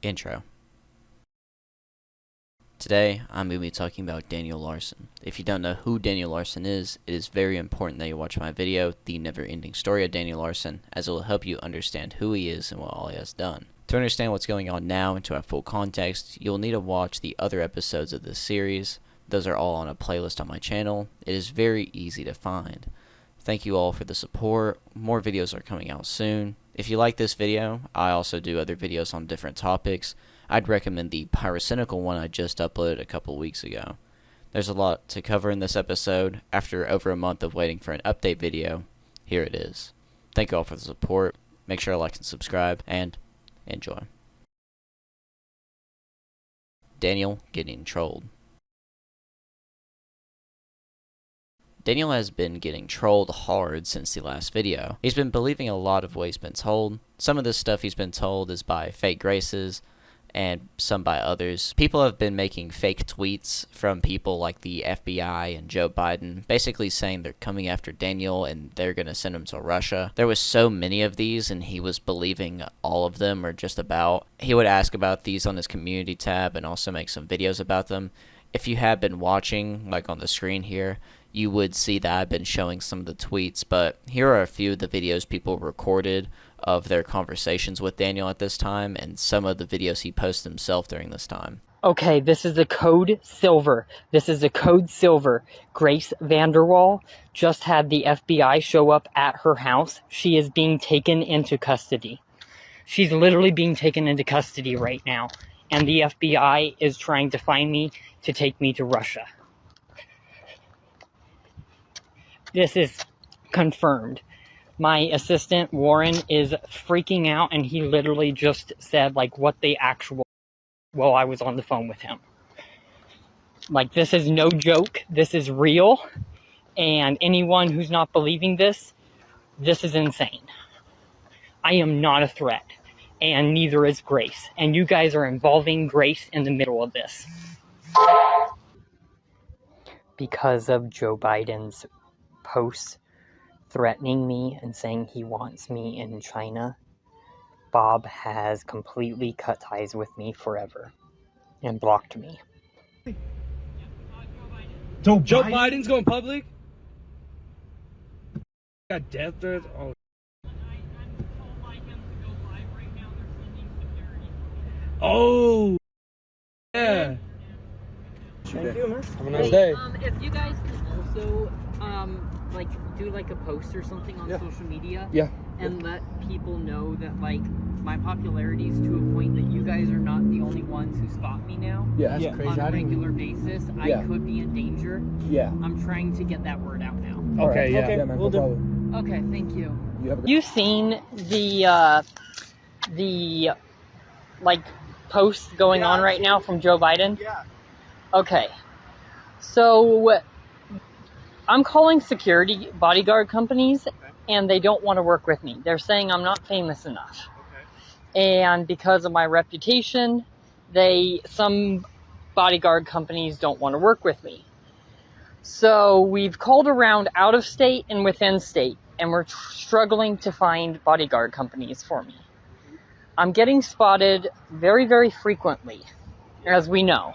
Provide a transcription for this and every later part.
Intro. Today, I'm going to be talking about Daniel Larson. If you don't know who Daniel Larson is, it is very important that you watch my video, The Never-Ending Story of Daniel Larson, as it will help you understand who he is and what all he has done. To understand what's going on now and to have full context, you'll need to watch the other episodes of this series. Those are all on a playlist on my channel. It is very easy to find. Thank you all for the support. More videos are coming out soon. If you like this video, I also do other videos on different topics. I'd recommend the pyrocynical one I just uploaded a couple weeks ago. There's a lot to cover in this episode. After over a month of waiting for an update video, here it is. Thank you all for the support. Make sure to like and subscribe, and enjoy. Daniel getting trolled. Daniel has been getting trolled hard since the last video. He's been believing a lot of what he's been told. Some of this stuff he's been told is by fake Graces, and some by others. People have been making fake tweets from people like the FBI and Joe Biden, basically saying they're coming after Daniel and they're going to send him to Russia. There was so many of these, and he was believing all of them, or just about. He would ask about these on his community tab and also make some videos about them. If you have been watching, like on the screen here, you would see that I've been showing some of the tweets, but here are a few of the videos people recorded of their conversations with Daniel at this time, and some of the videos he posted himself during this time. Okay, this is the code silver. This is the code silver. Grace Vanderwall just had the FBI show up at her house. She is being taken into custody. She's literally being taken into custody right now, and the FBI is trying to find me to take me to Russia. This is confirmed. My assistant, Warren, is freaking out, and he literally just said, like, what the actual, while I was on the phone with him. Like, this is no joke. This is real. And anyone who's not believing this is insane. I am not a threat, and neither is Grace. And you guys are involving Grace in the middle of this. Because of Joe Biden's posts threatening me and saying he wants me in China, Bob has completely cut ties with me forever and blocked me. Joe Biden's going public? Got death threats? Oh. Oh. Yeah. Thank you, man. Have a nice day. If you guys can also like do like a post or something on social media, and let people know that like my popularity is to a point that you guys are not the only ones who spot me now. Yeah, that's crazy. On a regular basis, I could be in danger. Yeah, I'm trying to get that word out now. Okay, yeah, man, we'll do. Okay, thank you. You've seen the like posts going on right now from Joe Biden? Yeah. Okay, so I'm calling security bodyguard companies, and they don't want to work with me. They're saying I'm not famous enough. Okay. And because of my reputation, some bodyguard companies don't want to work with me. So we've called around out of state and within state, and we're struggling to find bodyguard companies for me. I'm getting spotted very, very frequently, as we know.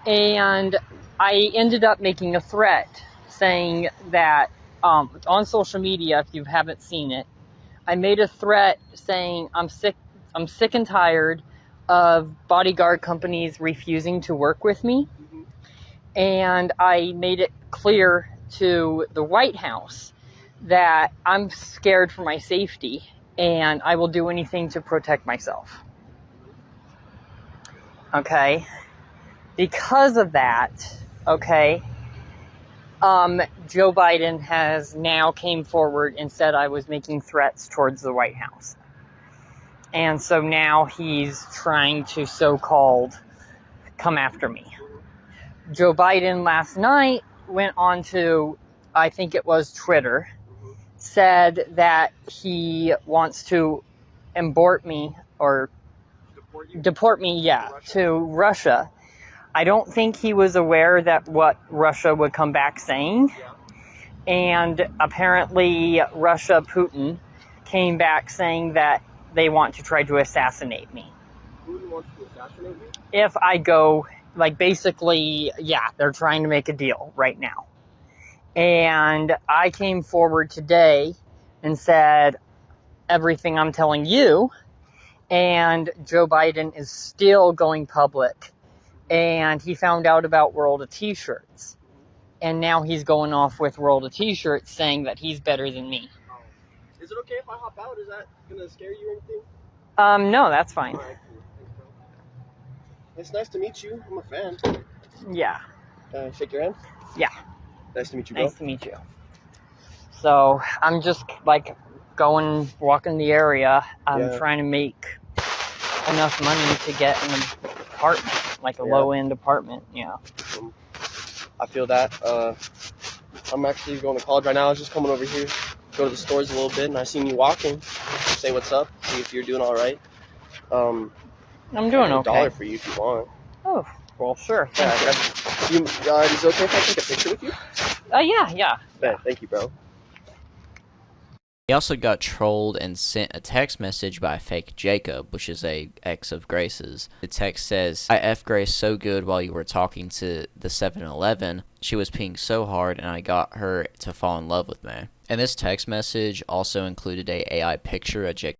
And I ended up making a threat saying that on social media, if you haven't seen it, I made a threat saying I'm sick and tired of bodyguard companies refusing to work with me. And I made it clear to the White House that I'm scared for my safety and I will do anything to protect myself. Okay? Because of that, okay, Joe Biden has now came forward and said I was making threats towards the White House. And so now he's trying to so-called come after me. Joe Biden last night went on to, I think it was Twitter, said that he wants to deport me to Russia. I don't think he was aware that what Russia would come back saying. And apparently Russia, Putin, came back saying that they want to try to assassinate me. Putin If I go, like, basically, yeah, they're trying to make a deal right now. And I came forward today and said everything I'm telling you, and Joe Biden is still going public. And he found out about World of T-shirts. And now he's going off with World of T-shirts saying that he's better than me. Is it okay if I hop out? Is that gonna scare you or anything? No, that's fine. All right, cool. Thanks, bro. It's nice to meet you. I'm a fan. Yeah. Shake your hand? Yeah. Nice to meet you, bro. Nice to meet you. So I'm just like walking the area. I'm trying to make enough money to get an apartment, like a low-end apartment. Yeah. I feel that. I'm actually going to college right now. I was just coming over here, go to the stores a little bit, and I seen you walking. Say what's up. See if you're doing all right. I'm doing okay. $1 for you if you want. Oh, well, sure. Thank you. Is it okay if I take a picture with you? Yeah. Thank you, bro. He also got trolled and sent a text message by fake Jacob, which is a ex of Grace's. The text says, "I F Grace so good while you were talking to the 7-Eleven. She was peeing so hard and I got her to fall in love with me." And this text message also included a AI picture of Jacob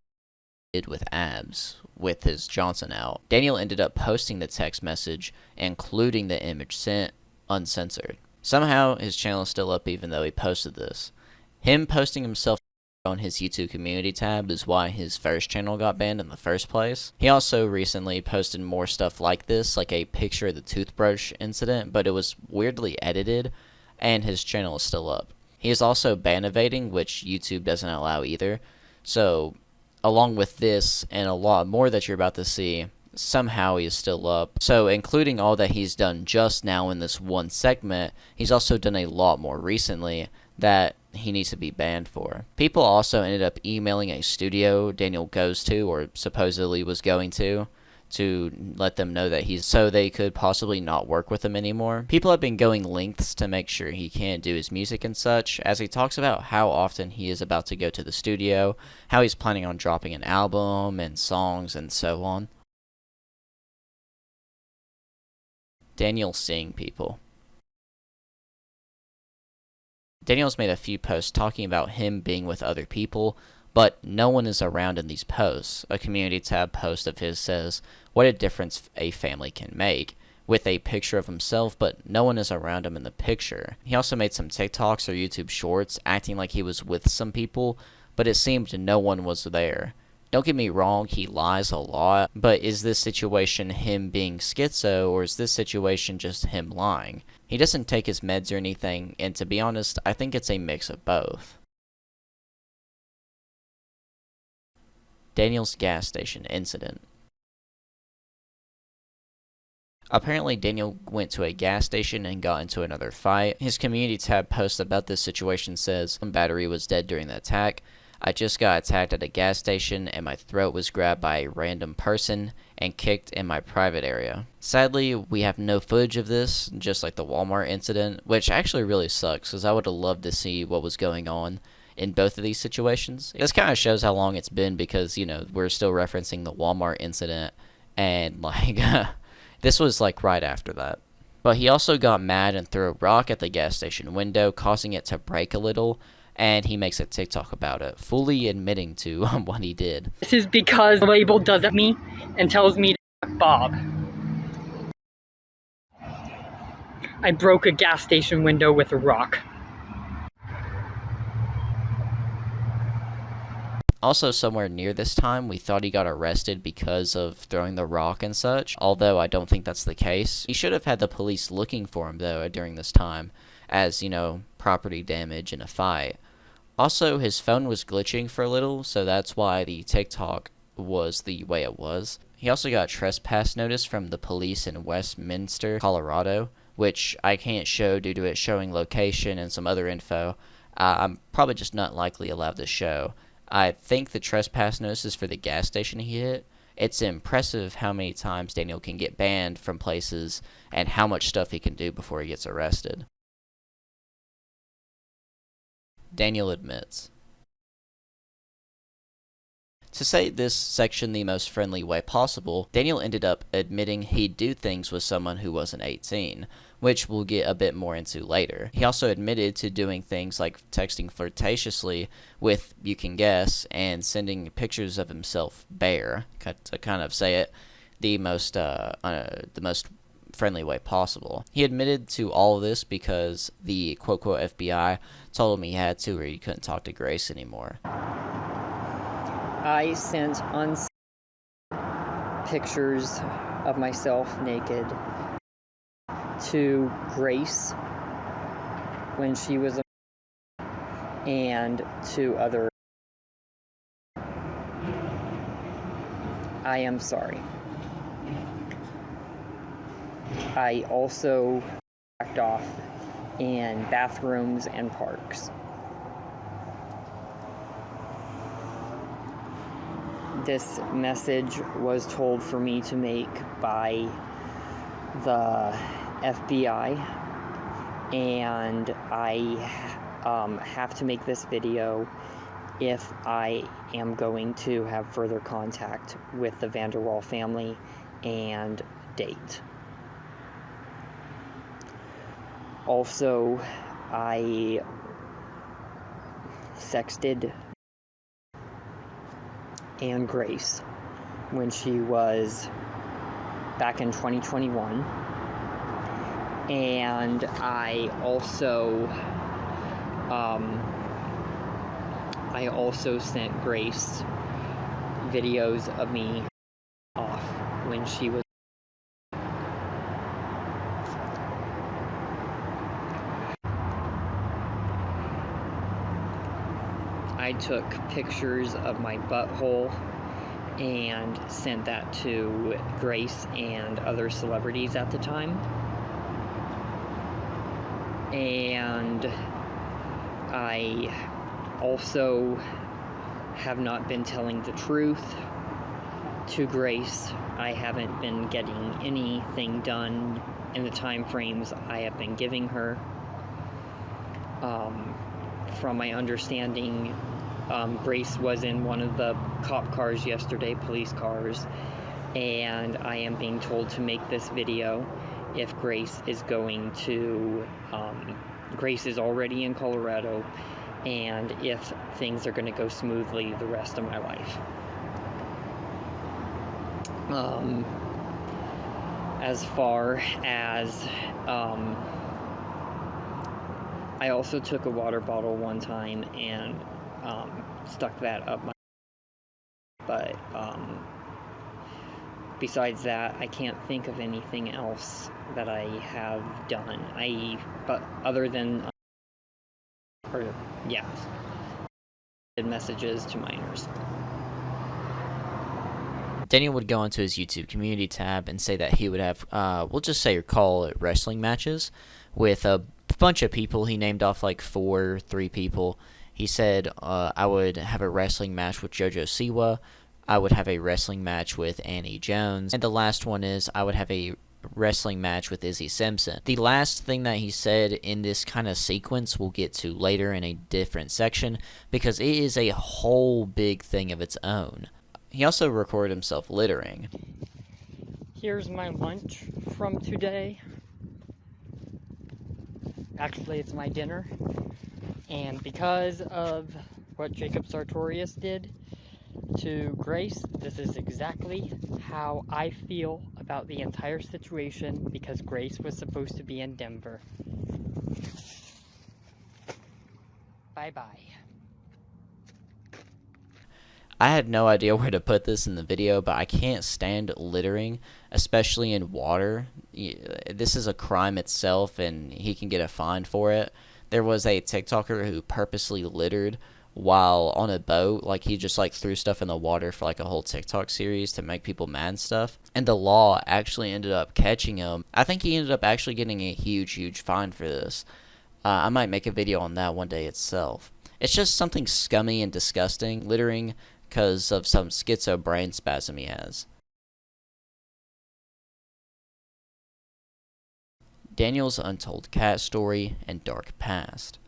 with abs, with his Johnson out. Daniel ended up posting the text message, including the image sent, uncensored. Somehow, his channel is still up even though he posted this. Him posting himself on his YouTube community tab is why his first channel got banned in the first place. He also recently posted more stuff like this, like a picture of the toothbrush incident, but it was weirdly edited, and his channel is still up. He is also ban evading, which YouTube doesn't allow either. So, along with this and a lot more that you're about to see, somehow he is still up. So, including all that he's done just now in this one segment, he's also done a lot more recently that he needs to be banned for. People also ended up emailing a studio Daniel goes to, or supposedly was going to let them know that so they could possibly not work with him anymore. People have been going lengths to make sure he can't do his music and such, as he talks about how often he is about to go to the studio, how he's planning on dropping an album and songs and so on. Daniel seeing people. Daniel's made a few posts talking about him being with other people, but no one is around in these posts. A community tab post of his says, "What a difference a family can make," with a picture of himself, but no one is around him in the picture. He also made some TikToks or YouTube shorts acting like he was with some people, but it seemed no one was there. Don't get me wrong, he lies a lot, but is this situation him being schizo, or is this situation just him lying? He doesn't take his meds or anything, and to be honest, I think it's a mix of both. Daniel's gas station incident. Apparently, Daniel went to a gas station and got into another fight. His community tab post about this situation says, "Battery was dead during the attack. I just got attacked at a gas station and my throat was grabbed by a random person and kicked in my private area." Sadly, we have no footage of this, just like the Walmart incident, which actually really sucks because I would have loved to see what was going on in both of these situations. This kind of shows how long it's been because, we're still referencing the Walmart incident and this was like right after that. But he also got mad and threw a rock at the gas station window, causing it to break a little. And he makes a TikTok about it, fully admitting to what he did. This is because the label does at me and tells me to fuck Bob. I broke a gas station window with a rock. Also, somewhere near this time, we thought he got arrested because of throwing the rock and such, although I don't think that's the case. He should have had the police looking for him, though, during this time, as, property damage in a fight. Also, his phone was glitching for a little, so that's why the TikTok was the way it was. He also got a trespass notice from the police in Westminster, Colorado, which I can't show due to it showing location and some other info. I'm probably just not likely allowed to show. I think the trespass notice is for the gas station he hit. It's impressive how many times Daniel can get banned from places and how much stuff he can do before he gets arrested. Daniel admits. To say this section the most friendly way possible, Daniel ended up admitting he'd do things with someone who wasn't 18, which we'll get a bit more into later. He also admitted to doing things like texting flirtatiously with, you can guess, and sending pictures of himself bare, to kind of say it the most friendly way possible. He admitted to all of this because the quote-quote FBI told him he had to, or he couldn't talk to Grace anymore. I sent pictures of myself naked to Grace when she was and to other. I am sorry. I also backed off in bathrooms and parks. This message was told for me to make by the FBI, and I have to make this video if I am going to have further contact with the Vanderwall family and date. Also, I sexted and Grace when she was back in 2021, and I also sent Grace videos of me off when she was. I took pictures of my butthole and sent that to Grace and other celebrities at the time. And I also have not been telling the truth to Grace. I haven't been getting anything done in the time frames I have been giving her. From my understanding, Grace was in one of the cop cars yesterday, police cars, and I am being told to make this video if Grace is going to, Grace is already in Colorado, and if things are going to go smoothly the rest of my life. As far as, I also took a water bottle one time and stuck that up my, but besides that, I can't think of anything else that I have done. But other than, messages to minors. Daniel would go into his YouTube community tab and say that he would have, we'll just say or call it wrestling matches with a bunch of people. He named off like 3 people. He said, I would have a wrestling match with JoJo Siwa. I would have a wrestling match with Annie Jones. And the last one is I would have a wrestling match with Izzy Simpson. The last thing that he said in this kind of sequence we'll get to later in a different section because it is a whole big thing of its own. He also recorded himself littering. Here's my lunch from today. Actually, it's my dinner. And because of what Jacob Sartorius did to Grace, this is exactly how I feel about the entire situation because Grace was supposed to be in Denver. Bye-bye. I had no idea where to put this in the video, but I can't stand littering, especially in water. This is a crime itself, and he can get a fine for it. There was a TikToker who purposely littered while on a boat. Like, he just, threw stuff in the water for, a whole TikTok series to make people mad and stuff. And the law actually ended up catching him. I think he ended up actually getting a huge, huge fine for this. I might make a video on that one day itself. It's just something scummy and disgusting, littering, because of some schizo brain spasm he has. Daniel's untold cat story and dark past.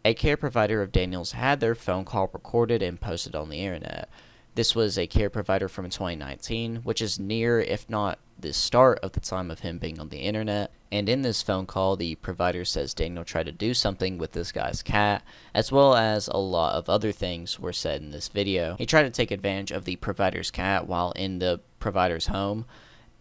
A care provider of Daniel's had their phone call recorded and posted on the internet. This was a care provider from 2019, which is near, if not the start of the time of him being on the internet. And in this phone call, the provider says Daniel tried to do something with this guy's cat, as well as a lot of other things were said in this video. He tried to take advantage of the provider's cat while in the provider's home,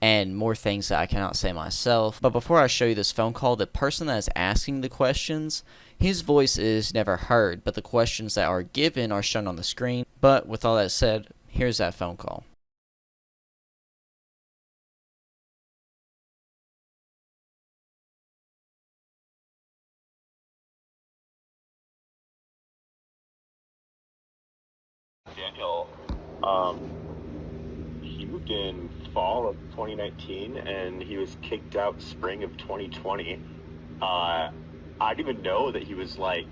and more things that I cannot say myself. But before I show you this phone call, the person that is asking the questions, his voice is never heard, but the questions that are given are shown on the screen. But with all that said, here's that phone call. Daniel, he moved in fall of 2019 and he was kicked out spring of 2020. I didn't even know that he was like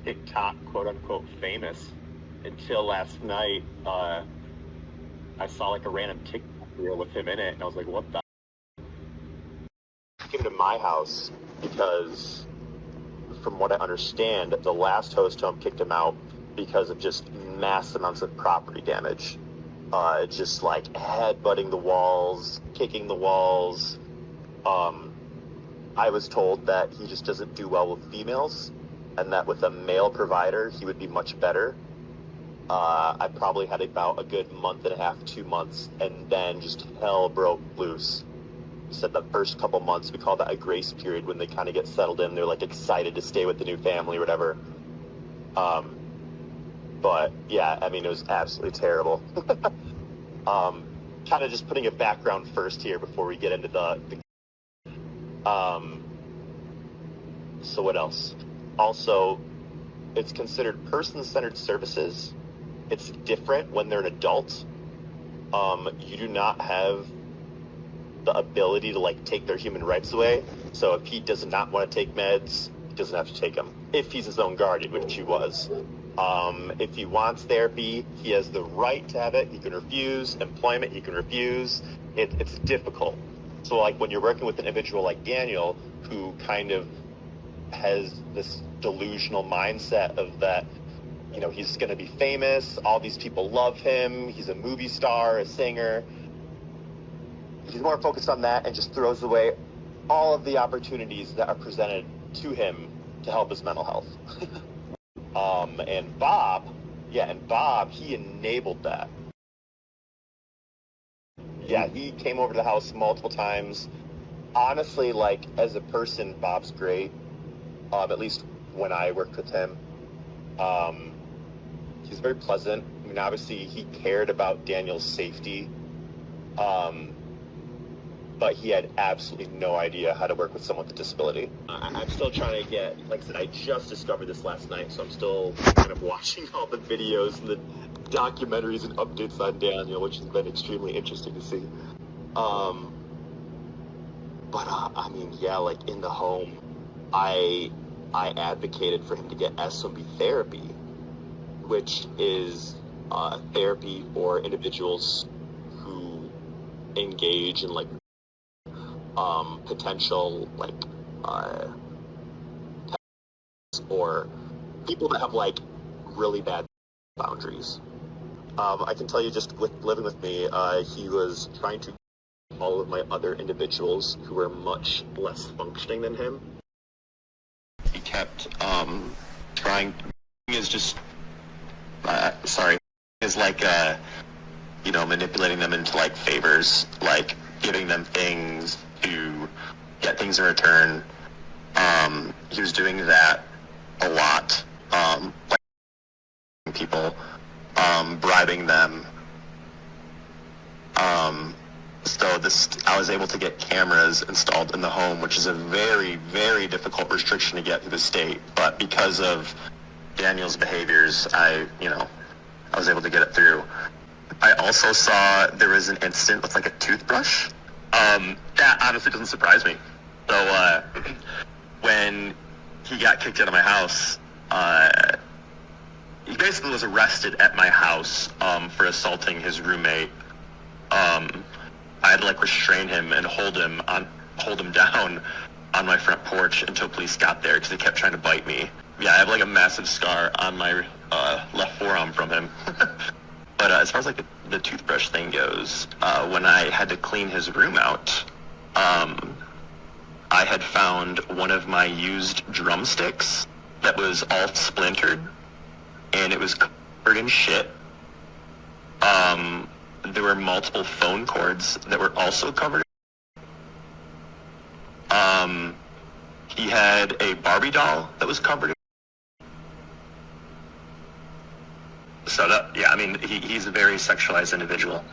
TikTok quote unquote famous until last night. I saw like a random TikTok reel with him in it and I was like, what the? He came to my house because, from what I understand, the last host home kicked him out because of just mass amounts of property damage. Just like headbutting the walls, kicking the walls. I was told that he just doesn't do well with females, and that with a male provider, he would be much better. I probably had about a good month and a half, 2 months, and then just hell broke loose. He said the first couple months, we call that a grace period, when they kind of get settled in, they're like excited to stay with the new family or whatever. But yeah, I mean, it was absolutely terrible. Kind of just putting a background first here before we get into so what else? Also, it's considered person-centered services. It's different when they're an adult. You do not have the ability to like take their human rights away. So if he does not want to take meds, he doesn't have to take them. If he's his own guardian, which he was. If he wants therapy, he has the right to have it. He can refuse. Employment, he can refuse. It's difficult. So like when you're working with an individual like Daniel, who kind of has this delusional mindset of that, you know, he's going to be famous, all these people love him, he's a movie star, a singer. He's more focused on that and just throws away all of the opportunities that are presented to him to help his mental health. And Bob, he enabled that. Yeah, he came over to the house multiple times. Honestly, like, as a person, Bob's great. At least when I worked with him. He's very pleasant. I mean, obviously, he cared about Daniel's safety. But he had absolutely no idea how to work with someone with a disability. I'm still trying to get, like I said, I just discovered this last night, so I'm still kind of watching all the videos and the documentaries and updates on Daniel, which has been extremely interesting to see. I mean, yeah, like in the home, I advocated for him to get SOB therapy, which is therapy for individuals who engage in like potential like or people that have like really bad boundaries. I can tell you, just with living with me, he was trying to all of my other individuals who were much less functioning than him. He kept trying is just is like you know, manipulating them into like favors, like giving them things to get things in return. He was doing that a lot, like people, bribing them. So I was able to get cameras installed in the home, which is a very, very difficult restriction to get through the state. But because of Daniel's behaviors, I was able to get it through. I also saw there was an incident with like a toothbrush. That honestly doesn't surprise me. So when he got kicked out of my house, he basically was arrested at my house for assaulting his roommate. I had to like restrain him and hold him down on my front porch until police got there because he kept trying to bite me. Yeah, I have like a massive scar on my left forearm from him. But as far as like the toothbrush thing goes, when I had to clean his room out, I had found one of my used drumsticks that was all splintered, and it was covered in shit. There were multiple phone cords that were also covered. He had a Barbie doll that was covered. So that, yeah, I mean, he's a very sexualized individual.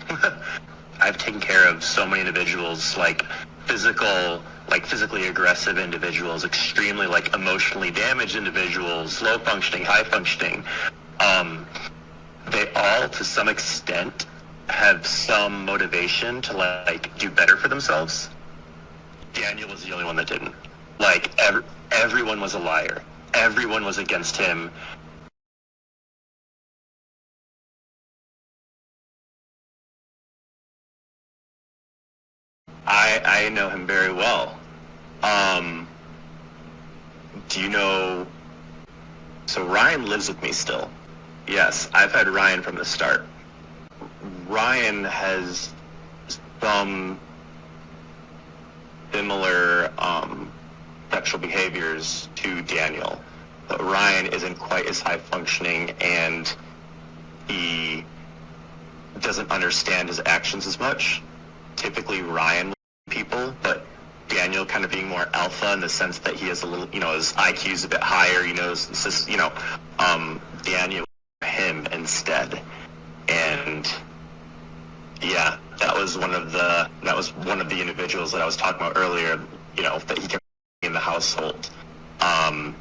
I've taken care of so many individuals, like physically aggressive individuals, extremely like emotionally damaged individuals, low functioning, high functioning. They all, to some extent, have some motivation to like do better for themselves. Daniel was the only one that didn't. Like everyone was a liar. Everyone was against him. I know him very well. Do you know? So Ryan lives with me still. Yes, I've had Ryan from the start. Ryan has some similar sexual behaviors to Daniel, but Ryan isn't quite as high functioning, and he doesn't understand his actions as much. Typically Ryan people, but Daniel kind of being more alpha in the sense that he has a little, his IQ is a bit higher, Daniel him instead. And yeah, that was one of the individuals that I was talking about earlier, that he kept in the household. I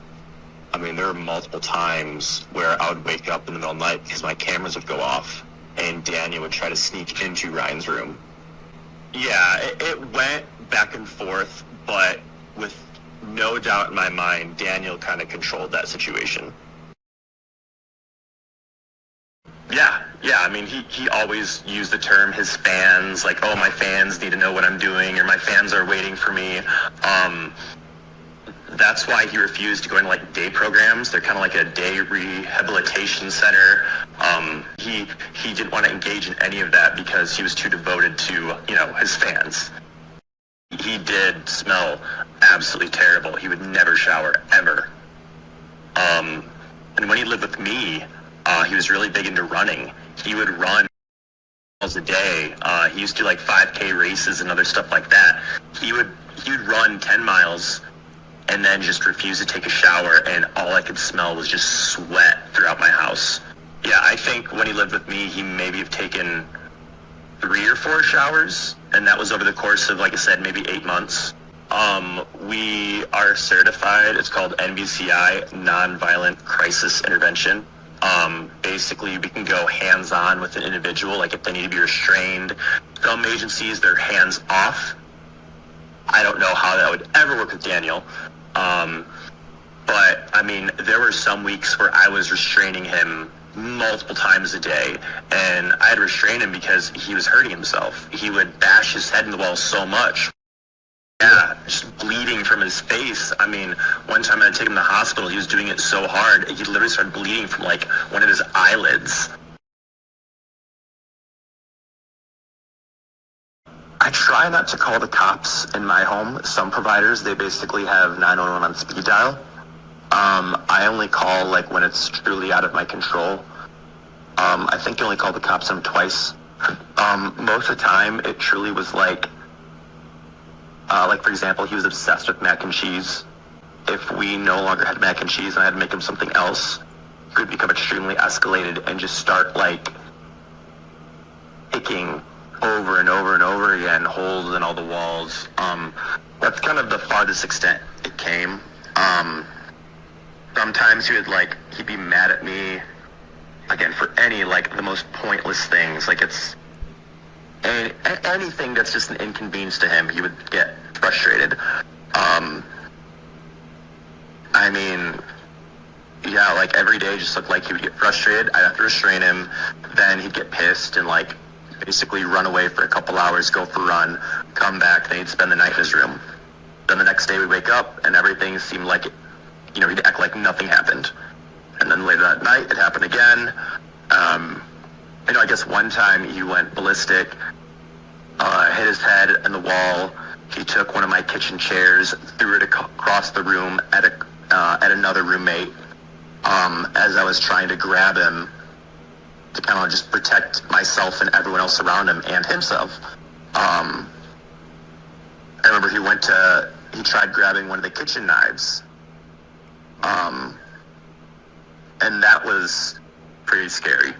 mean, there were multiple times where I would wake up in the middle of the night because my cameras would go off and Daniel would try to sneak into Ryan's room. Yeah, it went back and forth, but with no doubt in my mind, Daniel kind of controlled that situation. Yeah, I mean, he always used the term his fans, like, oh, my fans need to know what I'm doing, or my fans are waiting for me. That's why he refused to go into like day programs. They're kind of like a day rehabilitation center. He didn't want to engage in any of that because he was too devoted to, his fans. He did smell absolutely terrible. He would never shower, ever. And when he lived with me, he was really big into running. He would run miles a day. He used to do like 5K races and other stuff like that. He would run 10 miles and then just refuse to take a shower, and all I could smell was just sweat throughout my house. Yeah, I think when he lived with me, he maybe have taken 3 or 4 showers, and that was over the course of, like I said, maybe 8 months. We are certified. It's called NVCI, Nonviolent Crisis Intervention. Basically, we can go hands-on with an individual, like if they need to be restrained. Some agencies, they're hands-off. I don't know how that would ever work with Daniel. But, I mean, there were some weeks where I was restraining him multiple times a day, and I had to restrain him because he was hurting himself. He would bash his head in the wall so much. Yeah, just bleeding from his face. I mean, one time I had to take him to the hospital. He was doing it so hard, he literally started bleeding from, like, one of his eyelids. I try not to call the cops in my home. Some providers, they basically have 911 on speed dial. I only call, like, when it's truly out of my control. I think I only called the cops on him twice. Most of the time, it truly was like, for example, he was obsessed with mac and cheese. If we no longer had mac and cheese and I had to make him something else, he would become extremely escalated and just start, like, picking over and over and over again, holes in all the walls. That's kind of the farthest extent it came. Sometimes he'd be mad at me, again, for any, like, the most pointless things. Like, it's anything that's just an inconvenience to him, he would get frustrated. I mean, yeah, like, every day just looked like he would get frustrated. I'd have to restrain him. Then he'd get pissed and, like, basically run away for a couple hours, go for a run, come back, then he'd spend the night in his room. Then the next day we'd wake up and everything seemed like he'd act like nothing happened. And then later that night, it happened again. I guess one time he went ballistic, hit his head in the wall. He took one of my kitchen chairs, threw it across the room at another roommate. As I was trying to grab him to kind of just protect myself and everyone else around him and himself. I remember he tried grabbing one of the kitchen knives. And that was pretty scary.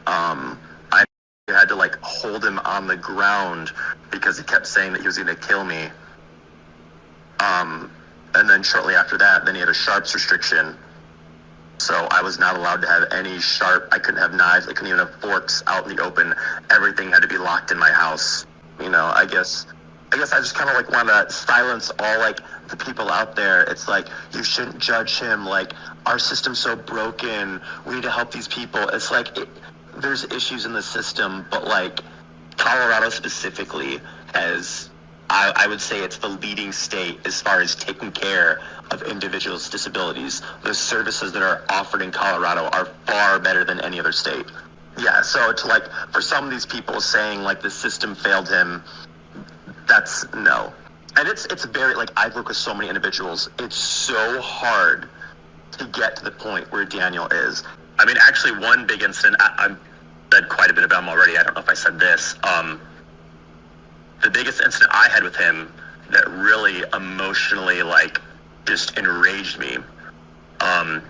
I had to like hold him on the ground because he kept saying that he was going to kill me. And then shortly after that, then he had a sharps restriction. So I was not allowed to have any I couldn't have knives, I couldn't even have forks out in the open. Everything had to be locked in my house. I guess I just kind of like want to silence all like the people out there. It's like, you shouldn't judge him. Like, our system's so broken. We need to help these people. It's like, there's issues in the system, but like Colorado specifically has, I would say it's the leading state as far as taking care of individuals' disabilities. The services that are offered in Colorado are far better than any other state. Yeah, so it's like, for some of these people saying like the system failed him, that's no. And it's very, like, I've worked with so many individuals. It's so hard to get to the point where Daniel is. I mean, actually, one big incident, I've said quite a bit about him already. I don't know if I said this. The biggest incident I had with him that really emotionally, like, just enraged me. I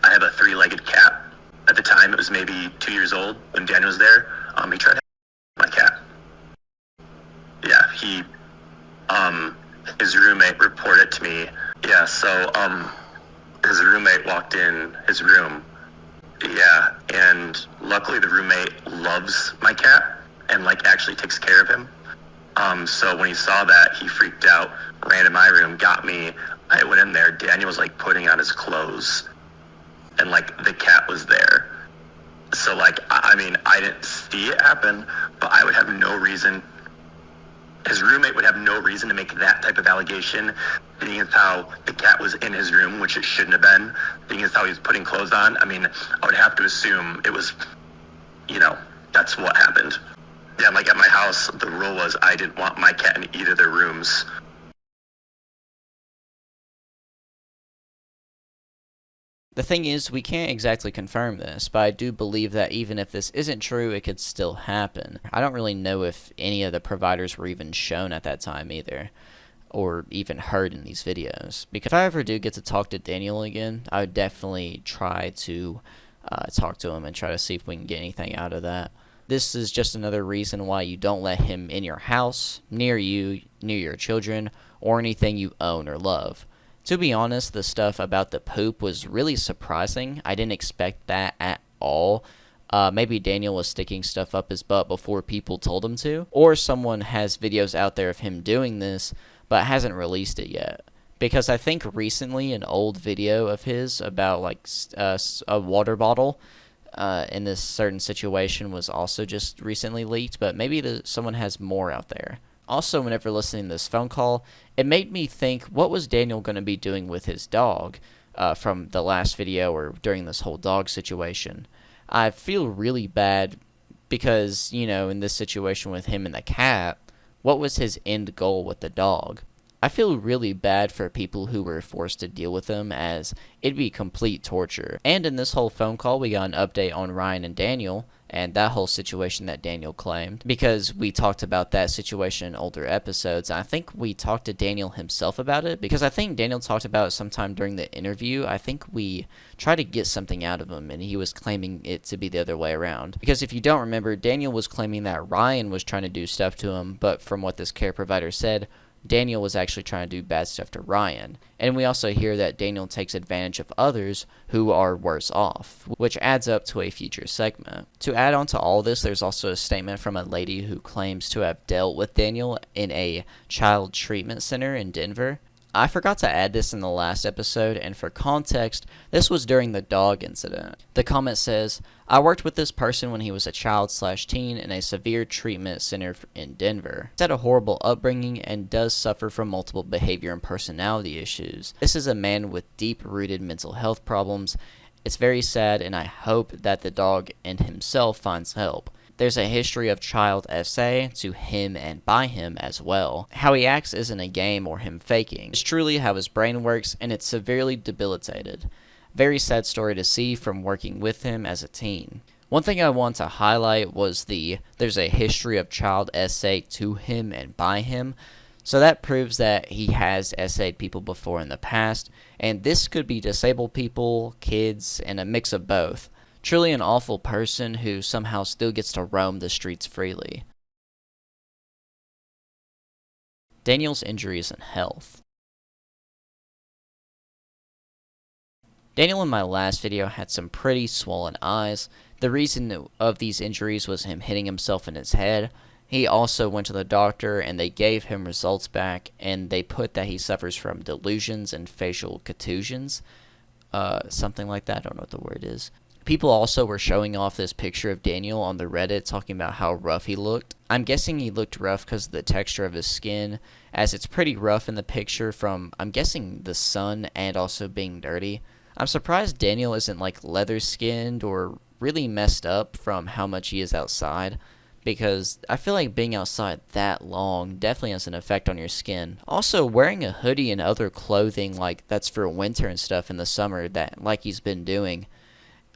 have a 3-legged cat. At the time, it was maybe 2 years old when Daniel was there. He tried to my cat. Yeah, his roommate reported to me. Yeah, so, his roommate walked in his room. Yeah, and luckily the roommate loves my cat and, like, actually takes care of him. So when he saw that, he freaked out, ran in my room, got me. I went in there. Daniel was, like, putting on his clothes, and, like, the cat was there. So, like, I mean, I didn't see it happen, but I would have no reason. His roommate would have no reason to make that type of allegation, being as how the cat was in his room, which it shouldn't have been, being as how he was putting clothes on. I mean, I would have to assume it was, that's what happened. Yeah, like at my house, the rule was I didn't want my cat in either of their rooms. The thing is, we can't exactly confirm this, but I do believe that even if this isn't true, it could still happen. I don't really know if any of the providers were even shown at that time either, or even heard in these videos. Because if I ever do get to talk to Daniel again, I would definitely try to talk to him and try to see if we can get anything out of that. This is just another reason why you don't let him in your house, near you, near your children, or anything you own or love. To be honest, the stuff about the poop was really surprising. I didn't expect that at all. Maybe Daniel was sticking stuff up his butt before people told him to. Or someone has videos out there of him doing this, but hasn't released it yet. Because I think recently an old video of his about like a water bottle in this certain situation was also just recently leaked. But maybe someone has more out there. Also, whenever listening to this phone call, it made me think, what was Daniel going to be doing with his dog from the last video or during this whole dog situation? I feel really bad because, in this situation with him and the cat, what was his end goal with the dog? I feel really bad for people who were forced to deal with him, as it'd be complete torture. And in this whole phone call, we got an update on Ryan and Daniel, and that whole situation that Daniel claimed, because we talked about that situation in older episodes. I think we talked to Daniel himself about it, because I think Daniel talked about it sometime during the interview. I think we tried to get something out of him, and he was claiming it to be the other way around. Because if you don't remember, Daniel was claiming that Ryan was trying to do stuff to him, but from what this care provider said, Daniel was actually trying to do bad stuff to Ryan. And we also hear that Daniel takes advantage of others who are worse off, which adds up to a future segment. To add on to all this, there's also a statement from a lady who claims to have dealt with Daniel in a child treatment center in Denver. I forgot to add this in the last episode, and for context, this was during the dog incident. The comment says, I worked with this person when he was a child/teen in a severe treatment center in Denver. He's had a horrible upbringing and does suffer from multiple behavior and personality issues. This is a man with deep-rooted mental health problems. It's very sad, and I hope that the dog and himself finds help. There's a history of child SA to him and by him as well. How he acts isn't a game or him faking. It's truly how his brain works, and it's severely debilitated. Very sad story to see from working with him as a teen. One thing I want to highlight was there's a history of child SA to him and by him. So that proves that he has SA'd people before in the past, and this could be disabled people, kids, and a mix of both. Truly an awful person who somehow still gets to roam the streets freely. Daniel's injuries and health. Daniel in my last video had some pretty swollen eyes. The reason of these injuries was him hitting himself in his head. He also went to the doctor and they gave him results back, and they put that he suffers from delusions and facial contusions. Something like that, I don't know what the word is. People also were showing off this picture of Daniel on the Reddit, talking about how rough he looked. I'm guessing he looked rough because of the texture of his skin, as it's pretty rough in the picture from, I'm guessing, the sun and also being dirty. I'm surprised Daniel isn't like leather skinned or really messed up from how much he is outside, because I feel like being outside that long definitely has an effect on your skin. Also, wearing a hoodie and other clothing like that's for winter and stuff in the summer, that like he's been doing,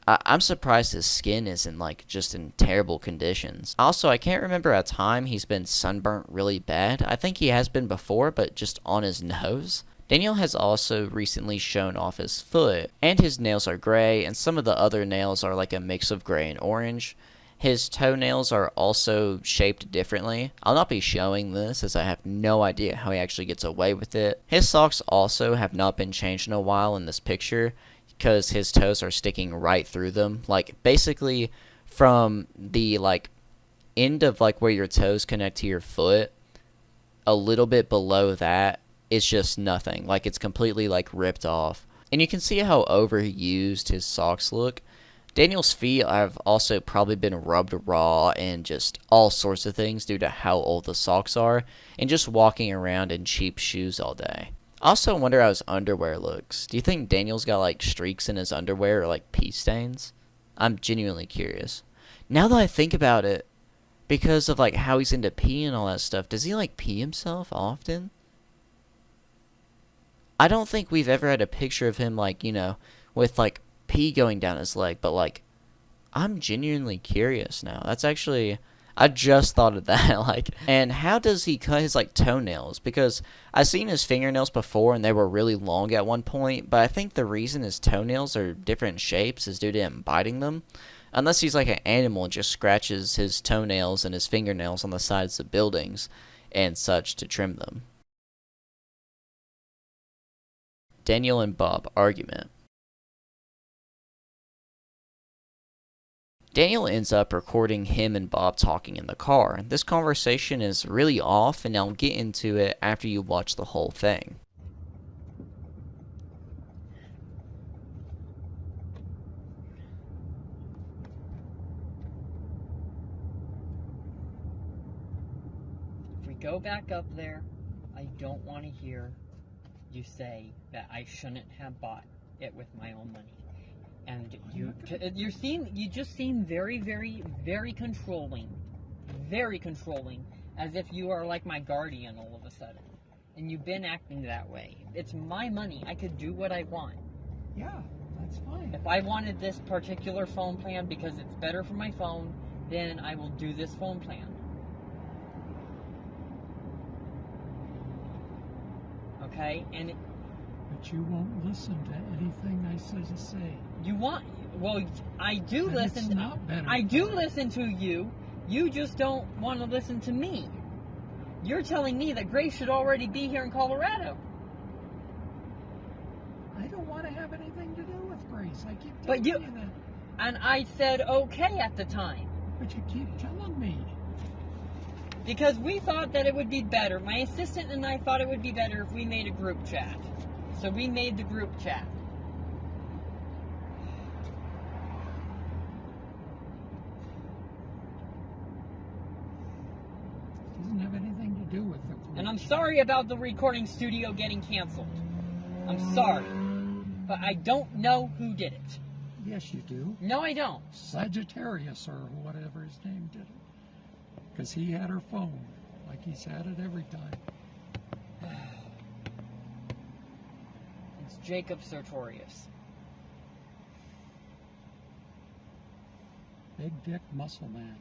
I'm surprised his skin isn't like just in terrible conditions. Also, I can't remember a time he's been sunburnt really bad. I think he has been before, but just on his nose. Daniel has also recently shown off his foot, and his nails are gray, and some of the other nails are like a mix of gray and orange. His toenails are also shaped differently. I'll not be showing this as I have no idea how he actually gets away with it. His socks also have not been changed in a while in this picture, because his toes are sticking right through them. Like, basically from the like end of like where your toes connect to your foot, a little bit below that, it's just nothing. Like, it's completely like ripped off. And you can see how overused his socks look. Daniel's feet have also probably been rubbed raw and just all sorts of things due to how old the socks are, and just walking around in cheap shoes all day. I also wonder how his underwear looks. Do you think Daniel's got like streaks in his underwear or like pee stains? I'm genuinely curious. Now that I think about it, because of like how he's into pee and all that stuff, does he like pee himself often? I don't think we've ever had a picture of him like, you know, with like pee going down his leg, but like, I'm genuinely curious now. That's actually, I just thought of that. Like, and how does he cut his like toenails? Because I've seen his fingernails before and they were really long at one point, but I think the reason his toenails are different shapes is due to him biting them. Unless he's like an animal and just scratches his toenails and his fingernails on the sides of buildings and such to trim them. Daniel and Bob argument. Daniel ends up recording him and Bob talking in the car. This conversation is really off, and I'll get into it after you watch the whole thing. If we go back up there, I don't want to hear you say that I shouldn't have bought it with my own money. And you just seem very, very, very controlling, as if you are like my guardian all of a sudden. And you've been acting that way. It's my money. I could do what I want. Yeah, that's fine. If I wanted this particular phone plan because it's better for my phone, then I will do this phone plan. Okay? And But you won't listen to anything I say to say. you want, well, I do And listen. it's not better. I do listen to you. You just don't want to listen to me. You're telling me that Grace should already be here in Colorado. I don't want to have anything to do with Grace. I keep But telling you- you that. And I said okay at the time. But you keep telling me. Because we thought that it would be better. My assistant and I thought it would be better if we made a group chat. So we made the group chat. Doesn't have anything to do with the group And I'm chat. sorry about the recording studio getting canceled. I'm sorry. But I don't know who did it. Yes, you do. No, I don't. Sagittarius or whatever his name did it. Because he had her phone, like he's had it every time. It's Jacob Sartorius. Big dick muscle man.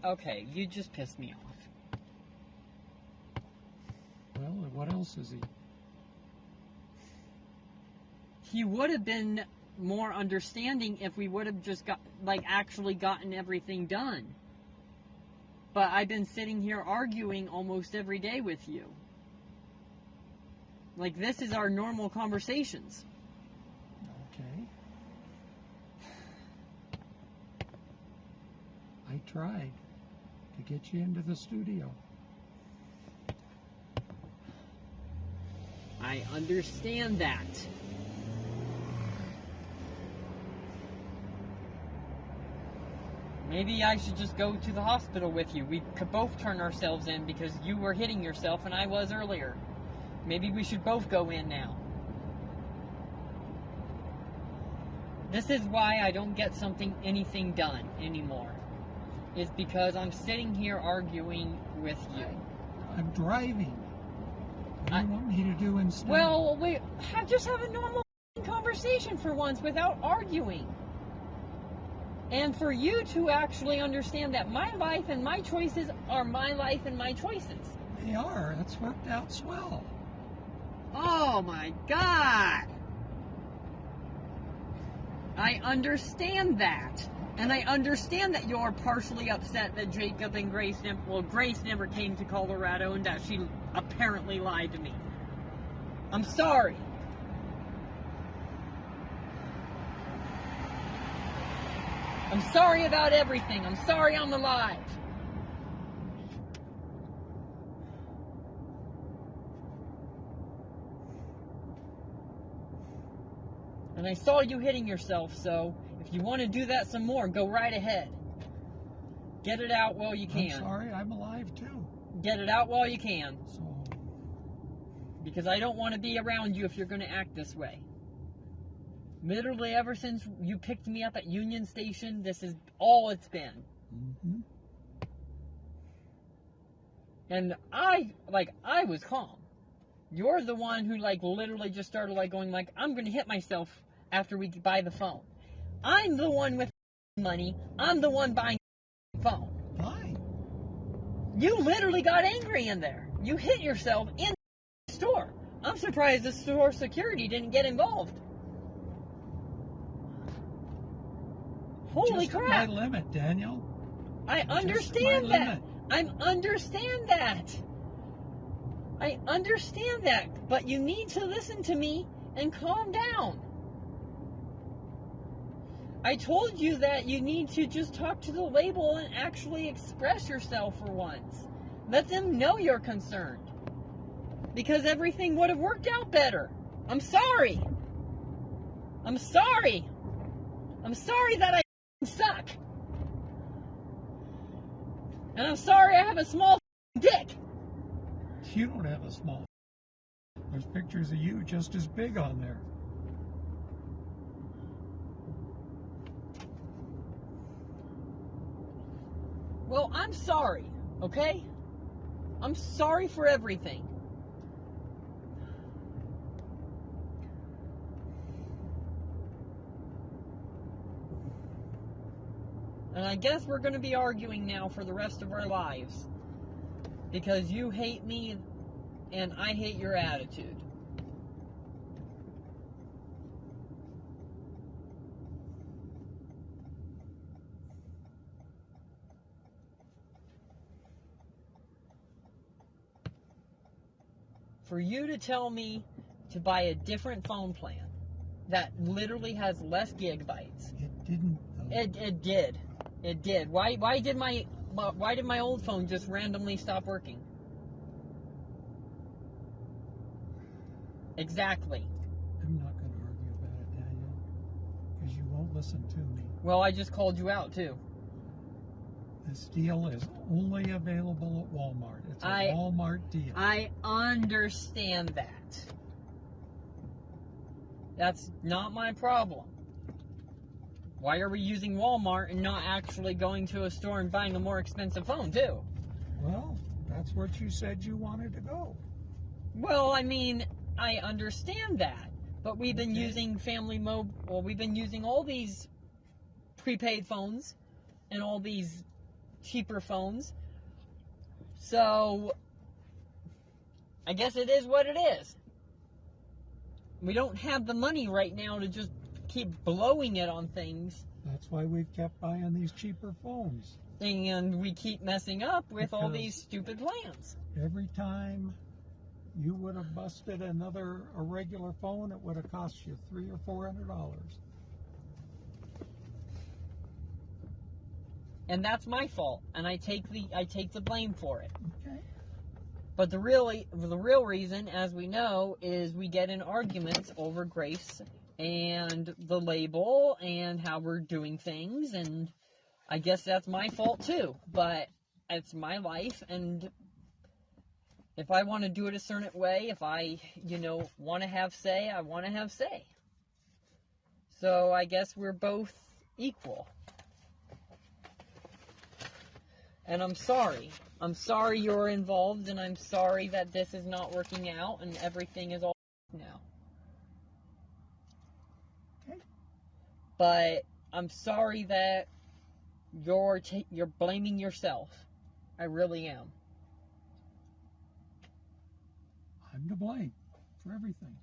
Okay, you just pissed me off. Well, what else is he? He would have been more understanding if we would have just actually gotten everything done. But I've been sitting here arguing almost every day with you. Like, this is our normal conversations. Okay. I tried to get you into the studio. I understand that. Maybe I should just go to the hospital with you. We could both turn ourselves in because you were hitting yourself and I was earlier. Maybe we should both go in now. This is why I don't get anything done anymore. It's because I'm sitting here arguing with you. I'm driving. What do you want me to do instead? Well, just have a normal conversation for once without arguing. And for you to actually understand that my life and my choices are my life and my choices. They are. That's worked out swell. Oh my God. I understand that. And I understand that you're partially upset that Jacob and Grace never came to Colorado and that she apparently lied to me. I'm sorry. I'm sorry about everything. I'm sorry I'm alive. And I saw you hitting yourself, so if you want to do that some more, go right ahead. Get it out while you can. I'm sorry, I'm alive too. Get it out while you can. So, Because I don't want to be around you if you're going to act this way. Literally ever since you picked me up at Union Station, this is all it's been. mm-hmm. And I was calm. You're the one who literally just started going I'm going to hit myself after we buy the phone. I'm the one with money. I'm the one buying the phone. Fine. You literally got angry in there. You hit yourself in the store. I'm surprised the store security didn't get involved. Holy Just crap. my limit, Daniel. I understand that. I understand that. I understand that. But you need to listen to me and calm down. I told you that you need to just talk to the label and actually express yourself for once. Let them know you're concerned. Because everything would have worked out better. I'm sorry. I'm sorry. I'm sorry that I suck. And I'm sorry I have a small dick. You don't have a small. There's pictures of you just as big on there. Well, I'm sorry, okay? I'm sorry for everything. And I guess we're going to be arguing now for the rest of our lives. Because you hate me and I hate your attitude. For you to tell me to buy a different phone plan that literally has less gigabytes. It didn't, though. It did. It did. Why did my old phone just randomly stop working? Exactly. I'm not going to argue about it, Daniel, because you won't listen to me. Well, I just called you out too. This deal is only available at Walmart. It's a Walmart deal. I understand that. That's not my problem. Why are we using Walmart and not actually going to a store and buying a more expensive phone too? Well, that's what you said you wanted to go. Well, I mean, I understand that. But we've been using we've been using all these prepaid phones and all these cheaper phones. So, I guess it is what it is. We don't have the money right now to just keep blowing it on things. That's why we've kept buying these cheaper phones. And we keep messing up with all these stupid plans. Every time you would have busted a regular phone, it would have cost you $300 or $400. And that's my fault, and I take the blame for it. Okay. But the real reason, as we know, is we get in arguments over Grace and the label and how we're doing things, and I guess that's my fault too. But it's my life, and if I want to do it a certain way, if I, want to have say, I want to have say. So I guess we're both equal. And I'm sorry. I'm sorry you're involved, and I'm sorry that this is not working out, and everything is all now. Okay. But I'm sorry that you're blaming yourself. I really am. I'm to blame for everything.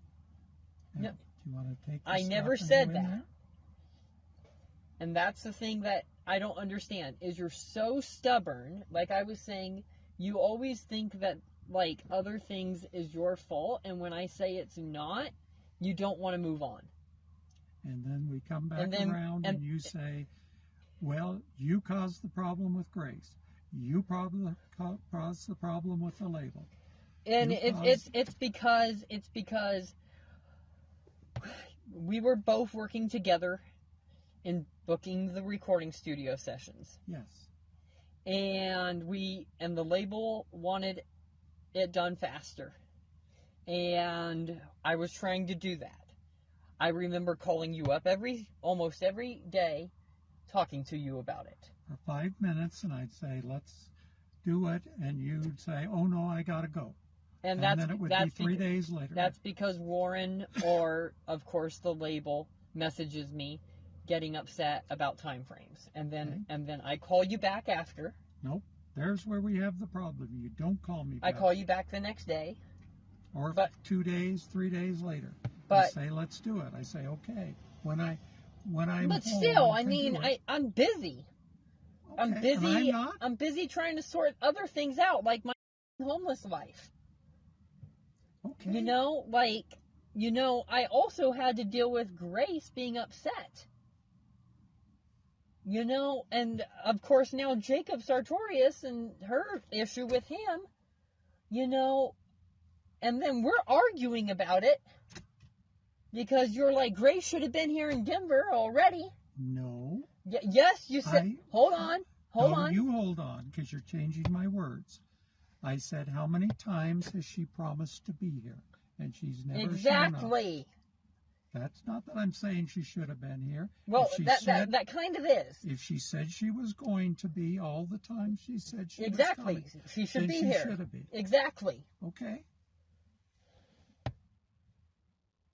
No, do you want to take? I never said that. And that's the thing that I don't understand, is you're so stubborn. Like I was saying, you always think that, like, other things is your fault, and when I say it's not, you don't want to move on. And then we come back around and you say, well, you caused the problem with Grace. You caused the problem with the label. And it's because we were both working together in booking the recording studio sessions. Yes. And the label wanted it done faster. And I was trying to do that. I remember calling you up almost every day, talking to you about it. For 5 minutes, and I'd say, let's do it, and you'd say, oh no, I gotta go. And then it would be 3 days later. That's because Warren, or of course the label, messages me getting upset about time frames. And then I call you back after. Nope. There's where we have the problem. You don't call me back. I call you back the next day. Or 2 days, 3 days later. But you say, let's do it. I say, okay. When I'm But home, still, I mean, I'm busy. Okay. I'm busy. I'm not. I'm busy trying to sort other things out, like my homeless life. Okay. I also had to deal with Grace being upset. And of course now Jacob Sartorius and her issue with him, and then we're arguing about it because you're like, Grace should have been here in Denver already. No. Yes, you said, hold on. You hold on, because you're changing my words. I said, how many times has she promised to be here? And she's never Exactly. shown up. That's not that I'm saying she should have been here. Well, that kind of is. If she said she was going to be all the time, she said she was coming. She should then be she here. Should have been. Exactly. Okay.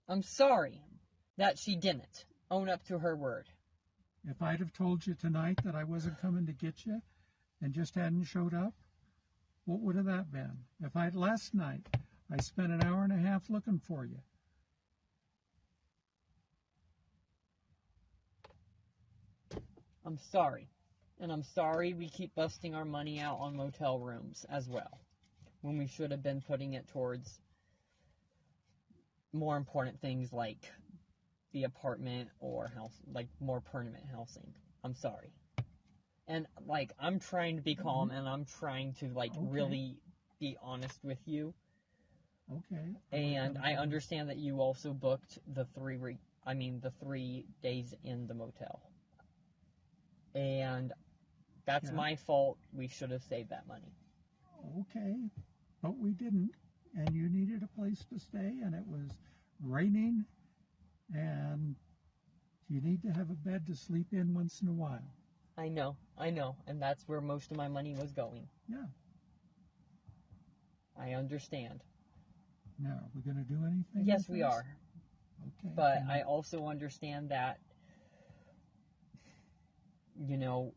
I'm sorry that she didn't own up to her word. If I'd have told you tonight that I wasn't coming to get you and just hadn't showed up, what would have that been? If last night I spent an hour and a half looking for you. I'm sorry. And I'm sorry we keep busting our money out on motel rooms as well, when we should have been putting it towards more important things like the apartment or house, like more permanent housing. I'm sorry. And like, I'm trying to be calm, and I'm trying to like really be honest with you. Okay. And I understand that you also booked the 3 days in the motel. And that's my fault. We should have saved that money. Okay, but we didn't. And you needed a place to stay, and it was raining, and you need to have a bed to sleep in once in a while. I know, and that's where most of my money was going. Yeah. I understand. Now, are we going to do anything? Yes, we are. Okay. But I also understand that, you know,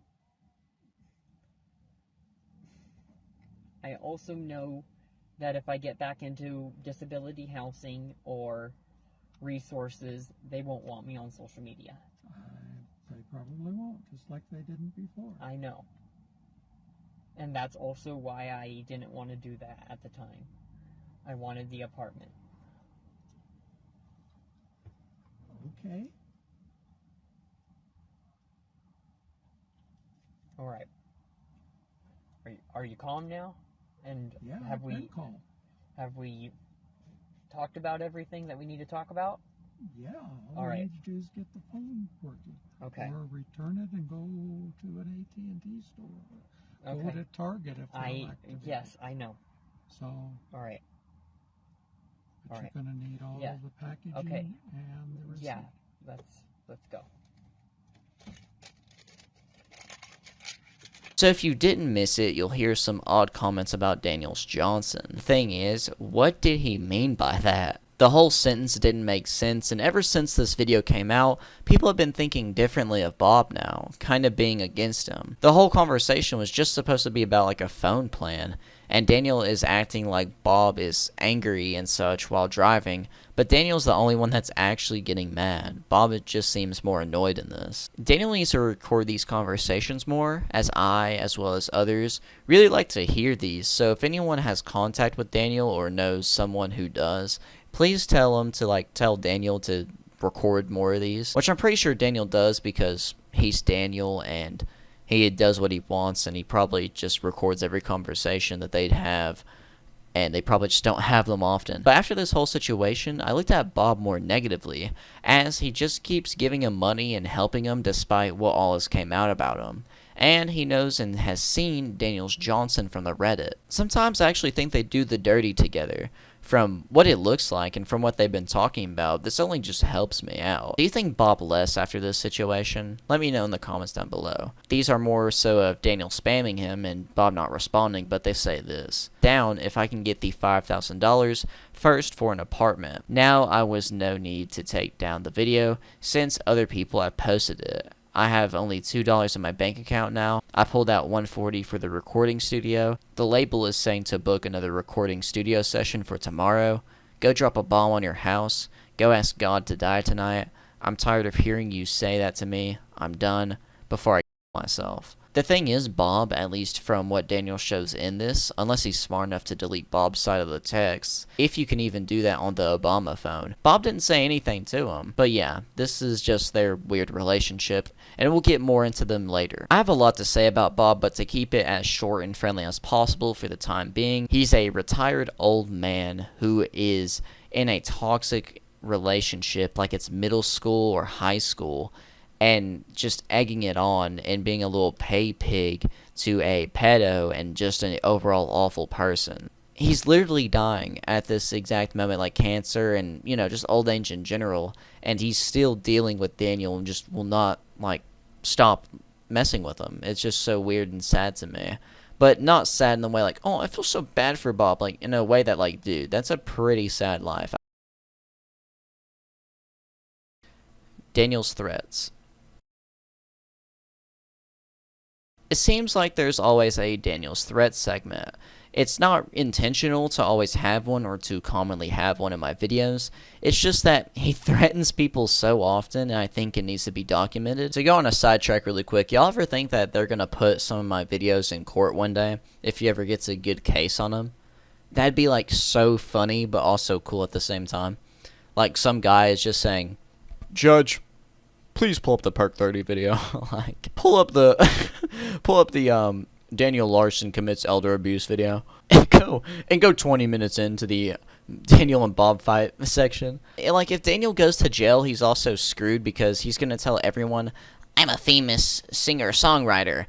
I also know that if I get back into disability housing or resources, they won't want me on social media. They probably won't, just like they didn't before. I know. And that's also why I didn't want to do that at the time. I wanted the apartment. Okay. All right. Are you calm now? And Yeah, have we talked about everything that we need to talk about? Yeah, all we need to do is get the phone working. Okay. Or return it and go to an AT&T store. Okay. Go to Target if they're activated. Yes, I know. So. All right. But you're going to need all of the packaging and the receipt. Yeah, let's go. So if you didn't miss it, you'll hear some odd comments about Daniels Johnson. The thing is, what did he mean by that? The whole sentence didn't make sense, and ever since this video came out, people have been thinking differently of Bob now, kind of being against him. The whole conversation was just supposed to be about like a phone plan, and Daniel is acting like Bob is angry and such while driving, but Daniel's the only one that's actually getting mad. Bob just seems more annoyed in this. Daniel needs to record these conversations more, as I, as well as others, really like to hear these, so if anyone has contact with Daniel or knows someone who does, please tell him to tell Daniel to record more of these, which I'm pretty sure Daniel does because he's Daniel and he does what he wants, and he probably just records every conversation that they'd have, and they probably just don't have them often. But after this whole situation, I looked at Bob more negatively, as he just keeps giving him money and helping him despite what all has came out about him. And he knows and has seen Daniels Johnson from the Reddit. Sometimes I actually think they do the dirty together. From what it looks like and from what they've been talking about, this only just helps me out. Do you think Bob less after this situation? Let me know in the comments down below. These are more so of Daniel spamming him and Bob not responding, but they say this. Down if I can get the $5,000 first for an apartment. Now I was no need to take down the video since other people have posted it. I have only $2 in my bank account now. I pulled out $140 for the recording studio. The label is saying to book another recording studio session for tomorrow. Go drop a bomb on your house. Go ask God to die tonight. I'm tired of hearing you say that to me. I'm done before I kill myself. The thing is, Bob, at least from what Daniel shows in this, unless he's smart enough to delete Bob's side of the text, if you can even do that on the Obama phone, Bob didn't say anything to him. But yeah, this is just their weird relationship, and we'll get more into them later. I have a lot to say about Bob, but to keep it as short and friendly as possible for the time being, he's a retired old man who is in a toxic relationship like it's middle school or high school, and just egging it on and being a little pay pig to a pedo and just an overall awful person. He's literally dying at this exact moment, like cancer and, just old age in general, and he's still dealing with Daniel and just will not, stop messing with him. It's just so weird and sad to me. But not sad in the way oh, I feel so bad for Bob, in a way that, dude, that's a pretty sad life. Daniel's threats. It seems like there's always a Daniel's threat segment. It's not intentional to always have one or to commonly have one in my videos. It's just that he threatens people so often, and I think it needs to be documented. To go on a sidetrack really quick, y'all ever think that they're going to put some of my videos in court one day if he ever gets a good case on them? That'd be so funny but also cool at the same time. Some guy is just saying, Judge, please pull up the PERK 30 video. Like, pull up the Daniel Larson commits elder abuse video, and go 20 minutes into the Daniel and Bob fight section. And, like, if Daniel goes to jail, he's also screwed because he's gonna tell everyone, I'm a famous singer-songwriter.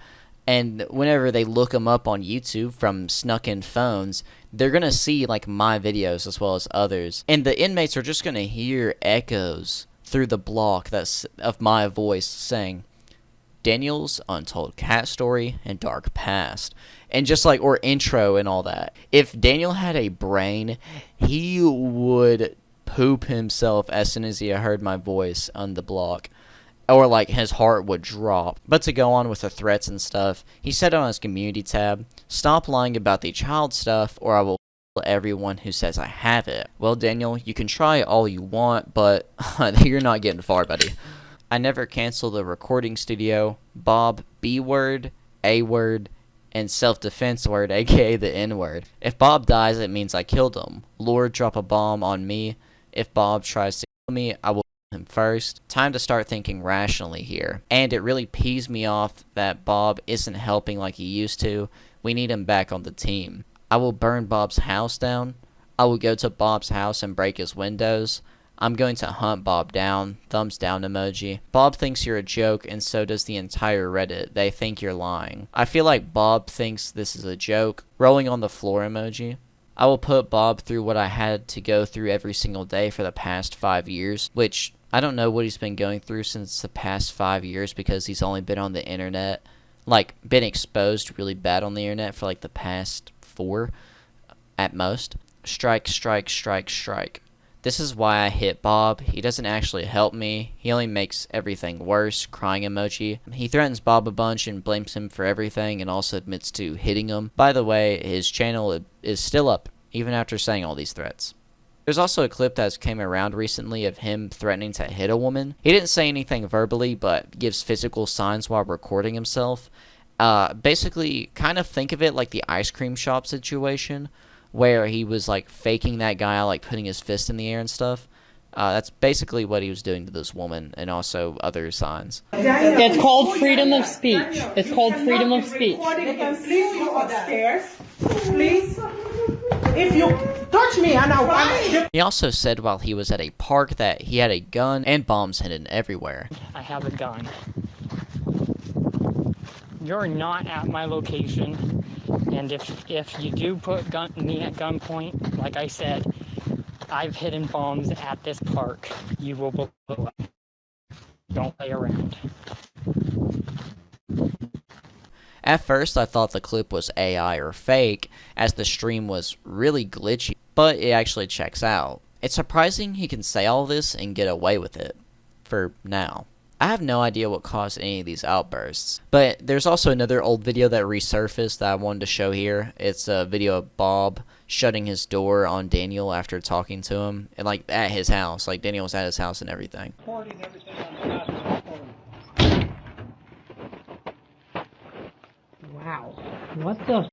And whenever they look him up on YouTube from snuck-in phones, they're going to see, like, my videos as well as others. And the inmates are just going to hear echoes through the block of my voice saying, Daniel's Untold Cat Story and Dark Past. And just like, or intro and all that. If Daniel had a brain, he would poop himself as soon as he heard my voice on the block. Or, like, his heart would drop. But to go on with the threats and stuff, he said on his community tab, stop lying about the child stuff or I will kill everyone who says I have it. Well, Daniel, you can try all you want, but you're not getting far, buddy. I never cancel the recording studio. Bob, B-word, A-word, and self-defense word, aka the N-word. If Bob dies, it means I killed him. Lord, drop a bomb on me. If Bob tries to kill me, I will him first. Time to start thinking rationally here. And it really pees me off that Bob isn't helping like he used to. We need him back on the team. I will burn Bob's house down. I will go to Bob's house and break his windows. I'm going to hunt Bob down. Thumbs down emoji. Bob thinks you're a joke and so does the entire Reddit. They think you're lying. I feel like Bob thinks this is a joke. Rolling on the floor emoji. I will put Bob through what I had to go through every single day for the past 5 years, which I don't know what he's been going through since the past 5 years because he's only been on the internet, like, been exposed really bad on the internet for, like, the past 4 at most. Strike, strike, strike, strike. This is why I hit Bob. He doesn't actually help me. He only makes everything worse. Crying emoji. He threatens Bob a bunch and blames him for everything and also admits to hitting him. By the way, his channel is still up, even after saying all these threats. There's also a clip that came around recently of him threatening to hit a woman. He didn't say anything verbally, but gives physical signs while recording himself. Basically, kind of think of it like the ice cream shop situation, where he was, like, faking that guy out, like, putting his fist in the air and stuff. That's basically what he was doing to this woman, and also other signs. It's called freedom of speech. It's called freedom of speech. They can please you upstairs, please. If you touch me and I He also said while he was at a park that he had a gun and bombs hidden everywhere. I have a gun. You're not at my location, and if you do put me at gunpoint, like I said, I've hidden bombs at this park. You will blow up. Don't play around. At first, I thought the clip was AI or fake, as the stream was really glitchy, but it actually checks out. It's surprising he can say all this and get away with it. For now. I have no idea what caused any of these outbursts. But there's also another old video that resurfaced that I wanted to show here. It's a video of Bob shutting his door on Daniel after talking to him. And, like, at his house. Like, Daniel was at his house and everything. Wow. What the?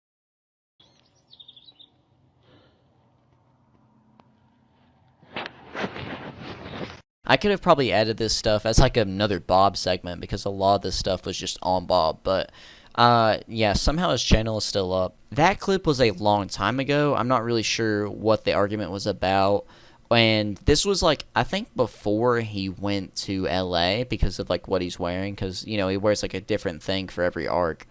I could have probably added this stuff as like another Bob segment because a lot of this stuff was just on Bob, but yeah, somehow his channel is still up. That clip was a long time ago. I'm not really sure what the argument was about, and this was like, I think before he went to LA because of like what he's wearing, because, you know, he wears like a different thing for every arc.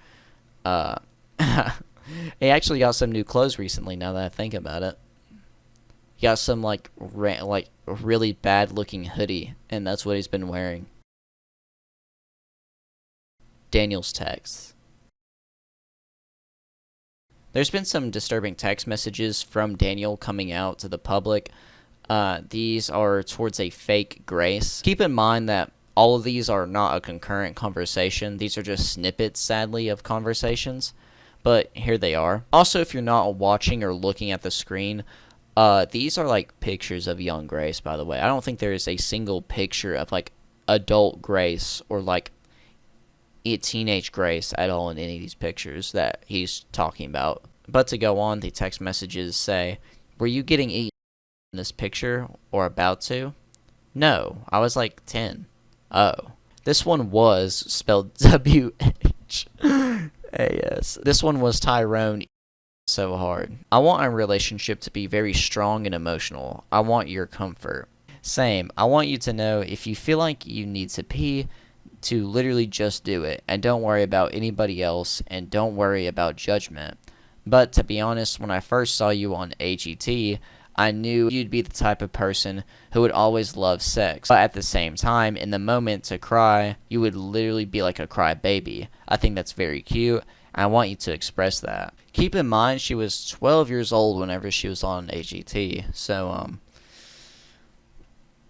He actually got some new clothes recently, now that I think about it. He got some like really bad looking hoodie, and that's what he's been wearing. Daniel's texts. There's been some disturbing text messages from Daniel coming out to the public. These are towards a fake Grace. Keep in mind that all of these are not a concurrent conversation. These are just snippets, sadly, of conversations. But here they are. Also, if you're not watching or looking at the screen, these are like pictures of young Grace, by the way. I don't think there is a single picture of like adult Grace or like a teenage Grace at all in any of these pictures that he's talking about. But to go on, the text messages say, "Were you getting eaten in this picture or about to?" No, I was like 10. Oh. This one was spelled W-H-A-S. This one was Tyrone. So hard. I want our relationship to be very strong and emotional. I want your comfort. Same. I want you to know if you feel like you need to pee, to literally just do it. And don't worry about anybody else. And don't worry about judgment. But to be honest, when I first saw you on AGT, I knew you'd be the type of person who would always love sex. But at the same time, in the moment to cry, you would literally be like a cry baby. I think that's very cute. I want you to express that. Keep in mind, she was 12 years old whenever she was on AGT. So,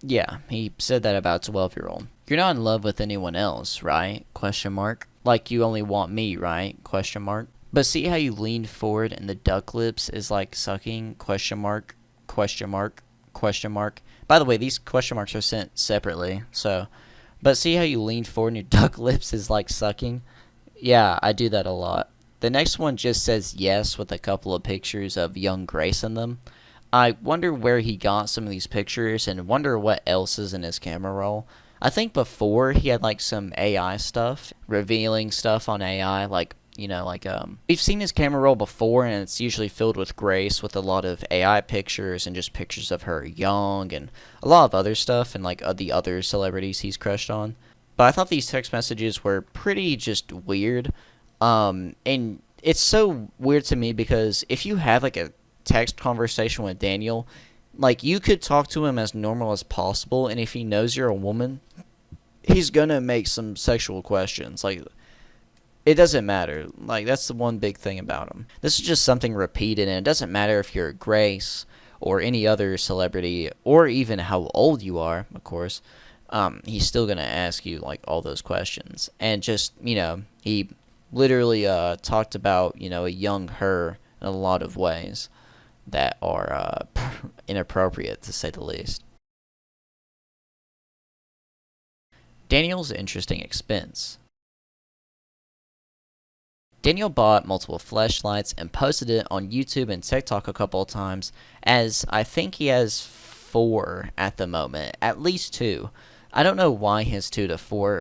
yeah, he said that about a 12-year-old. You're not in love with anyone else, right? Question mark. Like you only want me, right? Question mark. But see how you leaned forward and the duck lips is like sucking? Question mark. Question mark. Question mark. By the way, these question marks are sent separately. So, but see how you leaned forward and your duck lips is like sucking? Yeah, I do that a lot. The next one just says yes with a couple of pictures of young Grace in them. I wonder where he got some of these pictures and wonder what else is in his camera roll. I think before he had like some AI stuff, revealing stuff on AI, like, you know, like, we've seen his camera roll before and it's usually filled with Grace with a lot of AI pictures and just pictures of her young and a lot of other stuff and like the other celebrities he's crushed on. But I thought these text messages were pretty just weird. And it's so weird to me because if you have like a text conversation with Daniel, like you could talk to him as normal as possible, and if he knows you're a woman, he's gonna make some sexual questions. Like, it doesn't matter. Like, that's the one big thing about him. This is just something repeated, and it doesn't matter if you're Grace or any other celebrity or even how old you are, of course. He's still going to ask you, like, all those questions. And just, you know, he literally talked about, you know, a young her in a lot of ways that are inappropriate, to say the least. Daniel's interesting expense. Daniel bought multiple fleshlights and posted it on YouTube and TikTok a couple of times, as I think he has 4 at the moment, at least 2. I don't know why he has 2 to 4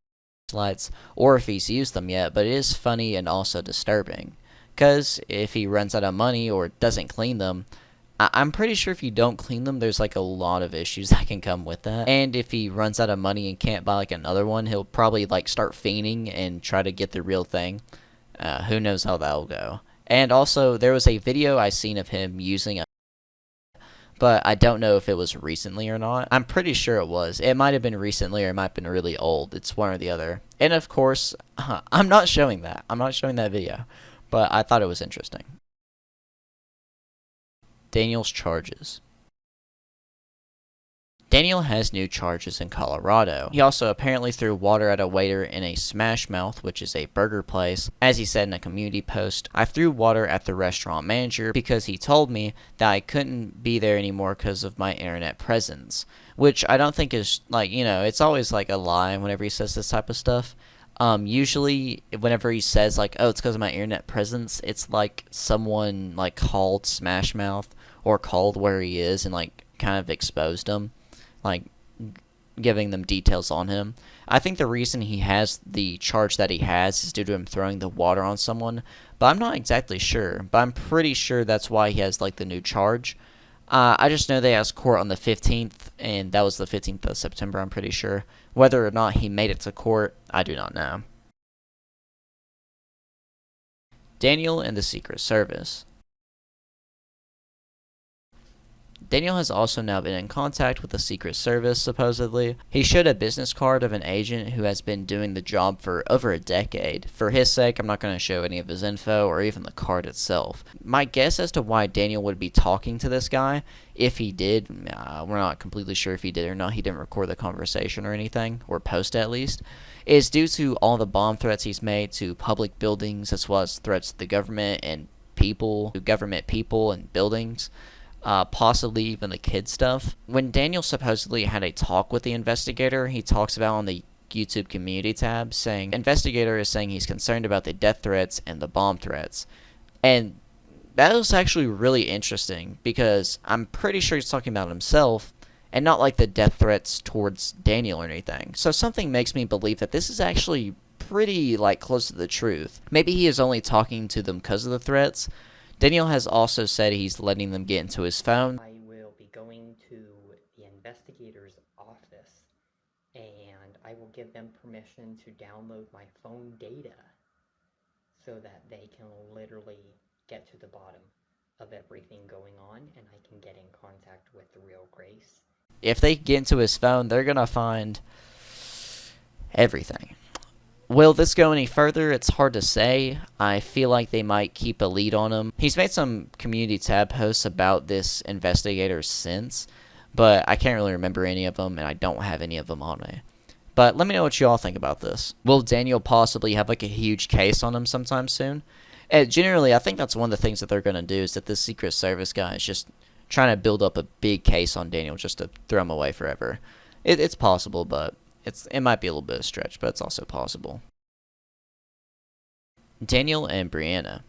lights or if he's used them yet, but it is funny and also disturbing. Because if he runs out of money or doesn't clean them, I'm pretty sure if you don't clean them, there's like a lot of issues that can come with that. And if he runs out of money and can't buy like another one, he'll probably like start fiending and try to get the real thing. Who knows how that'll go. And also, there was a video I seen of him using a, but I don't know if it was recently or not. I'm pretty sure it was. It might have been recently or it might have been really old. It's one or the other. And of course, I'm not showing that. I'm not showing that video. But I thought it was interesting. Daniel's charges. Daniel has new charges in Colorado. He also apparently threw water at a waiter in a Smash Mouth, which is a burger place. As he said in a community post, I threw water at the restaurant manager because he told me that I couldn't be there anymore because of my internet presence. Which I don't think is, like, you know, it's always like a lie whenever he says this type of stuff. Usually whenever he says like, oh, it's because of my internet presence, it's like someone like called Smash Mouth or called where he is and like kind of exposed him. Like, giving them details on him. I think the reason he has the charge that he has is due to him throwing the water on someone, but I'm not exactly sure. But I'm pretty sure that's why he has, like, the new charge. I just know they asked court on the 15th, and that was the 15th of September, I'm pretty sure. Whether or not he made it to court, I do not know. Daniel and the Secret Service. Daniel has also now been in contact with the Secret Service, supposedly. He showed a business card of an agent who has been doing the job for over a decade. For his sake, I'm not going to show any of his info or even the card itself. My guess as to why Daniel would be talking to this guy, if he did, we're not completely sure if he did or not, he didn't record the conversation or anything, or post it at least, is due to all the bomb threats he's made to public buildings as well as threats to the government and people, and buildings. Possibly even the kid stuff. When Daniel supposedly had a talk with the investigator, he talks about on the YouTube community tab saying, investigator is saying he's concerned about the death threats and the bomb threats. And that was actually really interesting because I'm pretty sure he's talking about himself and not like the death threats towards Daniel or anything. So something makes me believe that this is actually pretty like close to the truth. Maybe he is only talking to them because of the threats. Daniel has also said he's letting them get into his phone. I will be going to the investigator's office and I will give them permission to download my phone data so that they can literally get to the bottom of everything going on and I can get in contact with the real Grace. If they get into his phone, they're going to find everything. Will this go any further? It's hard to say. I feel like they might keep a lead on him. He's made some community tab posts about this investigator since, but I can't really remember any of them, and I don't have any of them on me. But let me know what you all think about this. Will Daniel possibly have like a huge case on him sometime soon? Generally, I think that's one of the things that they're going to do, is that this Secret Service guy is just trying to build up a big case on Daniel just to throw him away forever. It's possible, but it might be a little bit of a stretch, but it's also possible. Daniel and Breanna.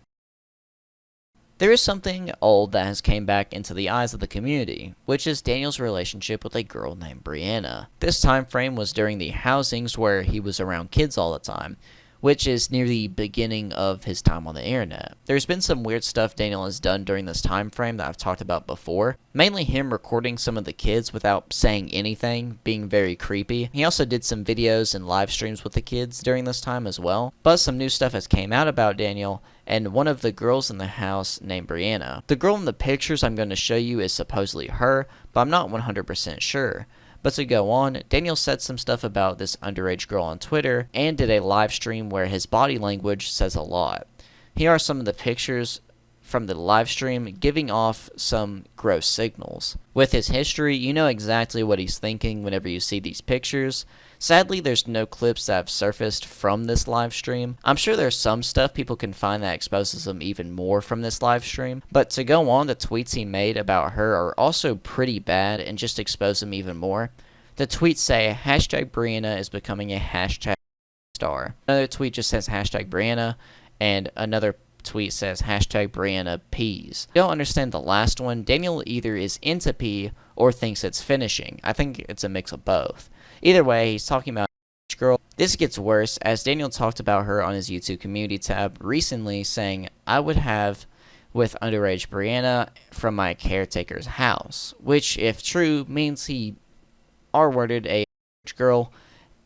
There is something old that has came back into the eyes of the community, which is Daniel's relationship with a girl named Breanna. This time frame was during the housings where he was around kids all the time, which is near the beginning of his time on the internet. There's been some weird stuff Daniel has done during this time frame that I've talked about before, mainly him recording some of the kids without saying anything, being very creepy. He also did some videos and live streams with the kids during this time as well. But some new stuff has came out about Daniel and one of the girls in the house named Breanna. The girl in the pictures I'm going to show you is supposedly her, but I'm not 100% sure. But to go on, Daniel said some stuff about this underage girl on Twitter and did a live stream where his body language says a lot. Here are some of the pictures from the live stream giving off some gross signals. With his history, you know exactly what he's thinking whenever you see these pictures. Sadly, there's no clips that have surfaced from this live stream. I'm sure there's some stuff people can find that exposes him even more from this live stream. But to go on, the tweets he made about her are also pretty bad and just expose him even more. The tweets say, hashtag Breanna is becoming a hashtag star. Another tweet just says hashtag Breanna, and another tweet says hashtag Breanna peas. I don't understand the last one. Daniel either is into pee or thinks it's finishing. I think it's a mix of both. Either way, he's talking about a girl. This gets worse, as Daniel talked about her on his YouTube community tab recently, saying, I would have with underage Breanna from my caretaker's house, which, if true, means he R-worded a girl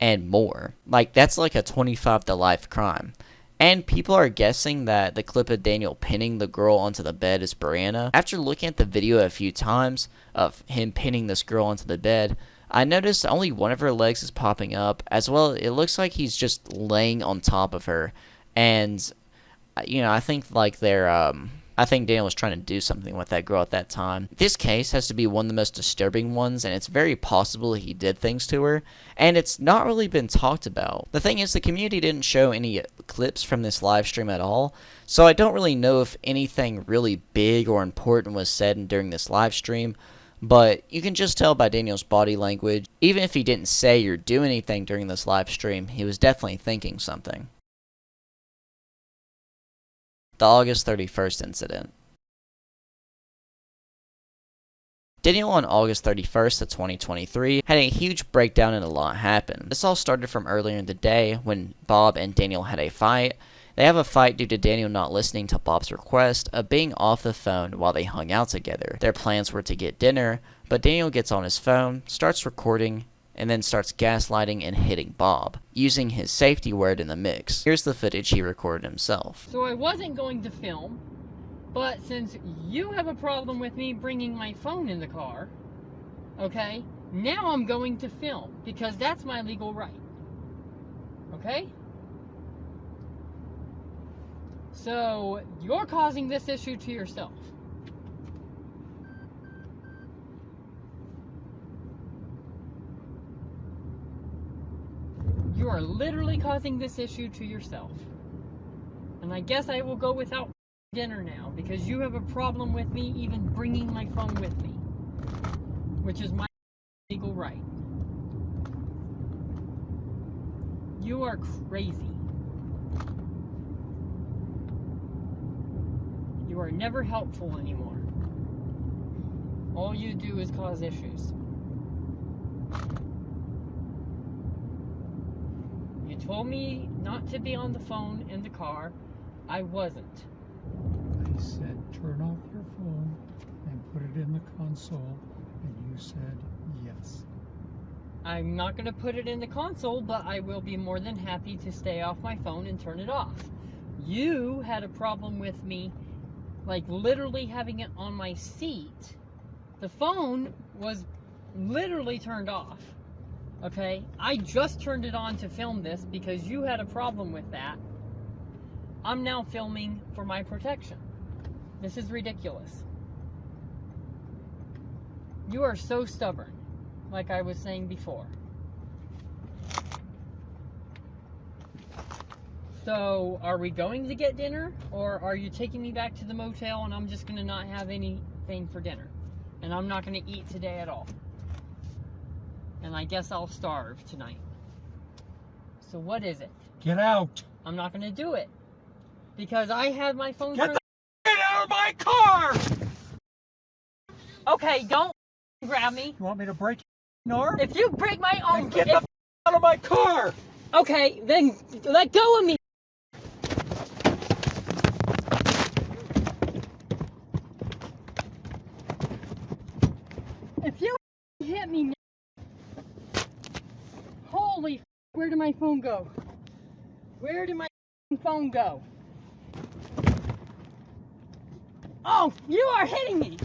and more. Like, that's like a 25 to life crime. And people are guessing that the clip of Daniel pinning the girl onto the bed is Breanna. After looking at the video a few times of him pinning this girl onto the bed, I noticed only one of her legs is popping up. As well, it looks like he's just laying on top of her. And, you know, I think like I think Daniel was trying to do something with that girl at that time. This case has to be one of the most disturbing ones, and it's very possible he did things to her, and it's not really been talked about. The thing is, the community didn't show any clips from this live stream at all, so I don't really know if anything really big or important was said during this live stream, but you can just tell by Daniel's body language. Even if he didn't say or do anything during this live stream, he was definitely thinking something. The August 31st incident. Daniel on August 31st of 2023 had a huge breakdown and a lot happened. This all started from earlier in the day when Bob and Daniel had a fight. They have a fight due to Daniel not listening to Bob's request of being off the phone while they hung out together. Their plans were to get dinner, but Daniel gets on his phone, starts recording, and then starts gaslighting and hitting Bob, using his safety word in the mix. Here's the footage he recorded himself. So I wasn't going to film, but since you have a problem with me bringing my phone in the car, okay, now I'm going to film, because that's my legal right. Okay? So you're causing this issue to yourself. You are literally causing this issue to yourself. And I guess I will go without dinner now because you have a problem with me even bringing my phone with me, which is my legal right. You are crazy. You are never helpful anymore. All you do is cause issues. told me not to be on the phone in the car. I wasn't. I said, turn off your phone and put it in the console, and you said yes. I'm not going to put it in the console, but I will be more than happy to stay off my phone and turn it off. You had a problem with me, like literally having it on my seat. The phone was literally turned off. Okay? I just turned it on to film this because you had a problem with that. I'm now filming for my protection. This is ridiculous. You are so stubborn, like I was saying before. So, are we going to get dinner, or are you taking me back to the motel and I'm just going to not have anything for dinner? And I'm not going to eat today at all. And I guess I'll starve tonight. So what is it? Get out! I'm not going to do it. Because I had my phone Get turned... Get out of my car! Okay, don't grab me. You want me to break your arm? If you break my arm... Then get the out of my car! Okay, then let go of me. If you hit me now... Holy... Where did my phone go? Where did my phone go? Oh, you are hitting me!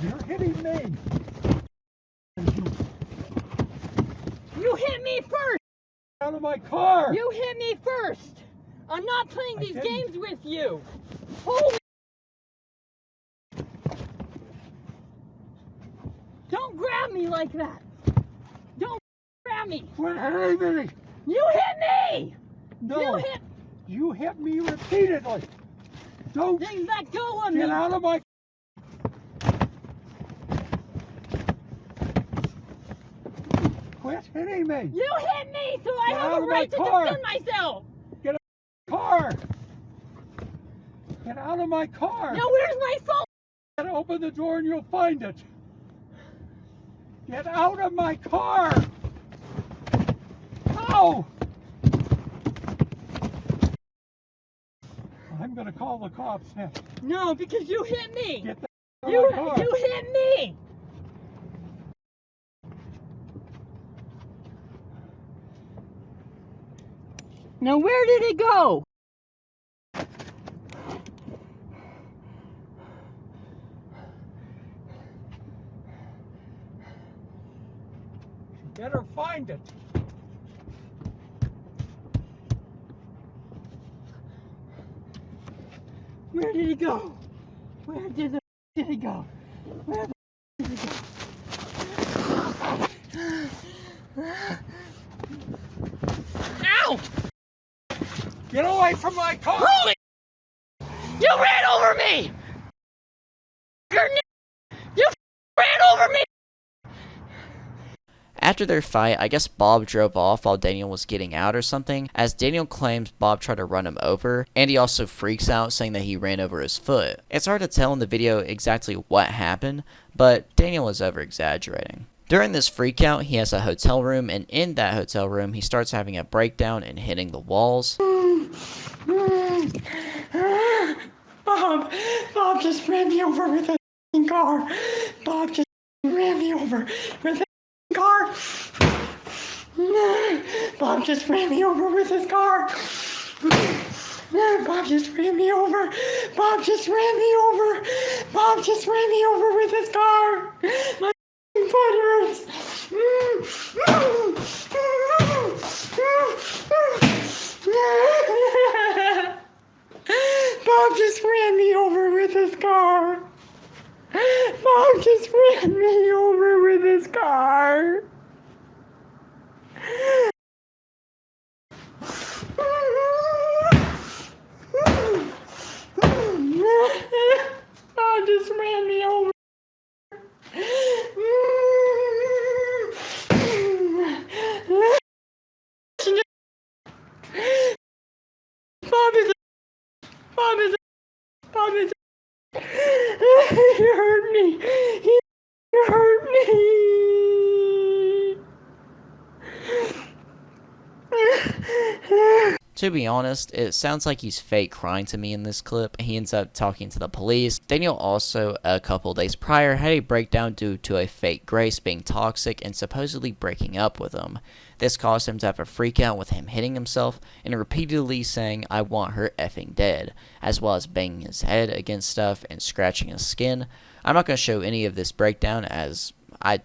You're hitting me! You hit me first! Out of my car! You hit me first! I'm not playing these didn't. games with you! Holy... Don't grab me like that! Don't grab me! Quit hitting me! You hit me! No! You hit me repeatedly! Don't Then let go of me! get out of my... Quit hitting me! You hit me, so I Get have out a of right my to car. defend myself! Get out of my car! Get out of my car! Now where's my phone? Get open the door and you'll find it! Get out of my car! Ow! I'm gonna call the cops now. No, because you hit me! Get the out of my car! You hit me! Now where did it go? You better find it. Where did it go? Where did it go? Where did it go? Ow! Get away from my car! Holy! You ran over me! You ran over me! After their fight, I guess Bob drove off while Daniel was getting out or something, as Daniel claims Bob tried to run him over, and he also freaks out saying that he ran over his foot. It's hard to tell in the video exactly what happened, but Daniel is over-exaggerating. During this freakout, he has a hotel room, and in that hotel room, he starts having a breakdown and hitting the walls. Bob just ran me over with a car. Bob just ran me over with a car. Bob just ran me over with his car. Bob just ran me over. Bob just ran me over. Bob just ran me over with his car. My foot hurts. Bob just ran me over with his car. Bob just ran me over with his car. Bob just ran me over. Bob is he hurt me. He hurt me. To be honest, it sounds like he's fake crying to me in this clip. He ends up talking to the police. Daniel also, a couple days prior, had a breakdown due to a fake Grace being toxic and supposedly breaking up with him. This caused him to have a freak out with him hitting himself and repeatedly saying, "I want her effing dead," as well as banging his head against stuff and scratching his skin. I'm not going to show any of this breakdown as I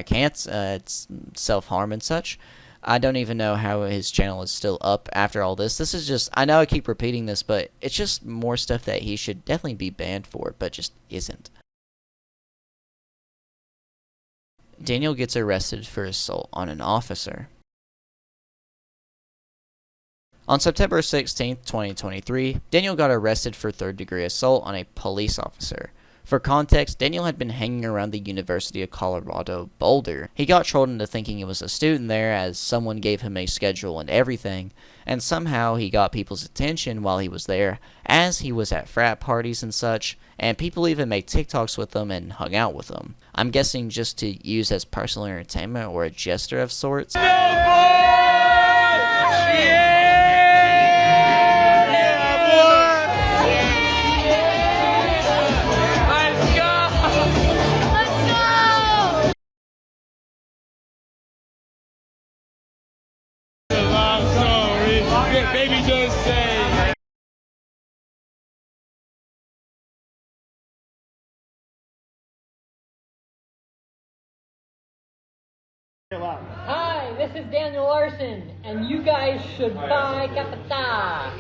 can't. It's self-harm and such. I don't even know how his channel is still up after all this. This is just, I know I keep repeating this, but it's just more stuff that he should definitely be banned for, but just isn't. Daniel gets arrested for assault on an officer. On September 16, 2023, Daniel got arrested for third-degree assault on a police officer. For context, Daniel had been hanging around the University of Colorado Boulder. He got trolled into thinking he was a student there as someone gave him a schedule and everything, and somehow he got people's attention while he was there, as he was at frat parties and such, and people even made TikToks with him and hung out with him. I'm guessing just to use as personal entertainment or a gesture of sorts. Baby just say. Hi, this is Daniel Larson, and you guys should buy Capita.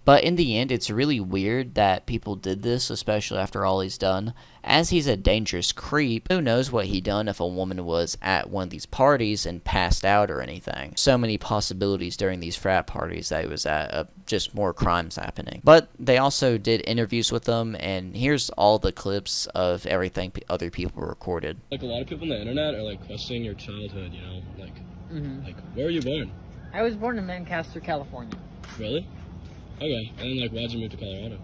But in the end, it's really weird that people did this, especially after all he's done. As he's a dangerous creep, who knows what he done if a woman was at one of these parties and passed out or anything. So many possibilities during these frat parties that he was at, just more crimes happening. But they also did interviews with him, and here's all the clips of everything other people recorded. Like a lot of people on the internet are like questioning your childhood, you know, like, like where were you born? I was born in Lancaster, California. Really? Okay, and then like why'd you move to Colorado?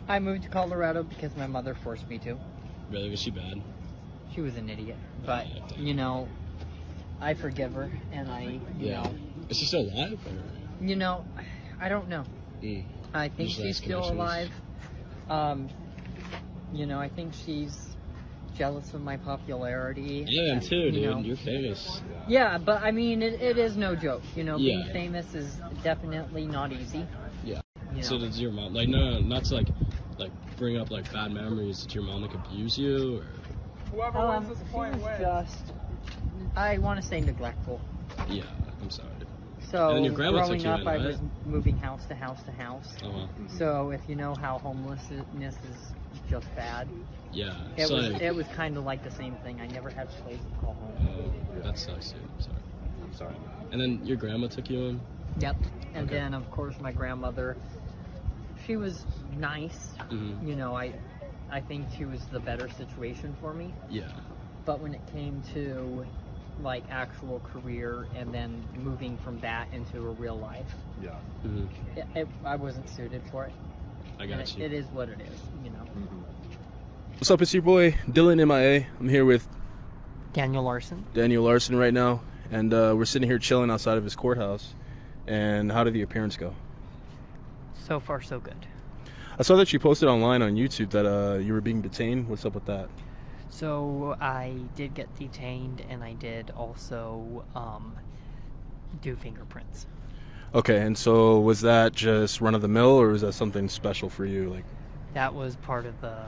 I moved to Colorado because my mother forced me to. Really? Was she bad? She was an idiot, but you know, I forgive her, and you know. Is she still alive? Or? You know, I don't know. I think she's still alive. You know, I think she's jealous of my popularity. I am too, dude. Know. You're famous. Yeah, but I mean, it is no joke. You know, Yeah. being famous is definitely not easy. Yeah. You know. So does your mom, like, no, not to like bring up like bad memories, did your mom like abuse you or? Whoever wins this point wins. Just, I want to say neglectful. Yeah, I'm sorry. So and then your grandma growing took you up, in, I right? was moving house to house to house. So if you know how homelessness is just bad, yeah, it was kind of like the same thing. I never had a place to call home. Oh, that sucks, dude. I'm sorry. And then your grandma took you in? Yep. And then of course my grandmother, she was nice. You know, I think she was the better situation for me. Yeah. But when it came to like actual career and then moving from that into a real life, I wasn't suited for it. I got you. It is what it is, you know. What's up, it's your boy Dylan MIA. I'm here with Daniel Larson. Daniel Larson right now, and we're sitting here chilling outside of his courthouse. And how did the appearance go? So far, so good. I saw that you posted online on YouTube that you were being detained. What's up with that? So I did get detained, and I did also do fingerprints. Okay, and so was that just run of the mill, or was that something special for you? Like, that was part of the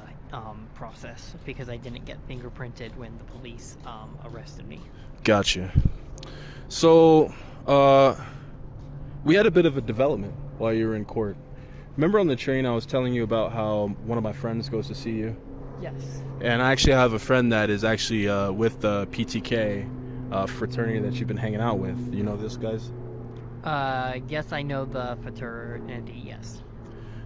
process because I didn't get fingerprinted when the police arrested me. Gotcha. So we had a bit of a development while you were in court. Remember on the train I was telling you about how one of my friends goes to see you? Yes. And I actually have a friend that is actually with the PTK fraternity that you've been hanging out with. You know this, guys? Yes, I know the fraternity, yes.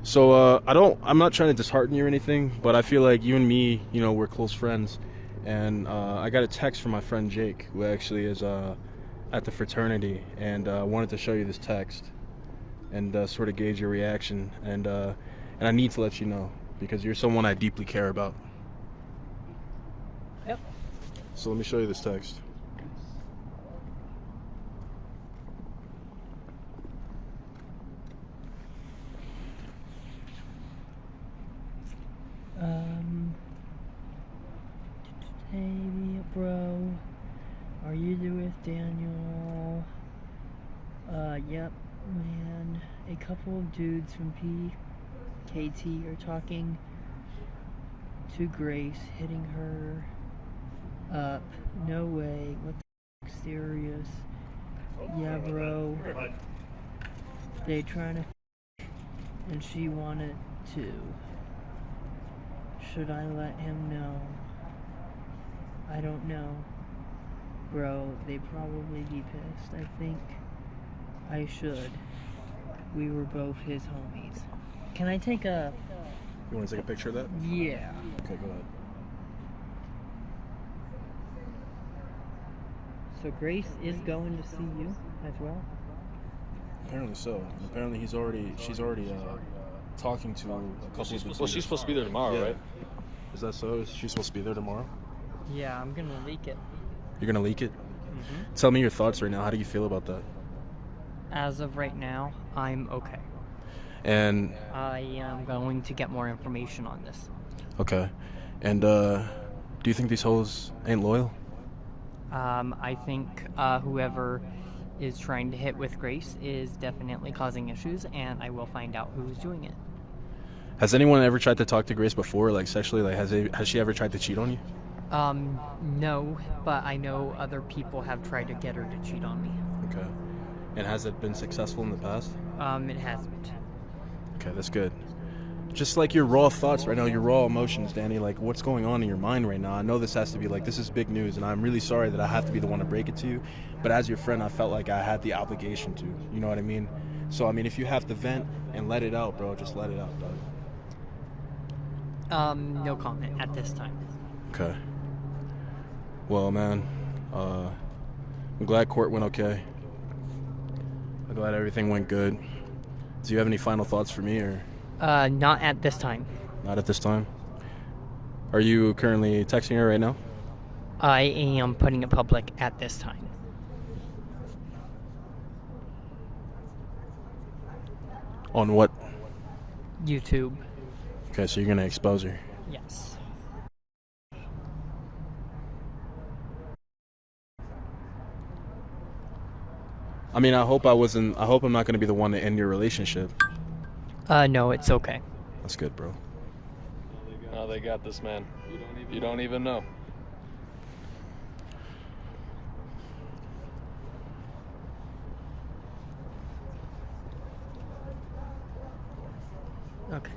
So I'm not trying to dishearten you or anything, but I feel like you and me, you know, we're close friends. And I got a text from my friend Jake, who actually is at the fraternity, and wanted to show you this text and sort of gauge your reaction. And I need to let you know because you're someone I deeply care about. Yep. So let me show you this text. Yep, man. A couple of dudes from PKT are talking to Grace, hitting her up. No way. What the f***? Serious? Yeah, bro. They trying to and she wanted to. Should I let him know? I don't know. Bro, they'd probably be pissed. I think I should. We were both his homies. Can I take a... You want to take a picture of that? Yeah. Okay, go ahead. So Grace is going to see you as well? Apparently so. And apparently she's already talking to a couple of the Well, she's supposed to be there tomorrow, Yeah. right? Is that so? Is she supposed to be there tomorrow? Yeah, I'm gonna leak it. You're gonna leak it? Mm-hmm. Tell me your thoughts right now. How do you feel about that? As of right now, I'm okay. And I am going to get more information on this. okay. And do you think these hoes ain't loyal? I think whoever is trying to hit with Grace is definitely causing issues, and I will find out who's doing it. Has anyone ever tried to talk to Grace before, like sexually? Like, has she ever tried to cheat on you? No, but I know other people have tried to get her to cheat on me. Okay. And has it been successful in the past? It hasn't. Okay, that's good. Just like your raw thoughts right now, your raw emotions, Danny, like what's going on in your mind right now. I know this has to be like, this is big news, and I'm really sorry that I have to be the one to break it to you, but as your friend, I felt like I had the obligation to, you know what I mean? So, I mean, if you have to vent and let it out, bro, just let it out, dog. No comment at this time. Okay. Well, man, I'm glad court went okay. I'm glad everything went good. Do you have any final thoughts for me, or? Not at this time. Not at this time? Are you currently texting her right now? I am putting it public at this time. On what? YouTube. Okay, so you're gonna expose her. Yes. I mean, I hope I'm not gonna be the one to end your relationship. No, it's okay. That's good, bro. Oh, they got this, man. You don't even know. Okay.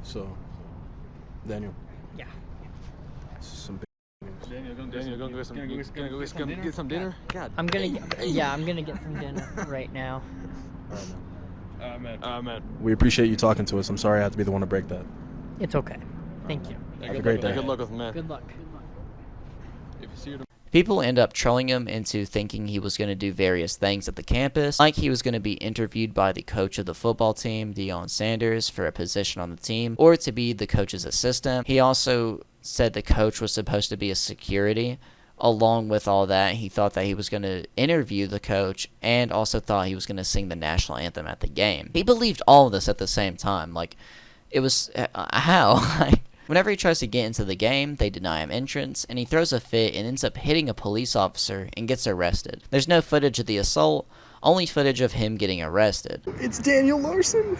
So, Daniel. Yeah. Some big Daniel, go get some dinner? God. I'm gonna get some dinner right now. Man. We appreciate you talking to us. I'm sorry I have to be the one to break that. It's okay. Thank you. Have a great day. Good luck with him, man. Good luck. If you see her People end up trolling him into thinking he was going to do various things at the campus, like he was going to be interviewed by the coach of the football team, Deion Sanders, for a position on the team, or to be the coach's assistant. He also said the coach was supposed to be a security. Along with all that, he thought that he was going to interview the coach and also thought he was going to sing the national anthem at the game. He believed all of this at the same time. Like, it was... how? Whenever he tries to get into the game, they deny him entrance, and he throws a fit and ends up hitting a police officer and gets arrested. There's no footage of the assault, only footage of him getting arrested. It's Daniel Larson.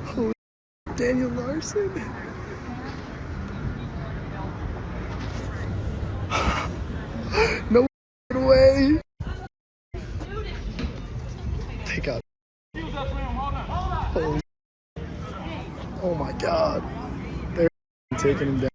Holy Daniel Larson. No way. They got. Holy. Oh my God. They're taking him down.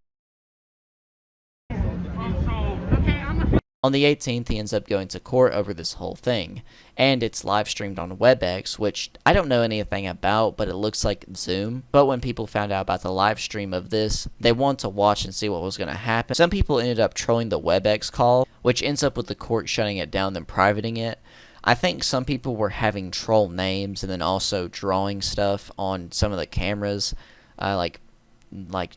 On the 18th, he ends up going to court over this whole thing, and it's live streamed on WebEx, which I don't know anything about, but it looks like Zoom. But when people found out about the live stream of this, they wanted to watch and see what was going to happen. Some people ended up trolling the WebEx call, which ends up with the court shutting it down and privating it. I think some people were having troll names and then also drawing stuff on some of the cameras, like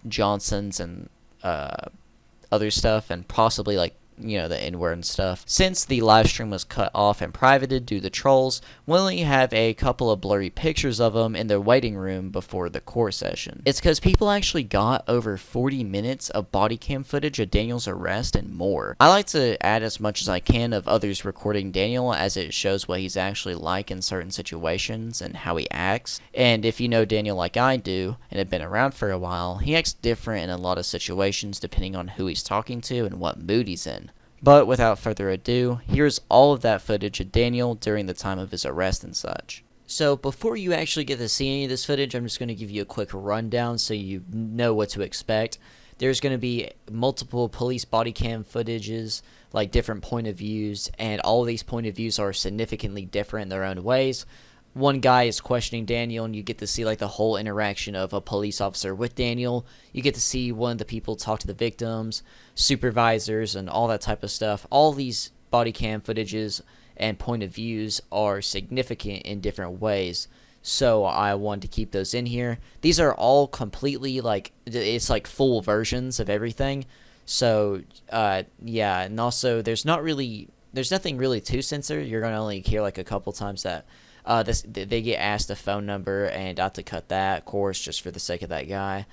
Johnson's and other stuff, and possibly like you know, the N-word and stuff. Since the live stream was cut off and privated due to trolls, we only have a couple of blurry pictures of them in their waiting room before the court session. It's because people actually got over 40 minutes of body cam footage of Daniel's arrest and more. I like to add as much as I can of others recording Daniel, as it shows what he's actually like in certain situations and how he acts. And if you know Daniel like I do and have been around for a while, he acts different in a lot of situations depending on who he's talking to and what mood he's in. But without further ado, here's all of that footage of Daniel during the time of his arrest and such. So before you actually get to see any of this footage, I'm just going to give you a quick rundown so you know what to expect. There's going to be multiple police body cam footages, like different point of views, and all of these point of views are significantly different in their own ways. One guy is questioning Daniel, and you get to see like the whole interaction of a police officer with Daniel. You get to see one of the people talk to the victims, supervisors, and all that type of stuff. All these body cam footages and point of views are significant in different ways, so I wanted to keep those in here. These are all completely like, it's like full versions of everything. So yeah, and also there's nothing really to censor. You're gonna only hear like a couple times that they get asked a phone number, and I have to cut that, of course, just for the sake of that guy.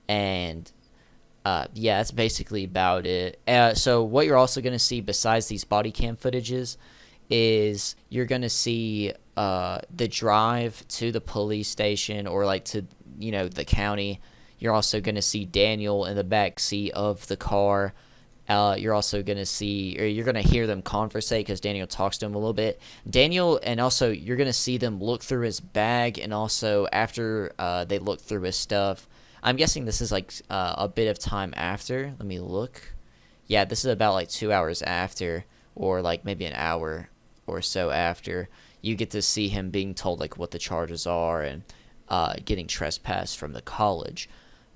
And yeah, that's basically about it. So what you're also going to see besides these body cam footages is you're going to see the drive to the police station, or like to, you know, the county. You're also going to see Daniel in the back seat of the car. You're also going to see, or you're going to hear them conversate because Daniel talks to him a little bit. And also you're going to see them look through his bag, and also after they look through his stuff. I'm guessing this is like a bit of time after. Let me look. Yeah, this is about like 2 hours after, or like maybe an hour or so after. You get to see him being told like what the charges are, and getting trespassed from the college.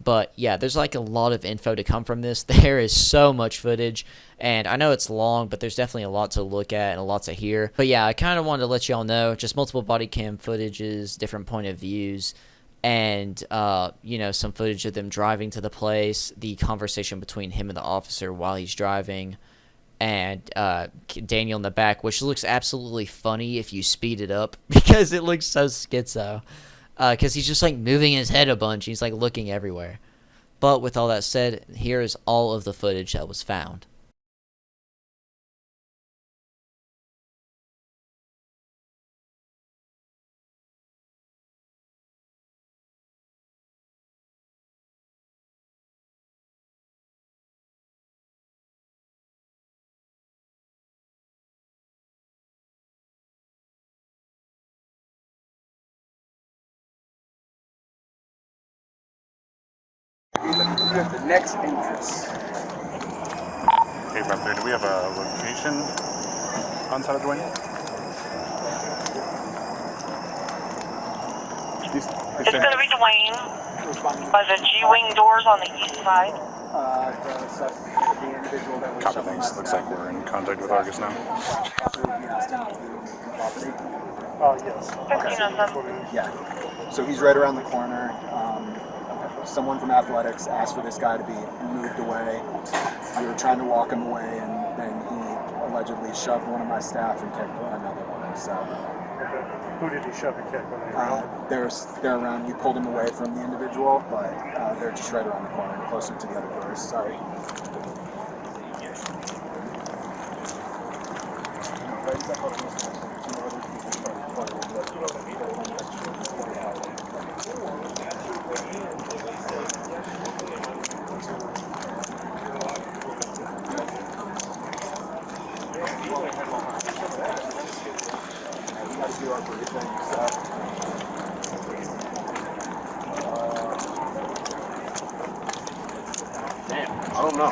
But yeah, there's like a lot of info to come from this. There is so much footage, and I know it's long, but there's definitely a lot to look at and a lot to hear. But yeah, I kind of wanted to let y'all know, just multiple body cam footages, different point of views, and you know, some footage of them driving to the place, the conversation between him and the officer while he's driving, and Daniel in the back, which looks absolutely funny if you speed it up because it looks so schizo. Because he's just like moving his head a bunch. He's like looking everywhere. But with all that said, here is all of the footage that was found. The next entrance. Hey, Brother, do we have a location on side of Dwayne? It's going to be Dwayne by the G-Wing doors on the east side. The individual that was Copy, thanks. Looks like we're in contact with Argus now. Yes. 1507. Yeah. So he's right around the corner. Someone from athletics asked for this guy to be moved away. We were trying to walk him away, and then he allegedly shoved one of my staff and kicked another one. So. Who did he shove and kick when they were around? They're around. We pulled him away from the individual, but they're just right around the corner, closer to the other doors. Sorry. I don't know.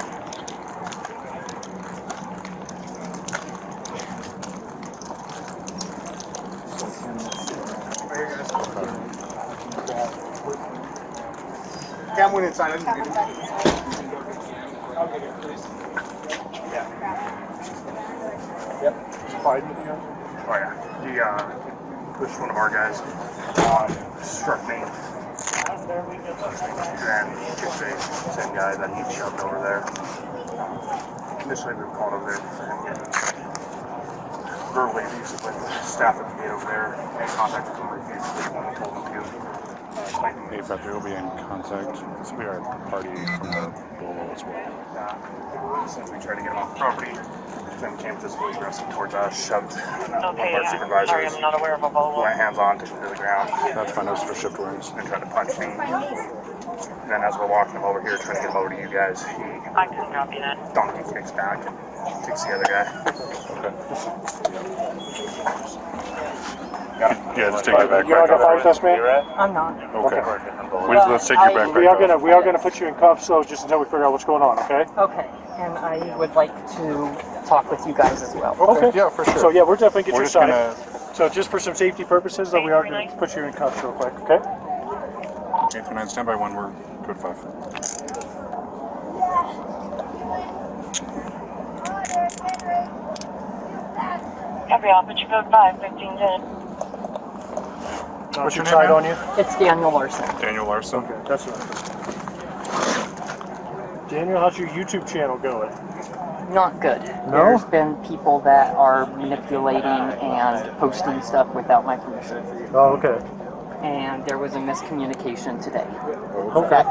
Cam went inside. I didn't get it. Okay, here, please. Yeah. Yep. Biden again? Oh, yeah. He pushed one of our guys, struck me. And just a same guy that he shoved over there. Initially, we were called over there for him getting girl ladies with the staff at the gate over there. Made contact with somebody basically when we told them to. Hey, Bethany, we'll be in contact. This will be our party from the Bolo as well. Since we tried to get him off the property, then came physically aggressive towards us, shoved one of our supervisors. Sorry, I'm not aware of a Bolo. Went hands on, took him to the ground. That's fine, those for shift wounds. And tried to punch me. And then as we're walking him over here, trying to get him over to you guys, I couldn't drop you that. donkey kicks back and takes the other guy. Okay. Yeah, just take your backpack. You're not gonna fight us, man? I'm not. Okay. Let's take your backpack. We are gonna put you in cuffs, so just until we figure out what's going on, okay? Okay, and I would like to talk with you guys as well. Okay. Yeah, for sure. So yeah, we're definitely get We're your just side. gonna... So just for some safety purposes, though, we are gonna put you in cuffs real quick, okay? 839, stand by 1, we're code 5. Copy, I'll put you code 5, 1510. What's your name, side ma'am? on you? It's Daniel Larson. Daniel Larson. Okay, that's right. Daniel, how's your YouTube channel going? Not good. No? There's been people that are manipulating and posting stuff without my permission. Oh, okay. And there was a miscommunication today. Okay.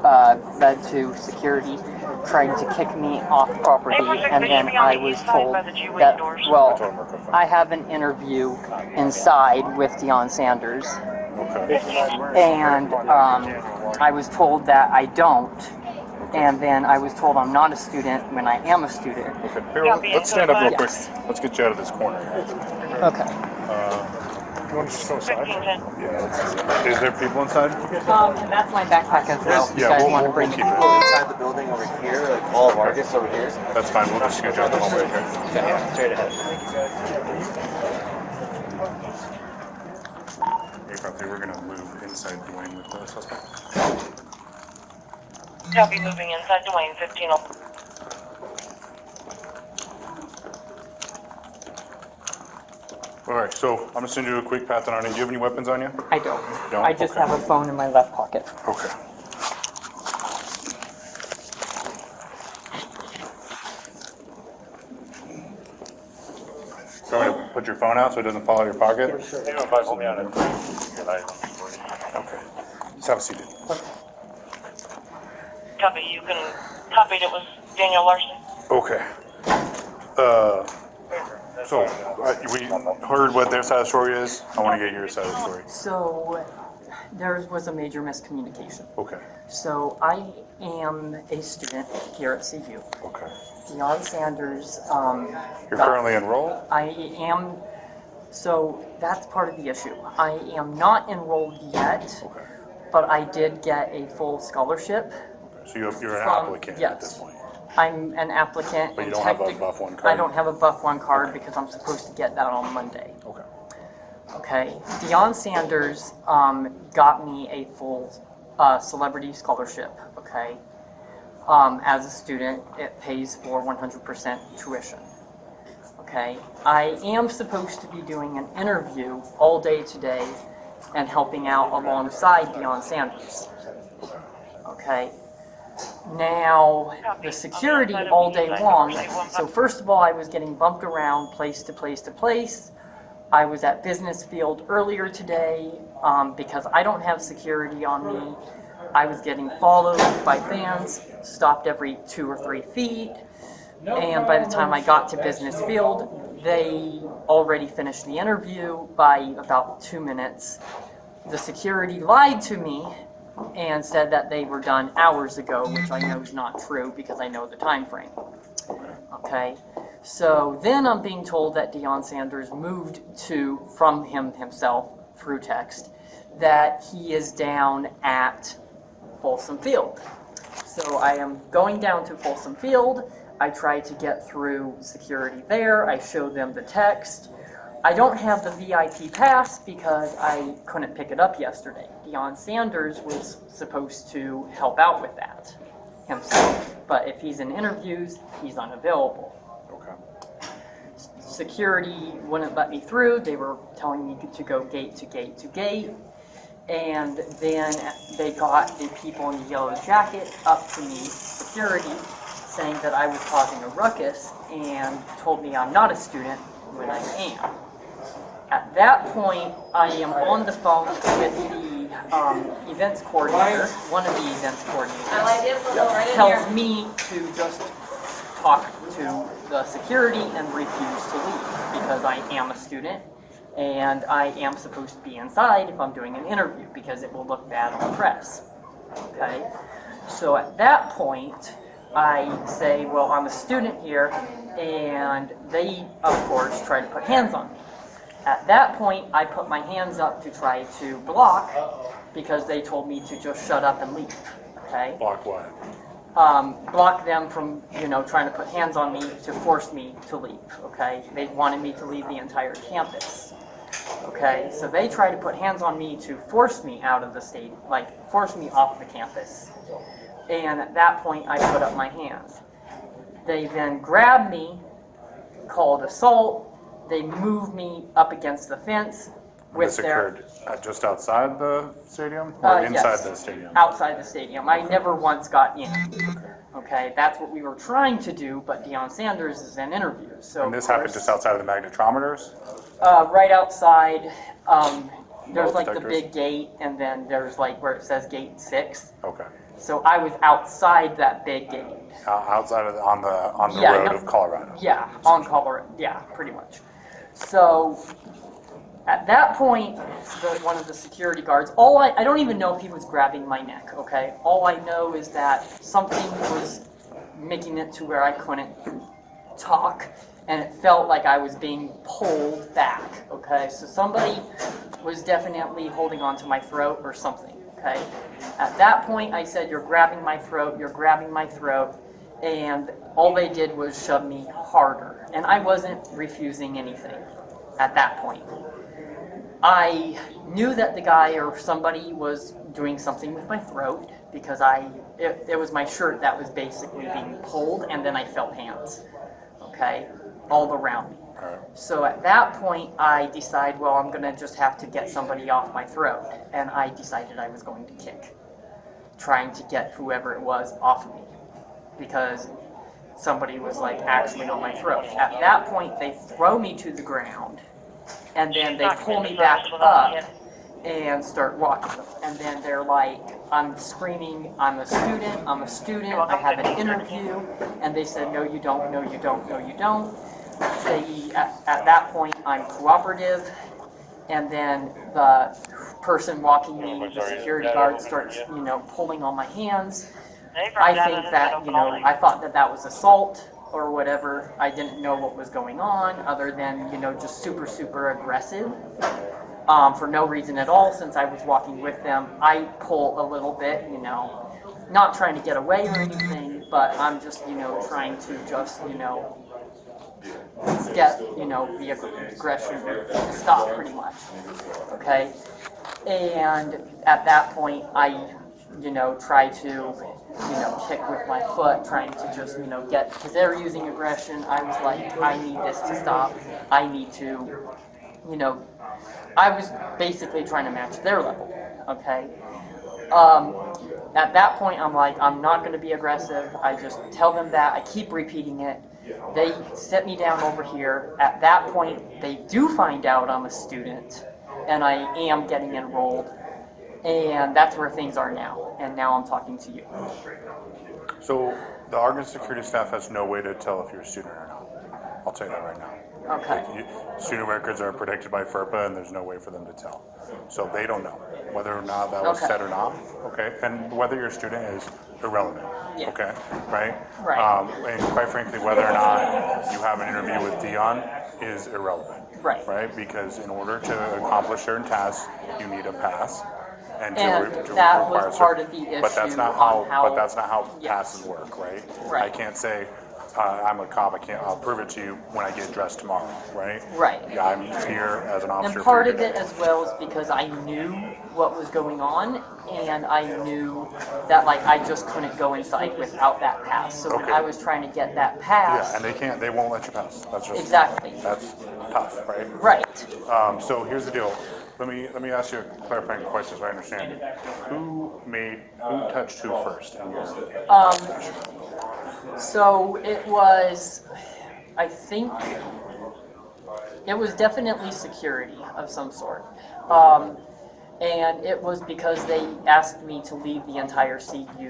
That led to security trying to kick me off property, and then I was told that, well, I have an interview inside with Deion Sanders, and I was told that I don't, and then I was told I'm not a student when I am a student. Okay, here, let's stand up real quick. Let's get you out of this corner. Okay. You want to just go inside? Yeah, is there people inside? That's my backpack as well. You guys want to bring it? Inside the building over here, like all of our guests over here. That's fine, we'll just get you out the hallway here. Yeah, straight ahead. Hey, Bethany, we're gonna move inside Dwayne with the suspect. I'll be moving inside Dwayne, 15. Alright, so I'm gonna send you a quick pat down on it. Do you have any weapons on you? I don't. Don't? I just Okay. have a phone in my left pocket. Okay. So I'm gonna put your phone out so it doesn't fall out of your pocket? Sure. Okay. Just have a seat. Copy, you can copy it was Daniel Larson. Okay. So we heard what their side of the story is. I want to get your side of the story. So there was a major miscommunication. Okay. So I am a student here at CU. Okay. Deion Sanders. You're currently enrolled? I am. So that's part of the issue. I am not enrolled yet, Okay. but I did get a full scholarship. So you're an From- applicant yes. at this point? I'm an applicant. But you and don't have a technic- Buff 1 card? I don't have a Buff 1 card because I'm supposed to get that on Monday. Okay. Okay. Deion Sanders got me a full celebrity scholarship. Okay. As a student, it pays for 100% tuition. Okay. I am supposed to be doing an interview all day today and helping out alongside Deion Sanders. Okay. Now, the security all day long, so first of all, I was getting bumped around place to place to place. I was at Business Field earlier today because I don't have security on me. I was getting followed by fans, stopped every 2 or 3 feet, and by the time I got to Business Field, they already finished the interview by about 2 minutes. The security lied to me and said that they were done hours ago, which I know is not true because I know the time frame. Okay, so then I'm being told that Deion Sanders moved from himself through text that he is down at Folsom Field. So I am going down to Folsom Field. I try to get through security there. I show them the text. I don't have the VIP pass because I couldn't pick it up yesterday. Deion Sanders was supposed to help out with that himself, but if he's in interviews, he's unavailable. Okay. Security wouldn't let me through. They were telling me to go gate to gate to gate, and then they got the people in the yellow jacket up to me, security, saying that I was causing a ruckus and told me I'm not a student when I am. At that point, I am on the phone with the events coordinator. One of the events coordinators tells me to just talk to the security and refuse to leave because I am a student and I am supposed to be inside if I'm doing an interview because it will look bad on the press. Okay? So at that point, I say, well, I'm a student here, and they, of course, try to put hands on me. At that point, I put my hands up to try to block because they told me to just shut up and leave. Okay? Block what? Block them from, trying to put hands on me to force me to leave. Okay? They wanted me to leave the entire campus. Okay? So they tried to put hands on me to force me out of the state, like force me off the campus. And at that point, I put up my hands. They then grabbed me, called assault. They moved me up against the fence. This occurred just outside the stadium or inside the stadium? Outside the stadium. I never once got in. Okay, that's what we were trying to do, but Deion Sanders is in interviews. So and this happened just outside of the magnetometers? Right outside. There's like the big gate, and then there's like where it says gate 6. Okay. So I was outside that big gate. Outside of on the road of Colorado. Yeah, on Colorado. Yeah, pretty much. So at that point, one of the security guards, I don't even know if he was grabbing my neck, okay? All I know is that something was making it to where I couldn't talk, and it felt like I was being pulled back, okay? So somebody was definitely holding onto my throat or something, okay? At that point, I said, you're grabbing my throat, and all they did was shove me harder, and I wasn't refusing anything at that point. I knew that the guy or somebody was doing something with my throat because it was my shirt that was basically being pulled, and then I felt hands, okay, all around me. So at that point, I decided, well, I'm going to just have to get somebody off my throat, and I decided I was going to kick, trying to get whoever it was off of me because somebody was like actually on my throat. At that point, they throw me to the ground, and then they pull me back up and start walking. And then they're like, I'm screaming, I'm a student, I have an interview. And they said, no, you don't, no, you don't, no, you don't. At that point, I'm cooperative. And then the person walking me, the security guard, starts, pulling on my hands. I think that, I thought that was assault or whatever. I didn't know what was going on other than, just super, super aggressive for no reason at all. Since I was walking with them, I pull a little bit, not trying to get away or anything, but I'm just, trying to just, get, the aggression to stop pretty much, okay? And at that point, I, try to, kick with my foot, trying to just, get, because they were using aggression. I was like, I need this to stop. I need to, I was basically trying to match their level, okay? At that point, I'm like, I'm not going to be aggressive. I just tell them that. I keep repeating it. They sit me down over here. At that point, they do find out I'm a student, and I am getting enrolled. And that's where things are now. And now I'm talking to you. So the Oregon security staff has no way to tell if you're a student or not. I'll tell you that right now. Okay. Student records are protected by FERPA, and there's no way for them to tell. So they don't know whether or not that was said or not. Okay. And whether you're a student is irrelevant. Yeah. Okay. Right? Right. And quite frankly, whether or not you have an interview with Deion is irrelevant. Right. Right? Because in order to accomplish certain tasks, you need a pass. And that was part of the issue. But that's not how passes work, right? Right. I can't say I'm a cop. I'll prove it to you when I get dressed tomorrow, right? Right. Yeah, I'm here as an officer. And part of it as well is because I knew what was going on, and I knew that I just couldn't go inside without that pass. So when I was trying to get that pass, yeah, and they won't let you pass. That's just exactly. That's tough, right? Right. So here's the deal. Let me ask you a clarifying question so I understand. Who touched who first in your discussion? So it was, I think, it was definitely security of some sort. And it was because they asked me to leave the entire CU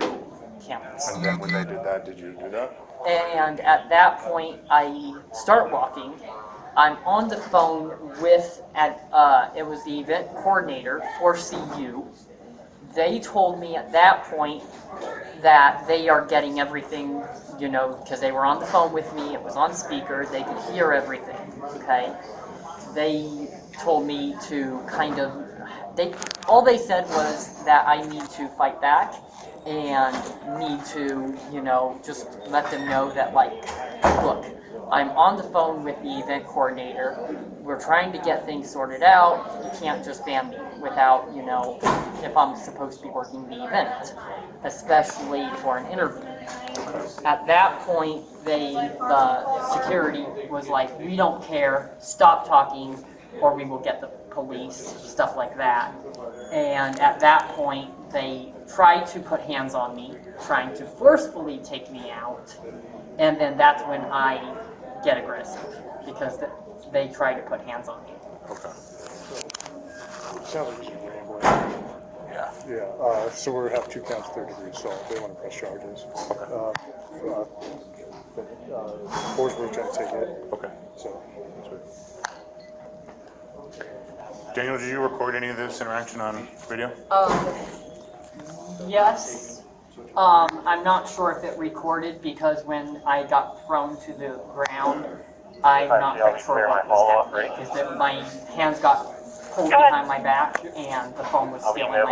campus. And then when they did that, did you do that? And at that point, I start walking. I'm on the phone with, it was the event coordinator for CU. They told me at that point that they are getting everything, you know, because they were on the phone with me, it was on speaker, they could hear everything, okay? They told me to kind of, all they said was that I need to fight back and need to, you know, just let them know that, like, look, I'm on the phone with the event coordinator. We're trying to get things sorted out. You can't just ban me without, you know, if I'm supposed to be working the event, especially for an interview. At that point, the security was like, we don't care, stop talking, or we will get the police, stuff like that. And at that point, they tried to put hands on me, trying to forcefully take me out. And then that's when I get aggressive, because they try to put hands on me. Okay. Sounds like you're rambling. Yeah. Yeah, so we have 2 counts, 3rd-degree assault. They want to press charges. Okay. Forsberg's trying to take it. Okay. So. Daniel, did you record any of this interaction on video? Yes. I'm not sure if it recorded because when I got thrown to the ground, I'm not quite sure what was happening. Is that my hands got pulled behind my back and the phone was still in my ear.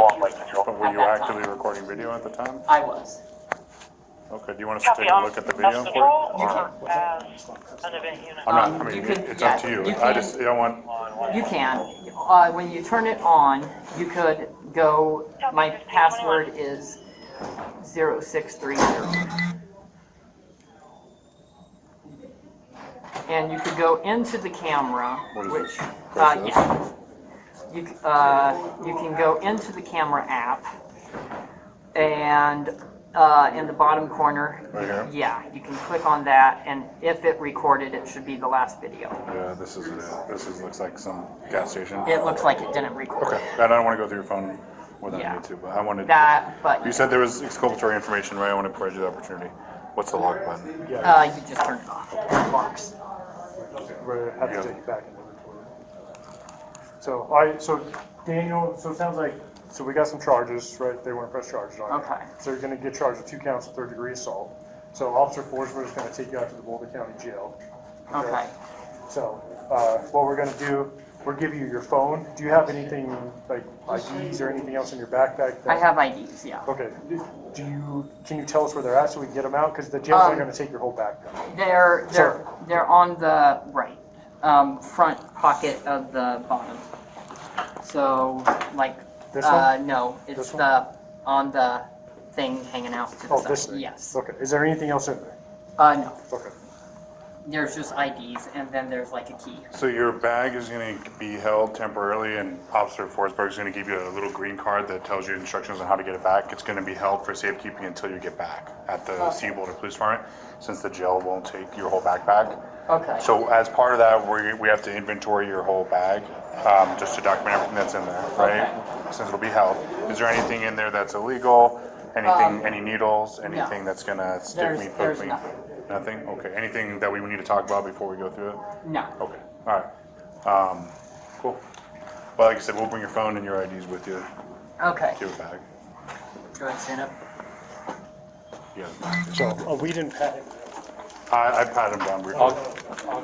But were you actively recording video at the time? I was. Okay, do you want us to take a look at the video? You can. I'm not, it's up to you. I don't want... You can. When you turn it on, you could go, my password is 0630. And you could go into the camera, which, yeah. You can go into the camera app, and in the bottom corner, right here? Yeah, you can click on that, and if it recorded, it should be the last video. Yeah, this is it. This looks like some gas station. It looks like it didn't record. Okay, and I don't want to go through your phone more than I need to, but I wanted that. But you said there was exculpatory information, right? I want to provide you the opportunity. What's the lock button? You just turn it off. It locks. We're have to take it back in inventory. So Daniel, so it sounds like, so we got some charges, right? They want to press charges on you. Okay. So you're going to get charged with 2 counts of 3rd-degree assault. So Officer Forsberg is going to take you out to the Boulder County Jail. Okay. So what we're going to do, we'll give you your phone. Do you have anything like IDs or anything else in your backpack? I have IDs, yeah. Okay. Can you tell us where they're at so we can get them out? Because the jail's not going to take your whole backpack. They're on the right front pocket of the bottom. So like this one? no, it's on the thing hanging out to the side. This thing? Yes. Okay. Is there anything else in there? No. Okay. There's just IDs, and then there's like a key. So your bag is going to be held temporarily, and Officer Forsberg is going to give you a little green card that tells you instructions on how to get it back. It's going to be held for safekeeping until you get back at the CU Boulder Police Department, since the jail won't take your whole backpack. Okay. So as part of that, we have to inventory your whole bag, just to document everything that's in there, right? Okay. Since it'll be held. Is there anything in there that's illegal? Anything, any needles? Anything that's going to stick me, poke me? Nothing. Nothing? Okay. Anything that we need to talk about before we go through it? No. Okay. All right. Cool. Well, like I said, we'll bring your phone and your IDs with you. Okay. To your bag. Go ahead and stand up. Yeah. So we didn't pat him. I patted him down briefly.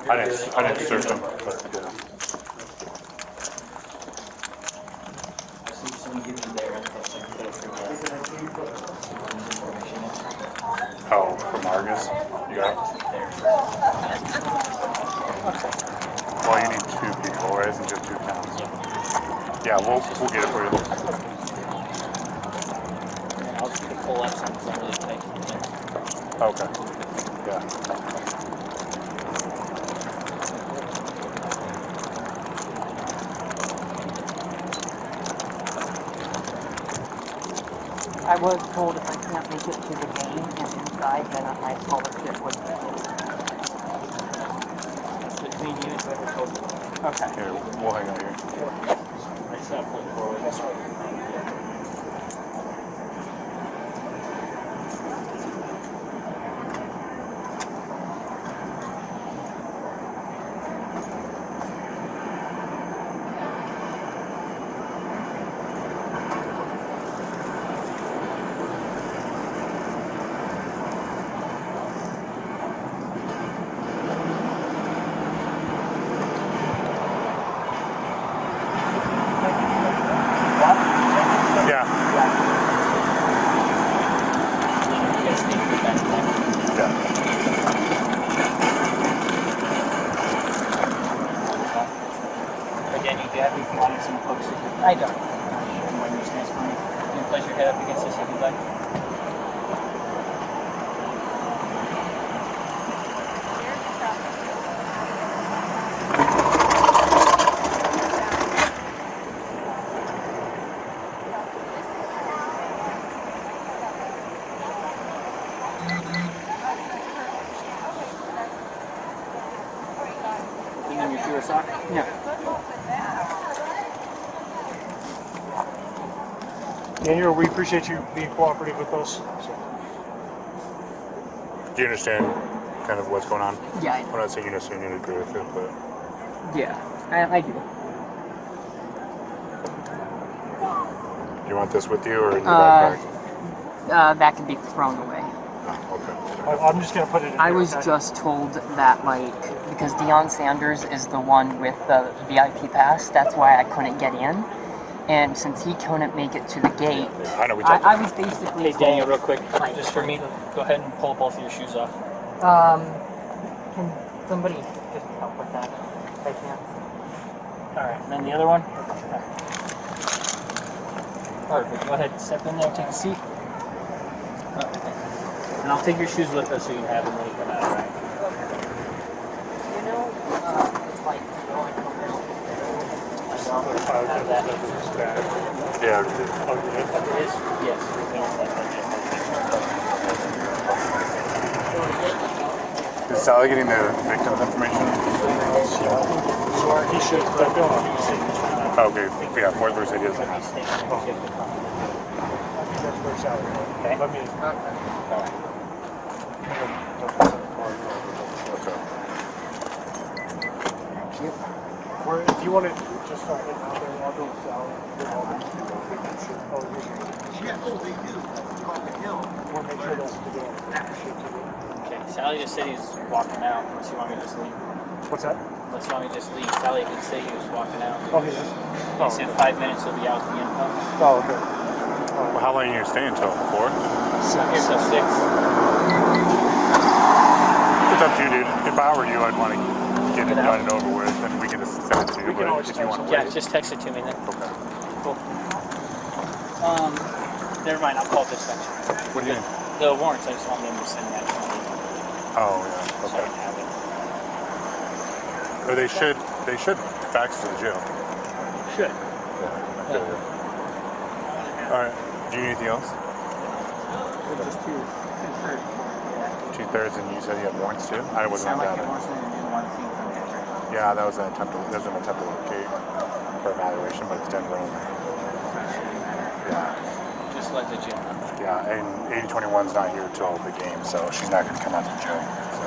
I didn't search him, but yeah. So we give you their info so you can go through Oh, from Argus? You got it? Well, you need 2 people, right? Since you have 2 counts. Yeah, we'll get it for you. I'll just pull up something really tight. Okay. Yeah. I was told if I can't make it to the game and inside, then my smaller kit would be Between you and whoever told you. okay. Here, we'll hang out here. I just got pulled forward. This way. Yeah. Again, you do have these lines and hooks. I don't. When your stance for me. You can place your head up against this if you'd like. And then your shoe or sock? No. Daniel, we appreciate you being cooperative with us. Do you understand kind of what's going on? Yeah, I I'm not saying you necessarily need to agree with it, but Yeah, I do. you want this with you or in your Uh, backpack? That could be thrown away. Oh, okay. I'm just going to put it in I here, was okay? just told that, like, because Deion Sanders is the one with the VIP pass, that's why I couldn't get in. And since he couldn't make it to the gate, I know we talked I was basically Hey, Daniel, told, real quick, like, just for me, go ahead and pull both of your shoes off. Can somebody just help with that? I can't. Alright, and then the other one? Perfect. Go ahead, step in there, take a seat. Okay. And I'll take your shoes with us so you can have them when you come out, alright? You know, it's like going from middle to Have that. Yeah. It is? Yes. Is Sally getting the victim's information? Sure, he should, but I don't know. Okay, yeah, Fort said he doesn't have. I think that's where Sally went. Okay. Let me. Or if you want to just start hitting out there, I'll go with Sally. They do. We'll make sure that's the deal. Okay, Sally just said he's walking out, unless you want me to just leave. What's that? Unless you want me to just leave. Sally did say he was walking out. Oh, he is? He said 5 minutes he'll be out the info. Oh, okay. Well, how long are you staying until? 4? Here till 6. It's up to you, dude. If I were you, I'd want to get it done and over with, and we can just send it to you. But if you want to Yeah, wait. just text it to me then. Okay. Cool. Never mind, I'll call dispatch. What do you mean? The warrants, I just want them to send that to me. Oh, yeah. So I can have it. Or they should fax to the jail. Should. Yeah. Alright. Do you need anything else? just 2/3. 2/3, and you said you had warrants too? I wasn't Sound like on it that. wasn't an one thing from there. Yeah, that was an attempt to locate for evaluation, but it's done wrong. Yeah. Just let the jail know. Yeah, and 8021's not here till the game, so she's not going to come out to the jail. So.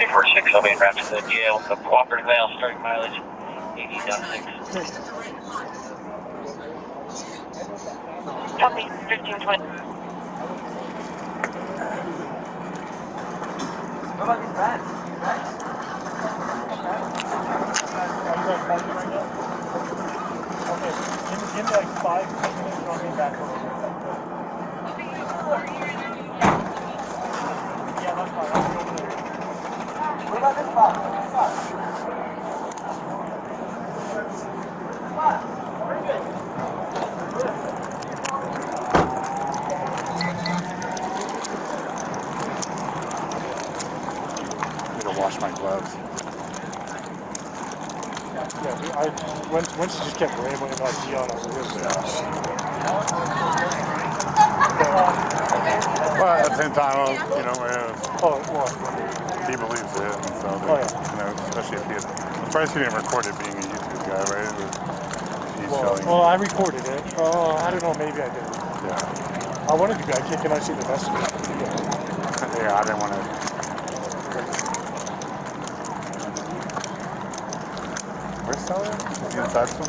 846, I'll be en route to the jail. The cooperative mail starting mileage 80.6. Copy, 1520. What about these bags? Okay, give me like 5 minutes and I'll be back over here. wash my gloves. Once you just kept rambling about Dion, I was really But at the same time, you know, he believes it, and so, you know, especially if he had, I'm surprised he didn't record it being a YouTube guy, right? Well, I recorded it. I don't know, maybe I did. Yeah. I wanted to go, can I see the message? Yeah, I didn't want to. Where's Tyler? Is he inside still?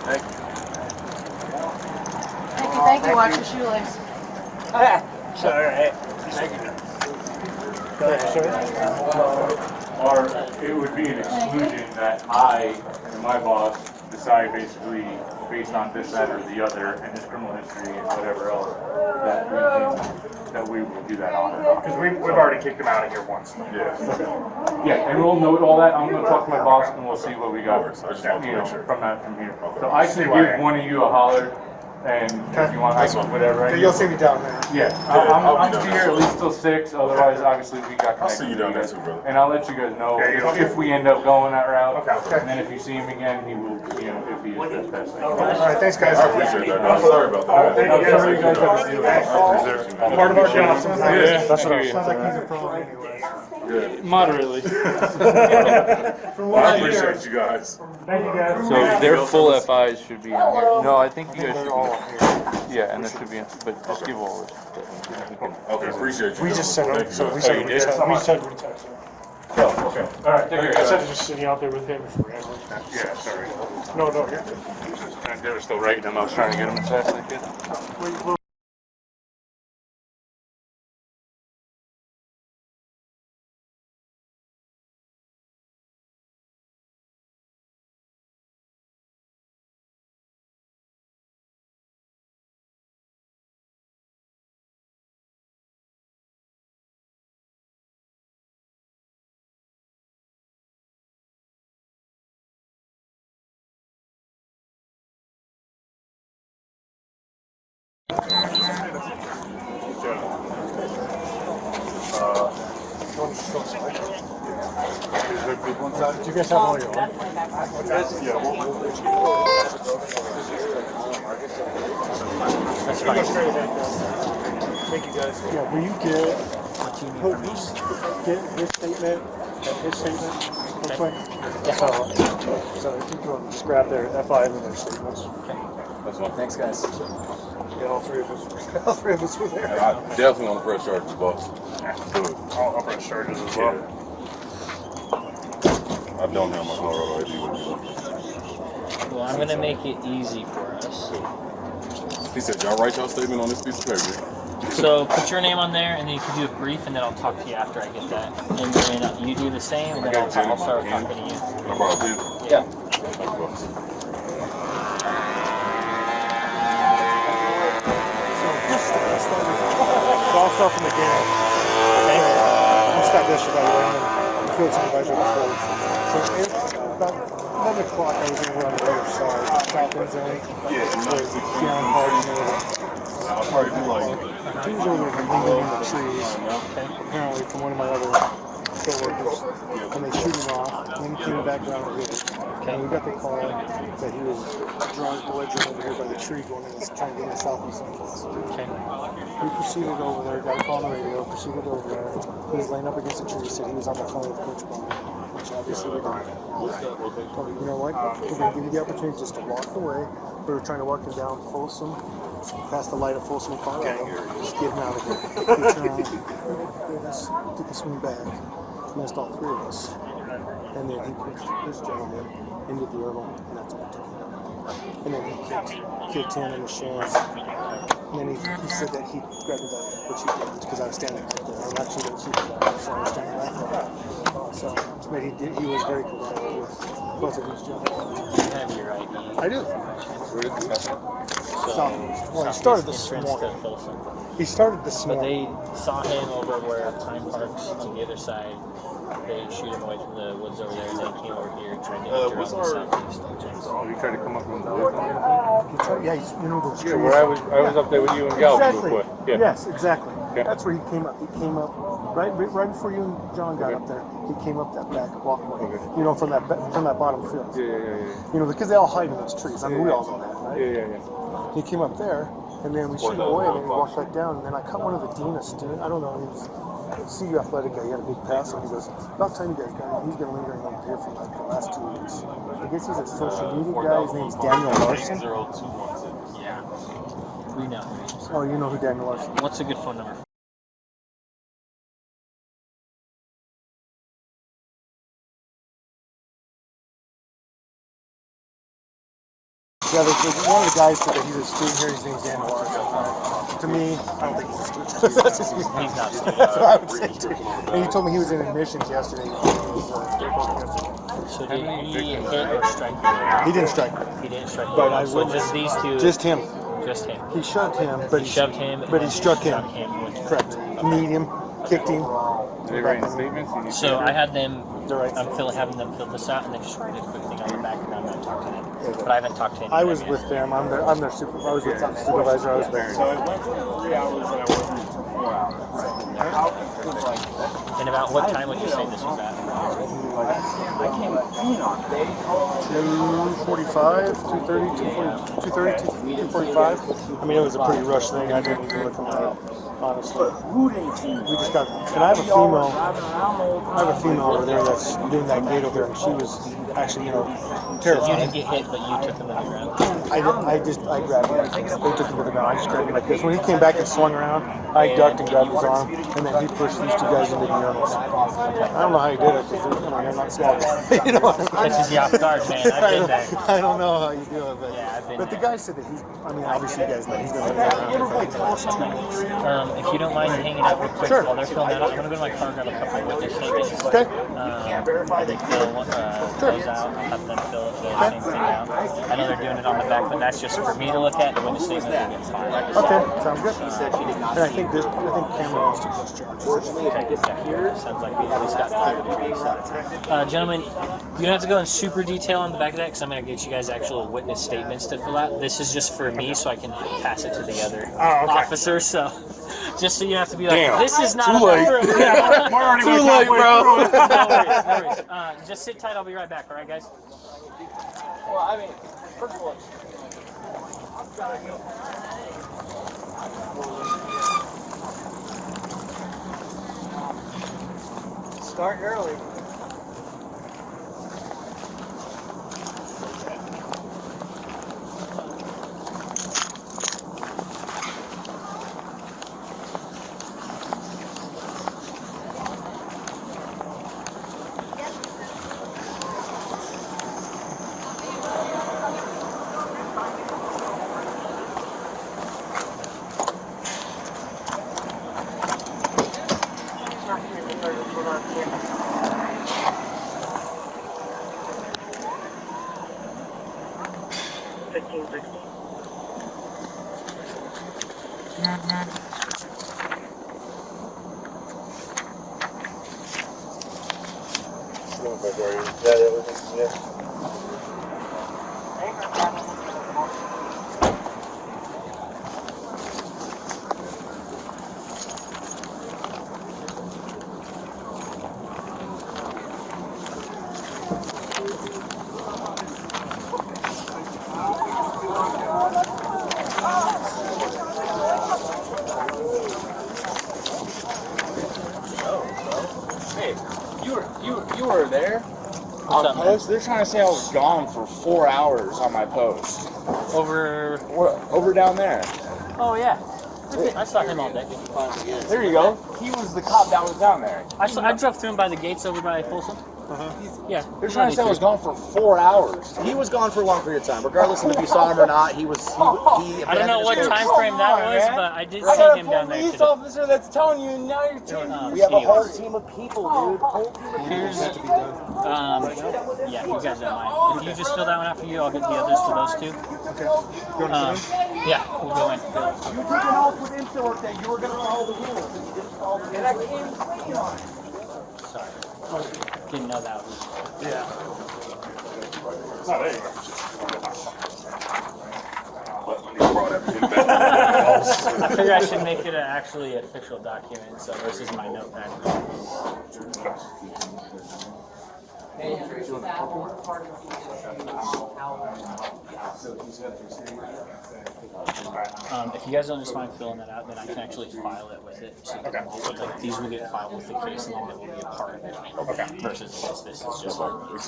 Thank you. Watch your shoelace. It's alright. Go ahead, sir. Or it would be an exclusion that I and my boss decide basically based on this, that, or the other, and his criminal history and whatever else, that we will do that on and off. Because we've already kicked him out of here once. Yeah. Yeah, and we'll note all that. I'm going to talk to my boss and we'll see what we got from here. So I can give one of you a holler. And if you want, I can, whatever. Okay, you'll see me down there. Yeah, I'm here at least till 6. Otherwise, obviously, we got connected. I'll see you down there too, brother. And I'll let you guys know if we end up going that route. Okay. And then if you see him again, he will, you know, if he is that best thing. All right, thanks, guys. I appreciate that. I'm sorry about that. Thank you, guys. Sorry you guys have to deal with it. Part of our job. Yeah. That's what I sounds like he's a problem anyway. Moderately. Well, I appreciate you guys. Thank you, guys. So their full FIs should be in here. No, I think you guys should be. Yeah, and there should be, but just give all this. Okay, appreciate you. We just sent him, so we said we text him. Oh, okay. All right, take care. Instead of just sitting out there with him forever. Yeah, sorry. No, you're good. They were still writing them. I was trying to get them as fast as I could. Do you guys have all your own? That's fine. Thank you, guys. Yeah, will you get his statement and his statement real quick? Yeah. So if you can just grab their FI and their statements. Okay. That's fine. Thanks, guys. Yeah, all three of us were there. And I definitely want to press charges, boss. Good. I'll press charges as well. Yeah. I don't have my Colorado ID with me. Well, I'm going to make it easy for us. He said, y'all write y'all statement on this piece of paper. So put your name on there, and then you can do a brief, and then I'll talk to you after I get that. And then you do the same, and then I'll start talking to you. I brought a pen? Yeah. So I'll start from the beginning. Okay. I'll start this by the way, and the field supervisor before. So about 11 o'clock, I was over on the other side, shopping zone. Down hard. I'll probably do like. He was over there hanging in the trees. Apparently, from one of my other co-workers, and they shoot him off. And then he came back around and hit it. And we got the call that he was drunk, belligerent over here by the tree, going in, trying to get in southeast entrance. Okay. We proceeded over there, got a call on the radio, proceeded over there. He was laying up against a tree, said he was on the phone with Coach Bond, which obviously we did. Told him, you know what, we're going to give you the opportunity just to walk away. We were trying to walk him down Folsom, past the light of Folsom, Colorado. Just get him out of here. He turned around, took a swing back, missed all three of us. And then he pushed this gentleman into the urinal, and that's what he took him. And then he kicked him in the shins. And then he said that he grabbed the gun, which he didn't, because I was standing right there. I'm actually the supervisor, so I was standing right there. But he was very collaborative with both of these gentlemen. You have your ID. I do. Well, he started this morning. He started this morning. But they saw him over where Time Park's on the other side. They shoot him away from the woods over there, and then he came over here and tried to enter on the southeast. Oh, he tried to come up from the Yeah, you know those trees. Yeah, where I was up there with you and Gal. Exactly. Yeah. Yes, exactly. Yeah. That's where he came up. He came up right before you and John got up there. He came up that back walkway. You know, from that bottom field. Yeah. You know, because they all hide in those trees. I mean, we all know that, right? Yeah. He came up there, and then we shoot him away, and then he walked back down, and then I caught one of the Dina students. I don't know, he was a CU athletic guy. He had a big pass, and he goes, about time you guys got him. He's been lingering over here for like the last 2 weeks. I guess he's a social media guy. His name's Daniel Larson. Yeah. We know who he is. Oh, you know who Daniel Larson is. What's a good phone number? Yeah, one of the guys said that he's a student here. His name's Daniel Larson. To me, I don't think he's a student. That's just He's not a student. That's what I would say too. And he told me he was in admissions yesterday. So did he hit or strike you? He didn't strike me. He didn't strike you. But I So just these two. Just him. Just him. He shoved him, but he shoved him. But he struck him. Which Correct. Kneed him, kicked him. They writing statements? So I had them. Right. I'm having them fill this out, and they just write a quick thing on the back, and I'm going to talk to them. But I haven't talked to anyone. I was with them. I'm their supervisor. I was with the supervisor. I was there. So it went for 3 hours, and I wasn't for 4 hours. And about what time would you say this was at? 2:45, 2:30, 2:45. I mean, it was a pretty rushed thing. I didn't even look at that, honestly. We just got, and I have a female over there that's doing that gate over there, and she was actually, terrified. You didn't get hit, but you took him to the ground. I grabbed him. They took him to the ground. I just grabbed him like this. When he came back and swung around, I ducked and grabbed his arm, and then he pushed these two guys into the urinals. I don't know how he did it, because they're not small guys. You know what I mean? Catches you off guard, man. I've been there. I don't know how you do it, but yeah, I've been the guy said that obviously you guys know he's going to live around for 2 weeks. If you don't mind hanging out real quick while they're filling that out, I'm going to go to my car and grab a couple of witness statements. Okay. I think fill those out. I'll have them fill the same thing out. I know they're doing it on the back, but that's just for me to look at. The witness statement will get filed. Okay, sounds good. And I think Cameron wants to just charge. Sounds like we at least got clear. Gentlemen, you don't have to go in super detail on the back of that, because I'm going to get you guys actual witness statements to fill out. This is just for me, so I can pass it to the other officers. So, just so you have to be like, this is not Too late. We're already Too late, bro. No worries. Just sit tight. I'll be right back. All right, guys. Well, I mean, first of all, Start early. Hey, you were there on post. They're trying to say I was gone for 4 hours on my post. Over down there. Oh, yeah. I saw him all day. There you go. He was the cop that was down there. I drove through him by the gates over by Folsom. Yeah. They're trying to say I was gone for 4 hours. He was gone for a long period of time, regardless of if you saw him or not. He I don't know what time frame that was, but I did see him down there I got a police today. officer that's telling you now you're telling We have a whole team of people, dude. Here's, yeah, you guys don't mind. If you just fill that one out for you, I'll get the others for those two. Okay. You want to yeah, we'll go in. You took an oath with Insork that you were going to follow the rules, and you didn't follow the rules. And I came clean on it. Sorry. Didn't know that was. Yeah. No, there you go. I figure I should make it an actually official document, so this is my notepad. If you guys don't just mind filling that out, then I can actually file it with it. So like, these will get filed with the case, and then it will be a part of it. Versus this is just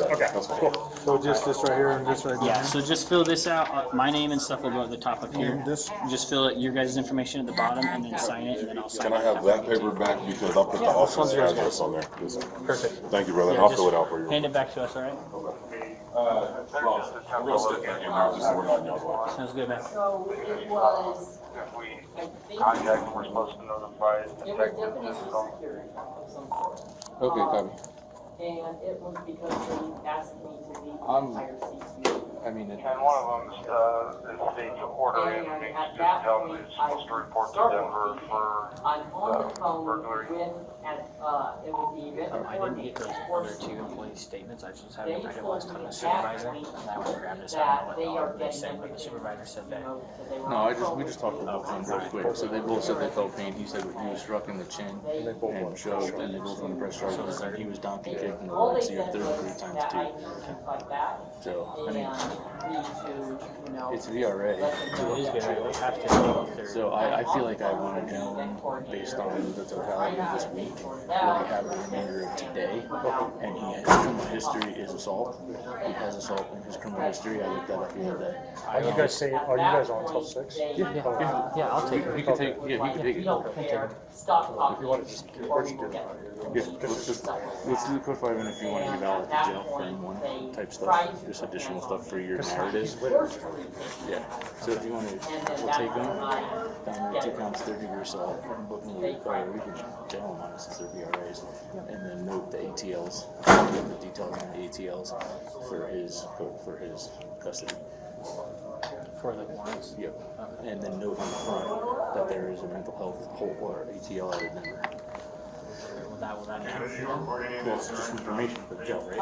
Okay, cool. So just this right here and this right here? Yeah, so just fill this out. My name and stuff will go at the top up here. And this? Just fill it, your guys' information at the bottom, and then sign it, and then I'll sign it. Can I have that paper back because I'll put the office address on there. Perfect. Thank you, brother. Yeah, I'll just fill it out for you. Hand it back to us, all right? Well, I'm gonna stick that in there just so we're not in y'all's way. Sounds good, man. So it was, If we contact them, we're supposed to notify the it was technical definition system. security of some sort. Okay, copy. And it was because they asked me to leave the I'm- entire CCU. I mean, And one of them is state to order And information at to that tell them point, it's supposed to report to started Denver for I'm on the phone burglary. with, it was the event I didn't get those other two employee statements. I just had to write it last time the supervisor, and I went and grabbed this. I don't know what they're saying, but the supervisor said that. No, we just talked about them real quick. So they both said they felt pain. He said he was struck in the chin and shoved, and they both want to press charges. And he was donkey kicked in the leg, so you have 33 times 2. So, I mean, it's VRA. It is very, we have to. So I feel like I want to know, based on the totality of this week, what we have the remainder of today. And his criminal history is assault. He has assault in his criminal history. I looked that up the other day. Are you guys on till 6? Yeah, I'll take it. You can take, yeah, he can take it. If you want to just, where's he getting? Yeah, let's do the quick 5 minutes if you want to give out at the jail for one type stuff, just additional stuff for your narrative. Yeah, so if you want to, we'll take them, down there 2 counts, 3rd-degree assault, and book them, or we can jail them on it since they're VRAs, and then note the ATLs, the details on the ATLs for his custody. For the warrants? Yep, and then note on the front that there is a mental health hold or ATL out of Denver. Will that happen? Well, it's just information for the jail, right?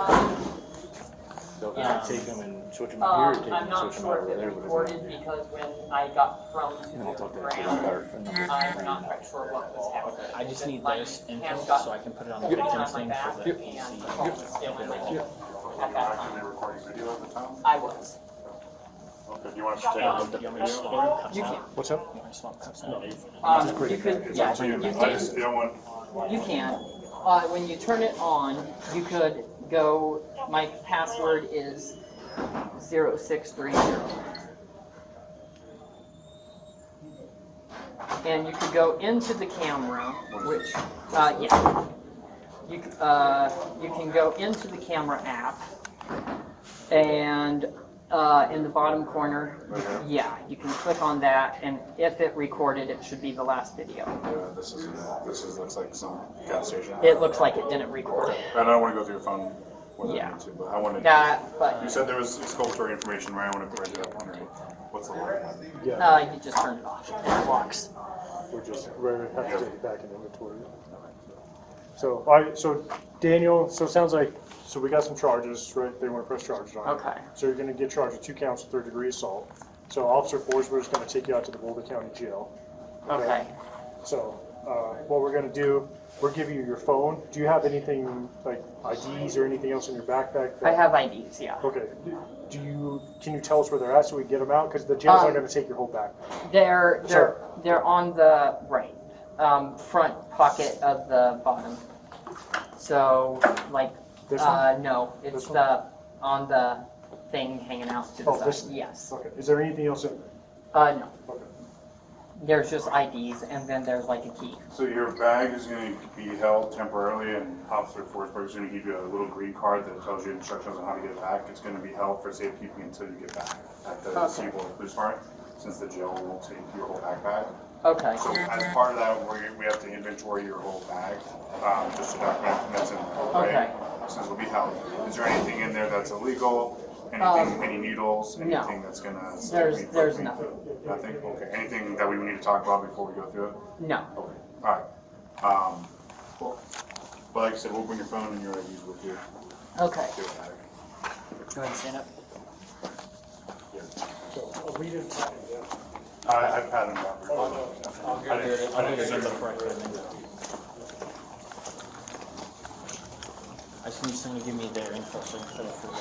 So if I take them and switch them out here, or take I'm them and not switch them sure out if over it there, recorded because when I got thrown to and I'll talk to that kid ground, about it. I'm not quite sure what was happening. I just need My those hand info got so I can put it on the pulled victim's my thing back for the and PC. the phone was still in my hand at that time. recording video at the time? I was. Okay, do you want us to take a look at You want me to swap cups You out? can. What's up? You want me to swap cups out? You could, yeah, you can. You can. When you turn it on, you could go, my password is 0630. And you could go into the camera, which, yeah. You can go into the camera app, and in the bottom corner, yeah, you can click on that, and if it recorded, it should be the last video. Yeah, this looks like some gas station. It looks like it didn't record. I don't want to go through your phone with Yeah. it, too, but I wanted. But You said there was exculpatory information, right? I wanted to write it up on it. What's the line? you just turn it off. It blocks. We're have to take it back in inventory. So, all right, so Daniel, so it sounds like, so we got some charges, right? They want to press charges on it. Okay. So you're going to get charged with 2 counts of 3rd-degree assault. So Officer Forsberg is going to take you out to the Boulder County Jail. Okay. So what we're going to do, we're giving you your phone. Do you have anything like IDs or anything else in your backpack? I have IDs, yeah. Okay. Can you tell us where they're at so we can get them out? Because the jail's not going to take your whole backpack. They're on the right front pocket of the bottom. So like This one? no, it's This one? on the thing hanging out to the side. This? Yes. Okay. Is there anything else in there? No. Okay. There's just IDs and then there's like a key. So your bag is going to be held temporarily, and Officer Forsberg is going to give you a little green card that tells you instructions on how to get it back. It's going to be held for safekeeping until you get back at the Seaboard Police Department, since the jail won't take your whole backpack. Okay. So as part of that, we have to inventory your whole bag, just to document that's in there, right? Okay. Since it'll be held. Is there anything in there that's illegal? Anything, any needles? Anything that's gonna stick me? There's nothing. Nothing? Okay. Anything that we would need to talk about before we go through it? No. Okay. All right. Cool. But like I said, we'll bring your phone and your IDs with you. Okay. Do it matter. Go ahead and stand up. So, we didn't sign it yet. I've had them down. Oh, no. I'll do it again before I come in. I just need someone to give me their info so I can put it for the...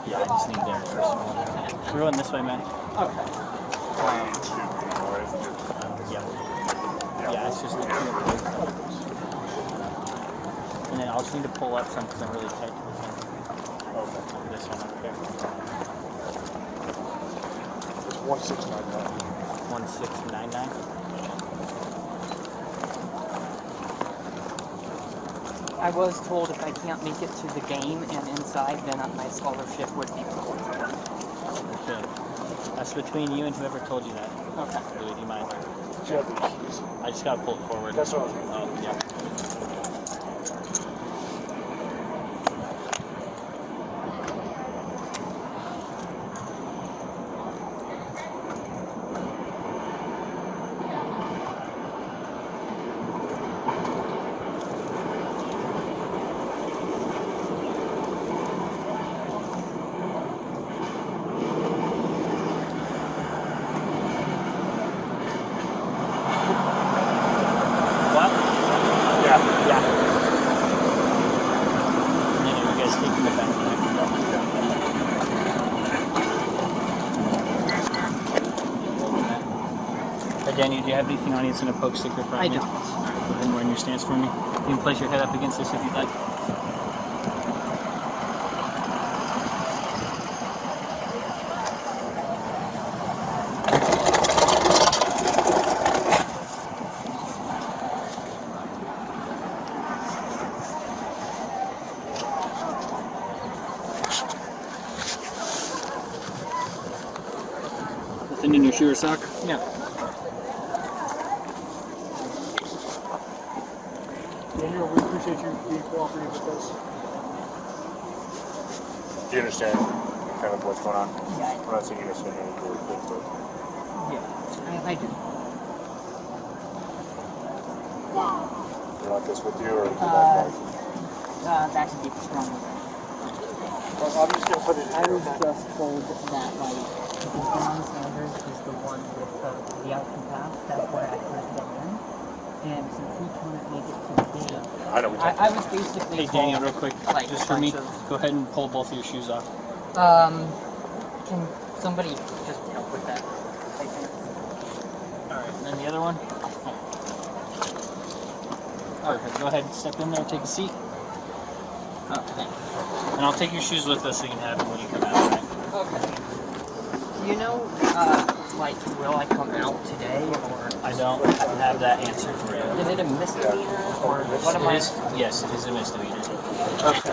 Yeah, I just need their personal one. We're going this way, man. Okay. Yeah, it's just the two. And then I'll just need to pull up some because I'm really tight to the thing. Okay. This one over here. It's 1699. 1699. I was told if I can't make it to the game and inside, then my scholarship would be pulled. Okay. That's between you and whoever told you that. Okay. Louis, do you mind? Do you have the keys? I just gotta pull it forward. That's what I was Oh, yeah. Daniel, do you have anything on you that's going to poke sticker from I you? don't. Go ahead and wear your stance for me. You can place your head up against this if you'd like. Nothing in your shoe or sock? No. Daniel, we appreciate you being cooperative with us. Do you understand kind of what's going on? Yeah. I'm not saying you understand anything really quick, but... Yeah, I do. You want this with you, or is it back? That should be strong. Well, I'm just going to put it in I was here. just told that, like, John Sanders is the one with the outcome pass. That's why I couldn't get in. And since he couldn't make it to the game, I know I was basically Hey, Daniel, real quick, like, just for me, bunch of- go ahead and pull both of your shoes off. Can somebody just help with that? Alright, and then the other one? Perfect. Go ahead and step in there, take a seat. Oh, thanks. And I'll take your shoes with us so you can have them when you come out, right? Okay. You know, like, will I come out today, or... I don't have that answer for you. Is it a misdemeanor, or what am I... Yes, it is a misdemeanor. Okay.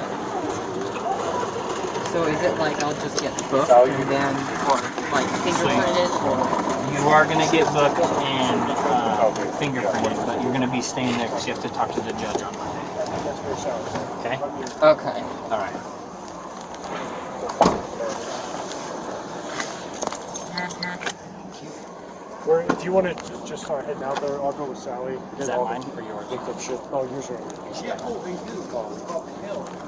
So is it like I'll just get booked and then, or like fingerprinted, or... You are going to get booked and fingerprinted, but you're going to be staying there because you have to talk to the judge on Monday. Okay? Okay. All right. If you want to just start heading out there, I'll go with Sally. Is that mine or yours? Shit. Oh, yours are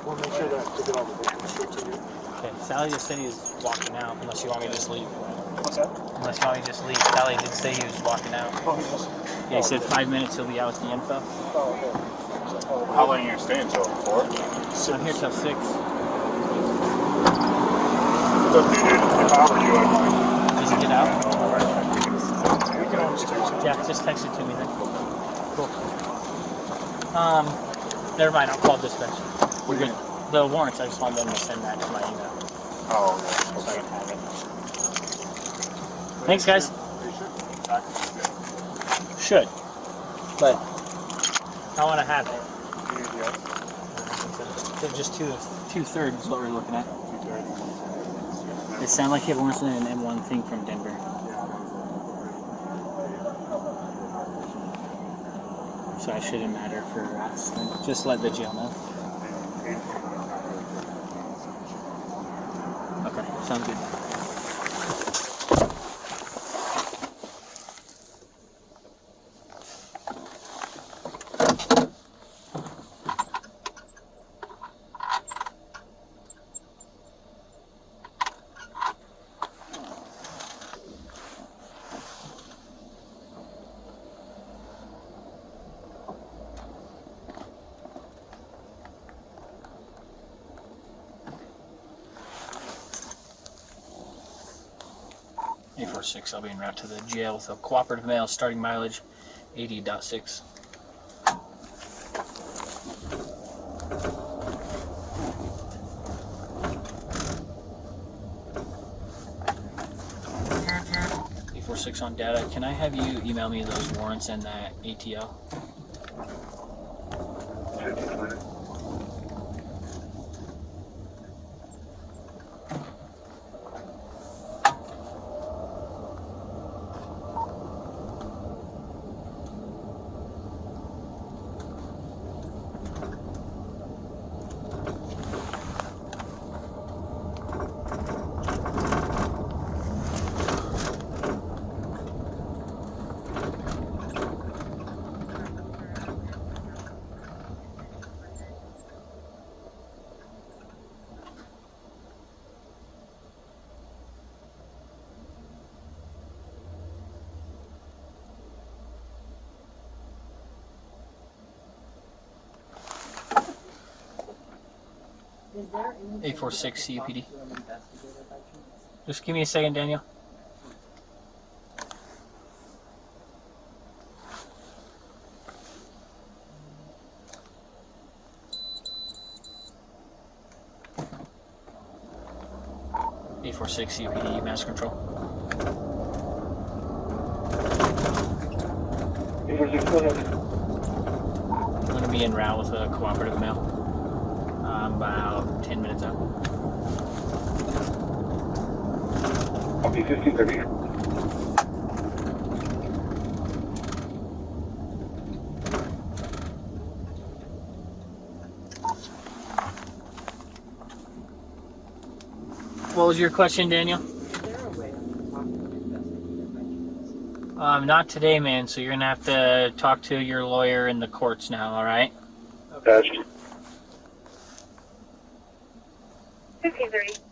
we'll make sure that to get all the victims straight to you. Okay, Sally just said he was walking out, unless you want me to just leave. What's that? Unless you want me to just leave. Sally did say he was walking out. Oh, he was? Yeah, he said 5 minutes he'll be out with the info. Oh, okay. How long are you staying till? 4? I'm here till 6. It's up to you, dude. If I were you, I'd like... Just get out? We can always text it. Yeah, just text it to me then. Cool. Never mind, I'll call dispatch. We're good. The warrants, I just want them to send that to my email. Oh, okay. So I can have it. Thanks, guys. Should. But I want to have it. So just 2/3 is what we're looking at. It sounded like it wants an M1 thing from Denver. So it shouldn't matter for us. Just let the jail know. Okay, sounds good. 846, I'll be en route to the jail with a cooperative male, starting mileage 80.6. On data. Can I have you email me those warrants and that ATL? Is there 846 CUPD. Just give me a second, Daniel. CUPD, mass control. I'm going to be en route with a cooperative male. About 10 minutes out. Copy 1530. What was your question, Daniel? Not today, man, so you're going to have to talk to your lawyer in the courts now, alright? Gotcha. 1530.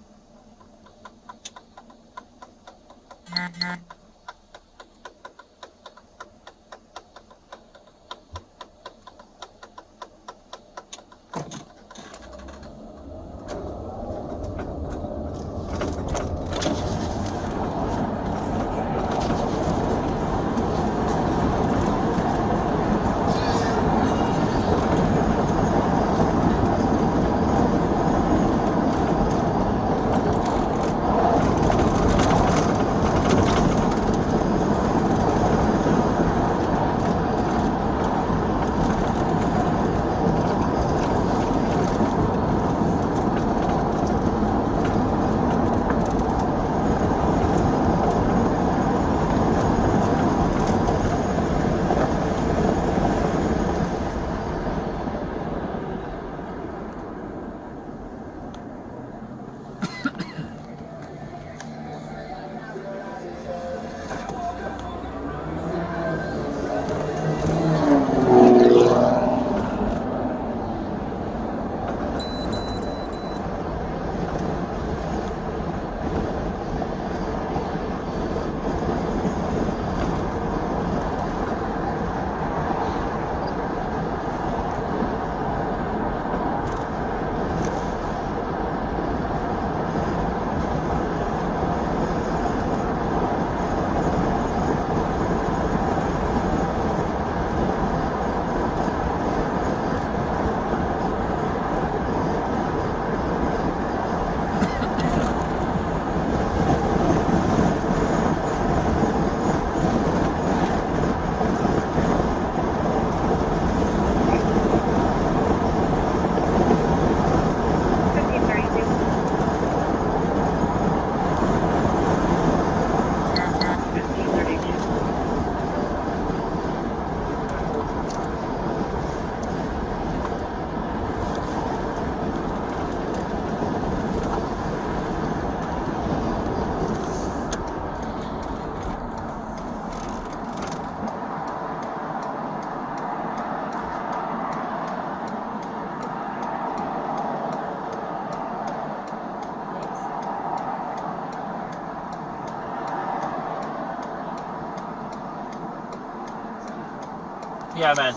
Yeah, man.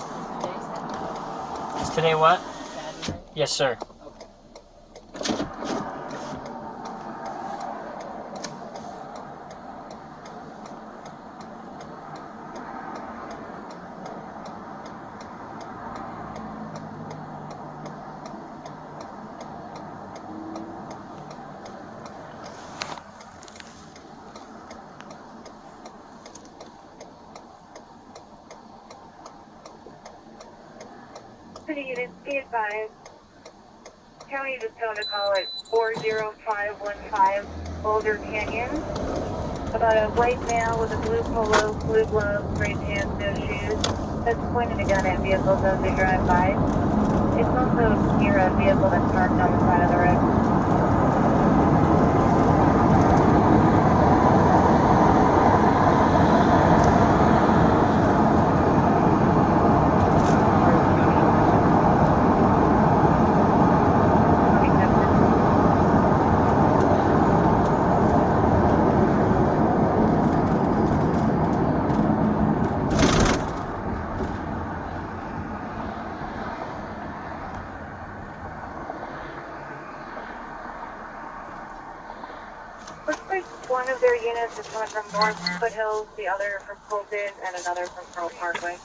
Is today what? Yes, sir. Security units, be advised. County just phoned a call at 40515 Boulder Canyon about a white male with a blue polo, blue gloves, gray pants, no shoes, that's pointing a gun at vehicles as they drive by. It's also near a vehicle that's parked on the side of the road. Looks like one of their units is coming from North Foothills, the other from Colton, and another from Pearl Parkway.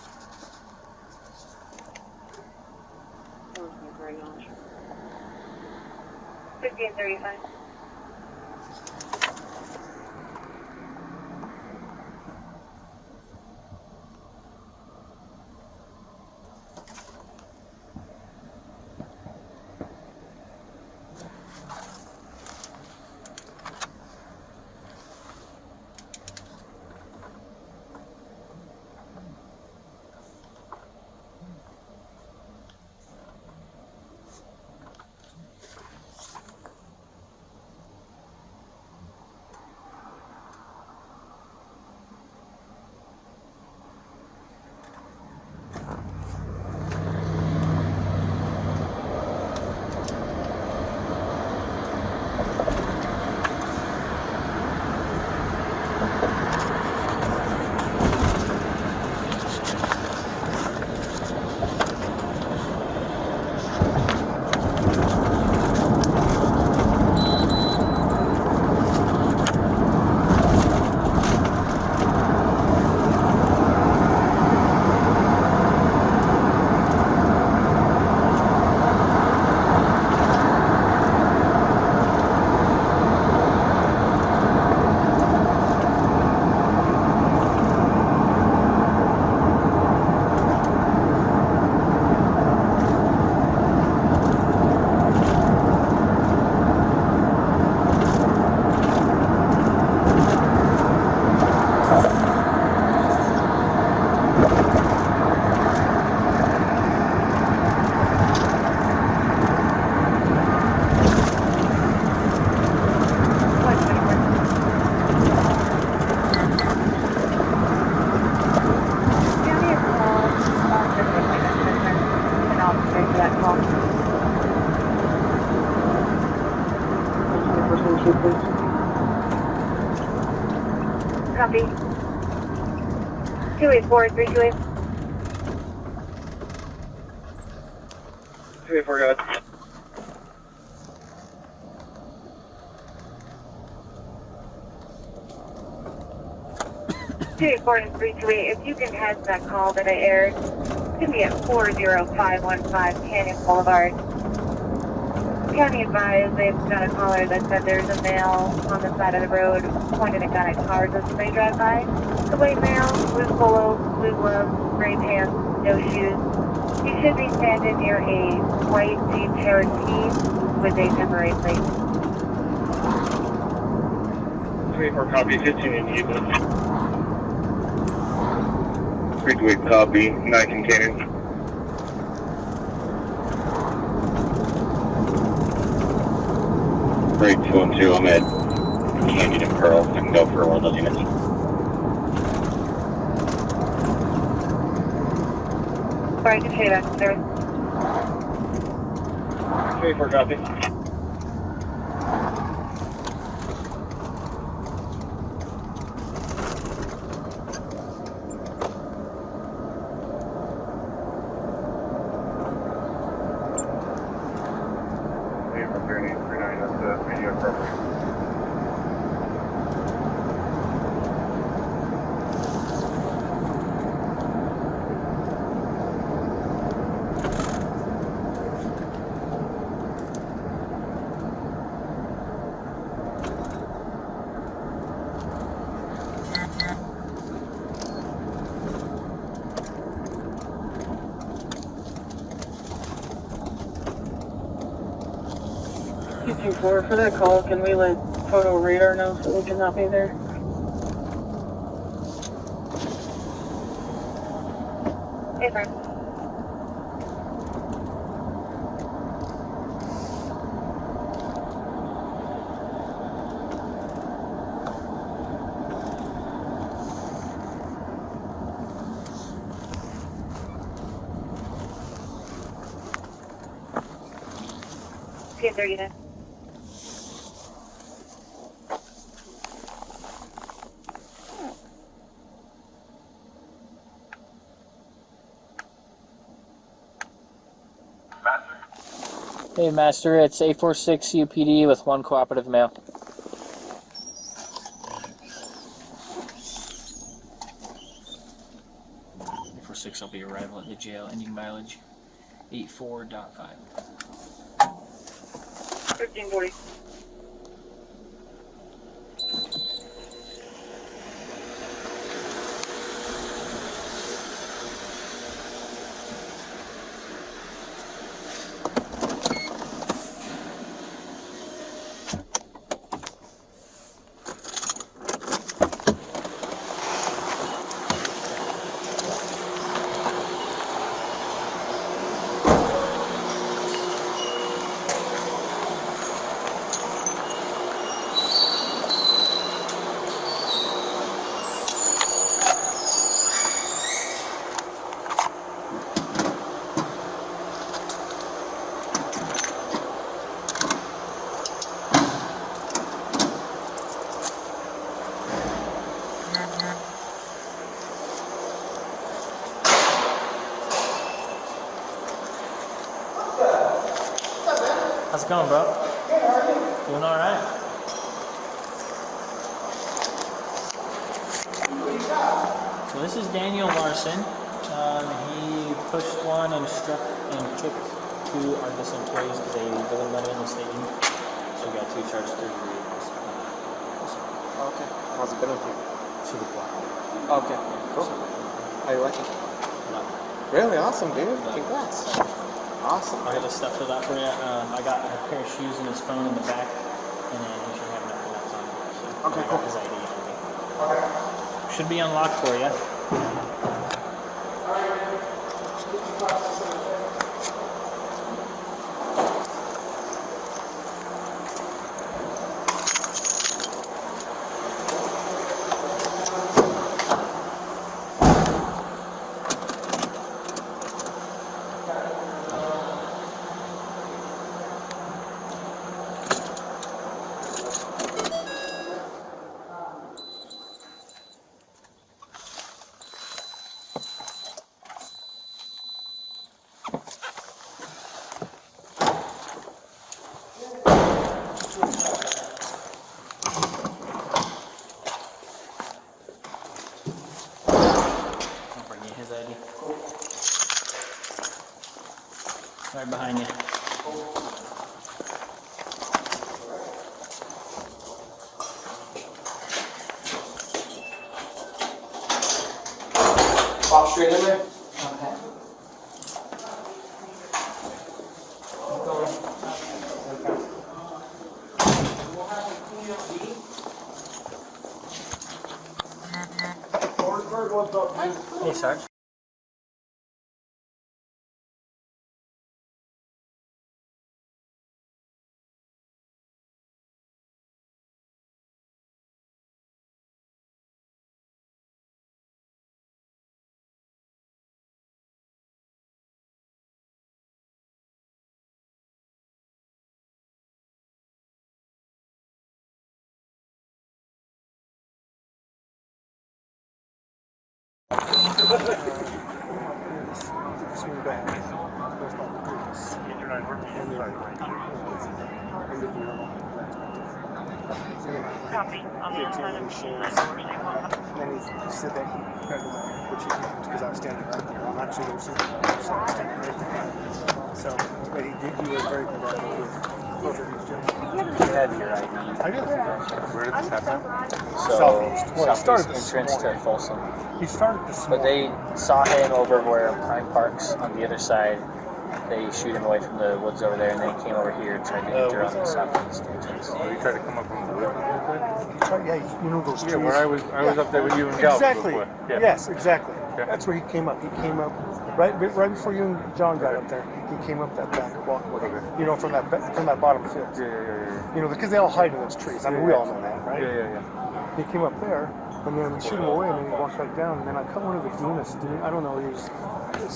1535. Copy. 284, 328. 284, go ahead. And 328, if you can head that call that I aired, it's going to be at 40515 Canyon Boulevard. County advised they've got a caller that said there's a male on the side of the road pointing a gun at cars as they drive by. The white male, blue polo, blue gloves, gray pants, no shoes. He should be standing near a white Jeep Cherokee with a temporary plate. 24 copy, 15 in Eagle. 328 copy, 19 Canyon. Great, 212, I'm at Canyon and Pearl. I can go for one of those units. Sorry, just say that, sir. 24 copy. 15-4, for that call, can we let photo radar know so we cannot be there? Hey, Brian. Okay, 39. Hey, Master, it's 846 UPD with 1 cooperative male. I'll be arrival at the jail, ending mileage 84.5. 1340. How's it going, bro? Doing all right. So this is Daniel Larson. He pushed one and struck and kicked 2 of his employees because they didn't money in the stadium. So we got 2 charges, 3 vehicles. Okay. How's it been with you? Super black. Okay. Cool. How you like it? Really awesome, dude. Congrats. Awesome. I got the stuff for that for you. I got a pair of shoes and his phone in the back, and then he should have nothing else on him. So okay, cool. His ID and everything. Should be unlocked for you. Right behind you. Walk straight in there. Okay. Hey, Sarge. Copy. On the outside of machine line, then he said that he grabbed the money, which he did because I was standing right there. I'm actually the supervisor, so I was standing right there. So, but he was very productive with both of these gentlemen. You have your ID. I do. Where did this happen? Southeast. Well, he started Southeast entrance to Folsom. He started this But they saw him over where Prime Park's on the other side, They shoot him away from the woods over there, and then he came over here and tried to enter on the southeast entrance. So you tried to come up from the woods? Yeah, you know those trees. Yeah, where I was up there with you and Gal. Exactly. Yeah. Yes, exactly. Okay. That's where he came up. He came up right before you and John got up there. He came up that back walkway. Okay. You know, from that bottom field. Yeah. You know, because they all hide in those trees. I mean, we all know that, right? Yeah. He came up there, and then we shoot him away, and then he walked back down. And then I cut one of the Dunas. I don't know. He was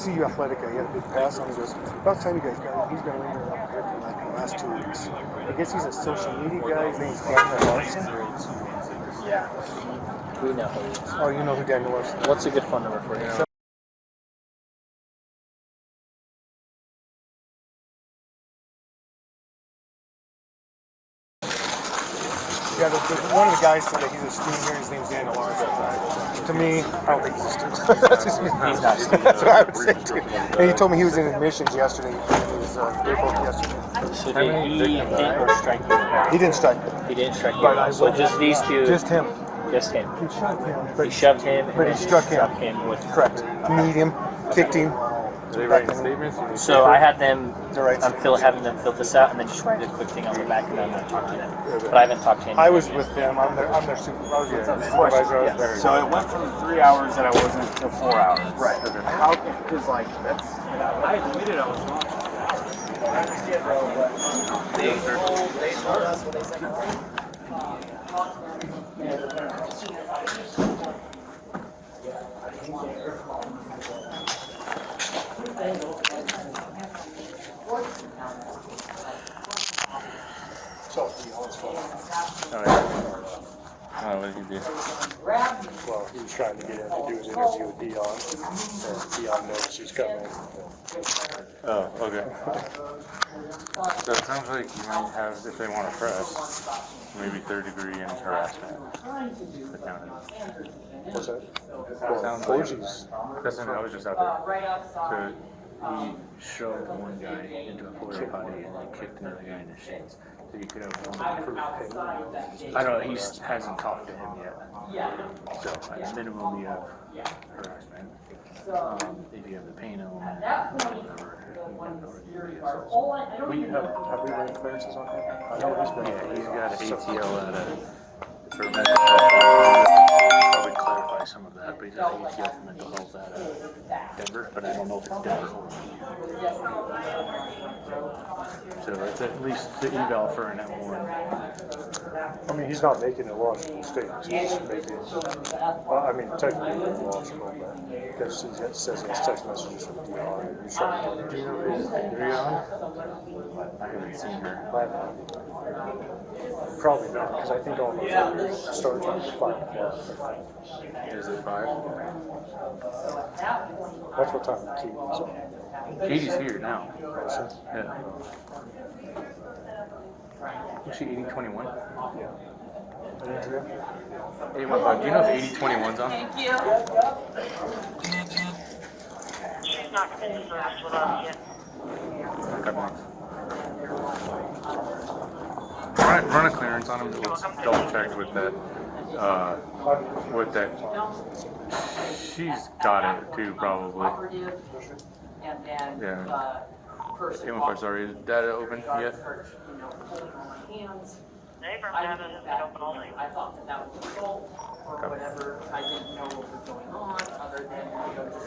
CU Athletic guy. He had a big pass on. He goes, about time you guys got. He's been linger up here for like the last 2 weeks. I guess he's a social media guy. His name's Daniel Larson. Yeah. We know who he is. Oh, you know who Daniel Larson is? What's a good phone number for you? Yeah, one of the guys said that he's a student here. His name's Daniel Larson. To me, I don't think he's a student. That's just me. He's not a student. That's what I would say too. And he told me he was in admissions yesterday. He was April yesterday. So did he hit or strike you? He didn't strike me. He didn't strike you. So just these two. Just him. Just him. He shoved him. He shoved him. But he struck him. With correct. Kneed him. Kicked him. Are they writing statements? So I had them. I'm having them fill this out, and then just write a quick thing on the back, and I'm going to talk to them. But I haven't talked to him. I was with them. I'm their supervisor. Yeah. So it went from 3 hours that I wasn't to 4 hours. Right. How? Because like that's. I admitted I was wrong. Oh, what did he do? Well, he was trying to get in to do his interview with Dion. And Dion noticed he's coming. Oh, okay. So it sounds like you might have, if they want to press, maybe third-degree harassment. What's that? Sounds like, that's I was just out there. So he shoved one guy into a porta potty and then kicked another guy in the shins. So you could have one proof. I don't know, he hasn't talked to him yet. So at a minimum you have harassment. If you have the pain element, whatever. Have we run clearances on him? I know he's been. Yeah, he's got an ATO at a. Probably clarify some of that, but he's got an ATO for mental health at Denver, but I don't know if it's Denver or so it's at least the eval for an M1. I mean, he's not making illogical statements. He's just making, I mean, technically illogical, but because he says in his text messages from Dion, he's trying to do you know his Dion? I haven't seen her. Probably not, because I think all those others start at 5 o'clock. Is it 5? That's what time the key is. Katie's here now. Yeah. Was she 8021? Yeah. Hey, do you know if 8021's on? Thank you. She's not in service with us yet. Run a clearance on him. Let's double check with that. She's got it too, probably. Yeah. 815, sorry. Is data open yet? Neighbor data has been open all night. I thought that was a fault or whatever. I didn't know what was going on other than.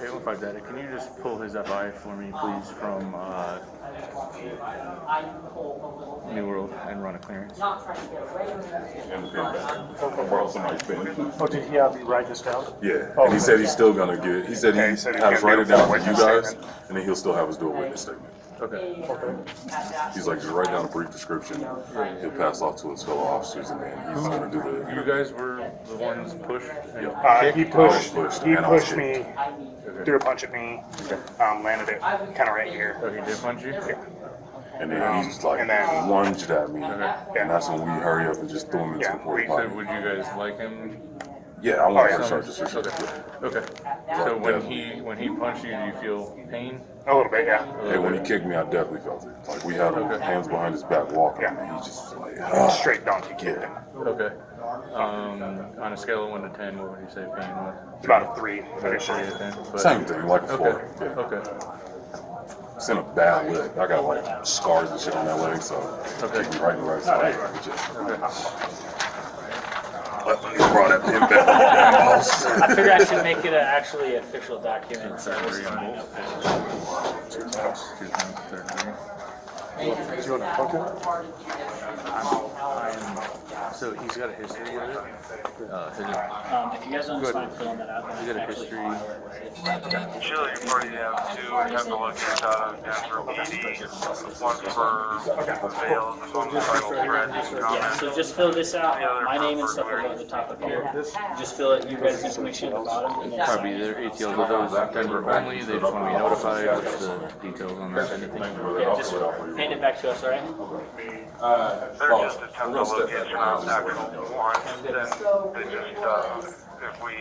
815 data. Can you just pull his FI for me, please, from New World and run a clearance? Not trying to get away with Oh, did he have you write this down? Yeah, Oh, and he said he's still gonna get. He said he he has write it down for you guys, and then he'll still have us do a witness statement. Okay. He's like, just write down a brief description. He'll pass off to his fellow officers, and then he's gonna do the. You guys were the ones pushed. He pushed me, threw a punch at me, landed it kind of right here. Oh, he did punch you? Yeah. And then he just like lunged at me, and that's when we hurry up and just threw him into the porta So potty. would you guys like him? Yeah, I want to charge this for sure. Okay. So when he punched you, do you feel pain? A little bit, yeah. Hey, when he kicked me, I definitely felt it. Like we had him hands behind his back walking, and he just like straight donkey kicked him. Okay. On a scale of 1 to 10, what would you say pain was? About a 3. About a 3 to 10. Same thing, like a 4. Okay. It's in a bad leg. I got like scars and shit on that leg, so kicked me right in the right side. Let me throw that pin back on your damn boss. I figured I should make it actually official document. So Do you want to book it? So he's got a history of it. if you guys don't mind filling that out, he's got a history. Chili party have two have to look at out of Denver PD. One for sales, one for title threat. Yeah, so just fill this out. My name and stuff will go at the top of here. Just fill it, you guys' information at the bottom. And then Probably their ATLs are those Denver only. They just want to be notified with the details on that. Anything. Yeah, just hand it back to us, alright? They're just attempting to locate around actual warrants. Then they just, if we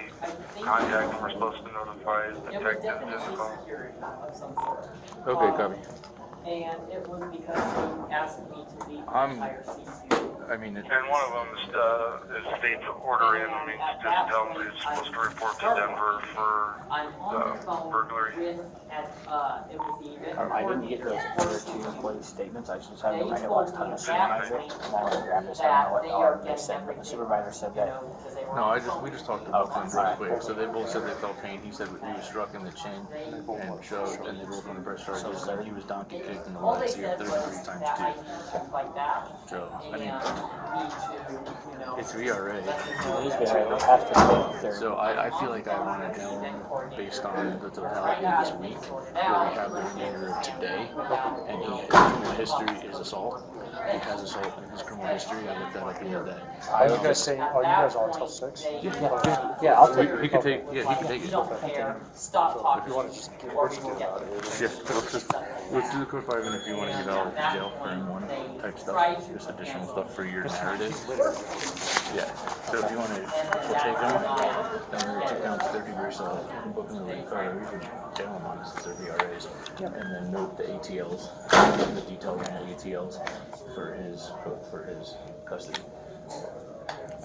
contact them, we're supposed to notify detectives in the call. Okay, copy. And it was because he asked me to leave the entire scene. I mean, and one of them is state order in, I mean, just tell them he's supposed to report to Denver for burglary. I didn't get those other two employee statements. I just had them right at last time I supervisor. And then I went and grabbed this. I don't know what they said, but the supervisor said that. No, we just talked about them real quick. So they both said they felt pain. He said he was struck in the chin and shoved, and they both went to press charges. And he was donkey kicked in the legs here 33 times too. So I mean, it's VRA. So I feel like I want to know based on the totality of this week, where we have the remainder of today, and his criminal history is assault. He has assault in his criminal history. I looked that up the other day. Are you guys saying? Are you guys on till 6? Yeah, I'll take it. He can take. Yeah, he can take it. Stop talking. If you want to just get out of here. Let's do the code 5, and if you want to get out of jail for M1 type stuff, just additional stuff for your narrative. Yeah. So if you want to, we'll take them, then we're going to take down to 30 years old, book them the late card, or even jail them on since they're VRAs, and then note the ATLs, the details on the ATLs for his custody.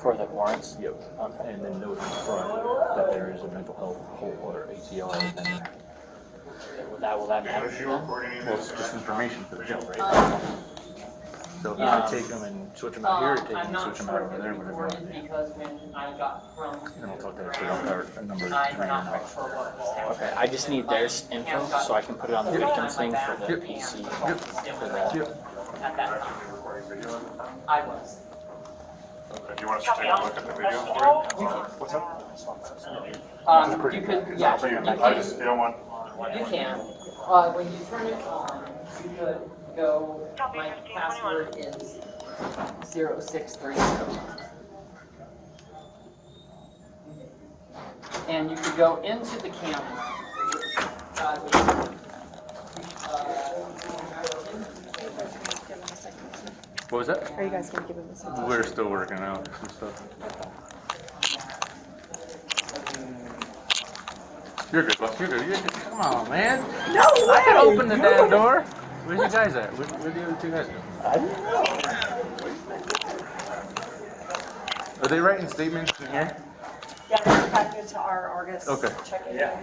For the warrants? Yep. And then note in front that there is a mental health or ATL pending. Will that matter? Well, it's just information for the jail, right? So if you want to take them and switch them out here, or take them and switch them out over there, whatever you want to do. Because when I got from And I'll talk to that number 3 Okay, I just need their info so I can put it on the victims thing for the PC. For that. at that time. I was. Okay, do you want us to take a look at the video for you? What's up? You could, yeah. I just, you don't want. You can. When you turn it on, you could go, my password is 0630. And you could go into the camera. What was that? Are you guys going to give him a second? We're still working out some stuff. You're good, boss. You're good. Come on, man. No I can way! open the damn door. Where's you guys at? Where the other two guys go? I don't know. Are they writing statements in here? Yeah, they're back into our Argus. Okay. Check-in. Yeah.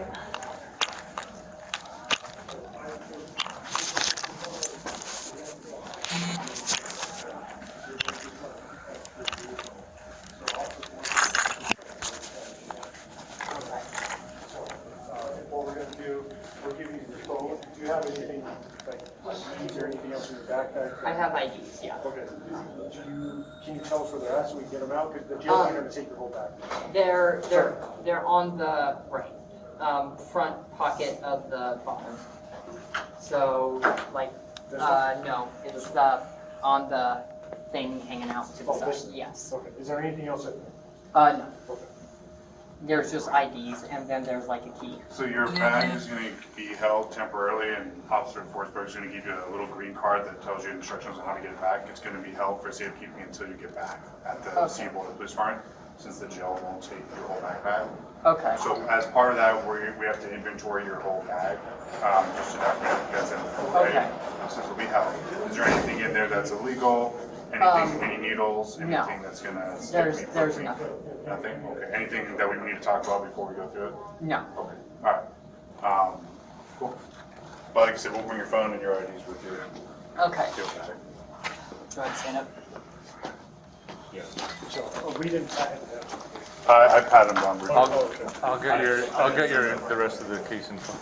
What we're going to do, we'll give you your phone. Do you have anything, like IDs or anything else in your backpack? I have IDs, yeah. Okay. Can you tell us where they're at so we can get them out? Because the jail's not going to take your whole bag. They're on the front pocket of the bottom. So, like, no, it's on the thing hanging out to the side. Yes. Okay. Is there anything else in there? No. Okay. There's just IDs, and then there's like a key. So your bag is going to be held temporarily, and Officer Forsberg is going to give you a little green card that tells you instructions on how to get it back. It's going to be held for safekeeping until you get back at the Seaboard Police Department, since the jail won't take your whole backpack. Okay. So as part of that, we have to inventory your whole bag, just to document that's in the Okay. Since it'll be held. Is there anything in there that's illegal? Anything, any needles? Anything no. that's going to There's nothing. Nothing? Okay. Anything that we need to talk about before we go through it? No. Okay. All right. Cool. But like I said, we'll bring your phone and your IDs with you. Okay. Go ahead and stand up. Yeah. So, we didn't sign it. I pat him down. I'll get your the rest of the case info.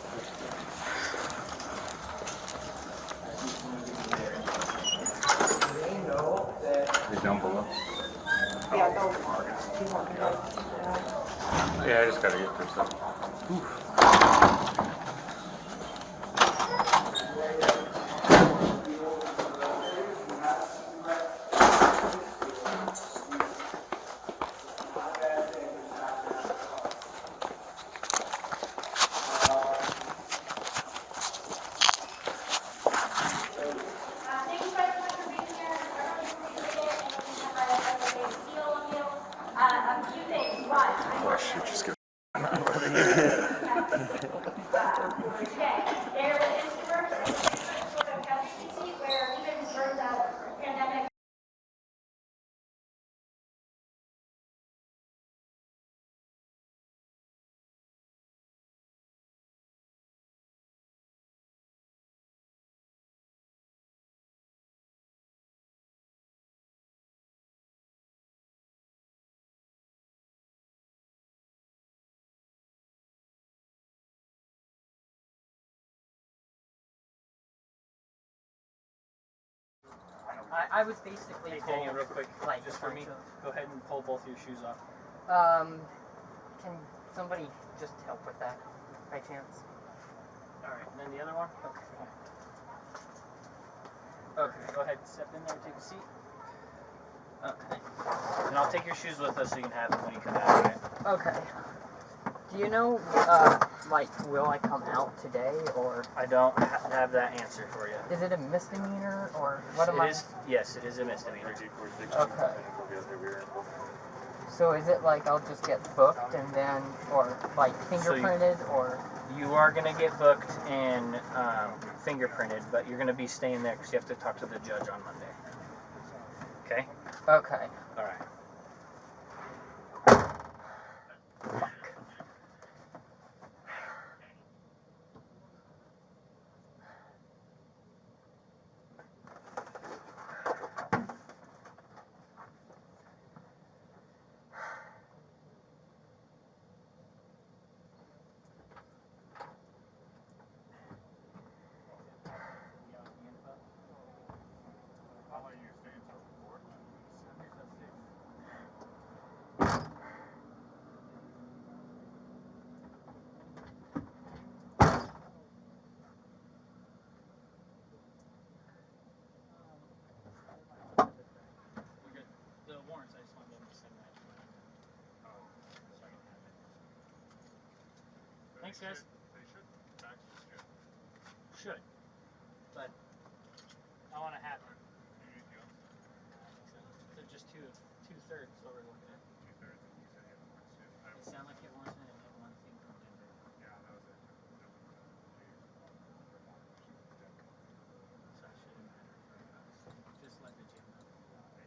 They're down below. Yeah, go. Yeah, I just gotta get their stuff. Oh shit, just get I was basically Hey, told, Daniel, real quick, like, just for me, go ahead and pull both your shoes off. Can somebody just help with that, by chance? Alright, and then the other one? Okay, fine. Okay, go ahead, step in there, take a seat. Okay. And I'll take your shoes with us so you can have them when you come out, right? Okay. Do you know, like, will I come out today, or? I don't have that answer for you. Is it a misdemeanor, or what am I? Yes, it is a misdemeanor. Okay. So is it like I'll just get booked and then, or like fingerprinted, or? You are going to get booked and fingerprinted, but you're going to be staying there because you have to talk to the judge on Monday. Okay? Okay. Alright. The warrants, I just want them to send that to me. So I can have it. Thanks, guys. They should. Taxes Should. But I want to have it. So just two-thirds is what we're looking at. Two-thirds, and you said you had warrants too. It sounded like it warrants and I have one thing from Denver. Yeah, that was it. So it shouldn't matter for us. Just let the gym know. Okay,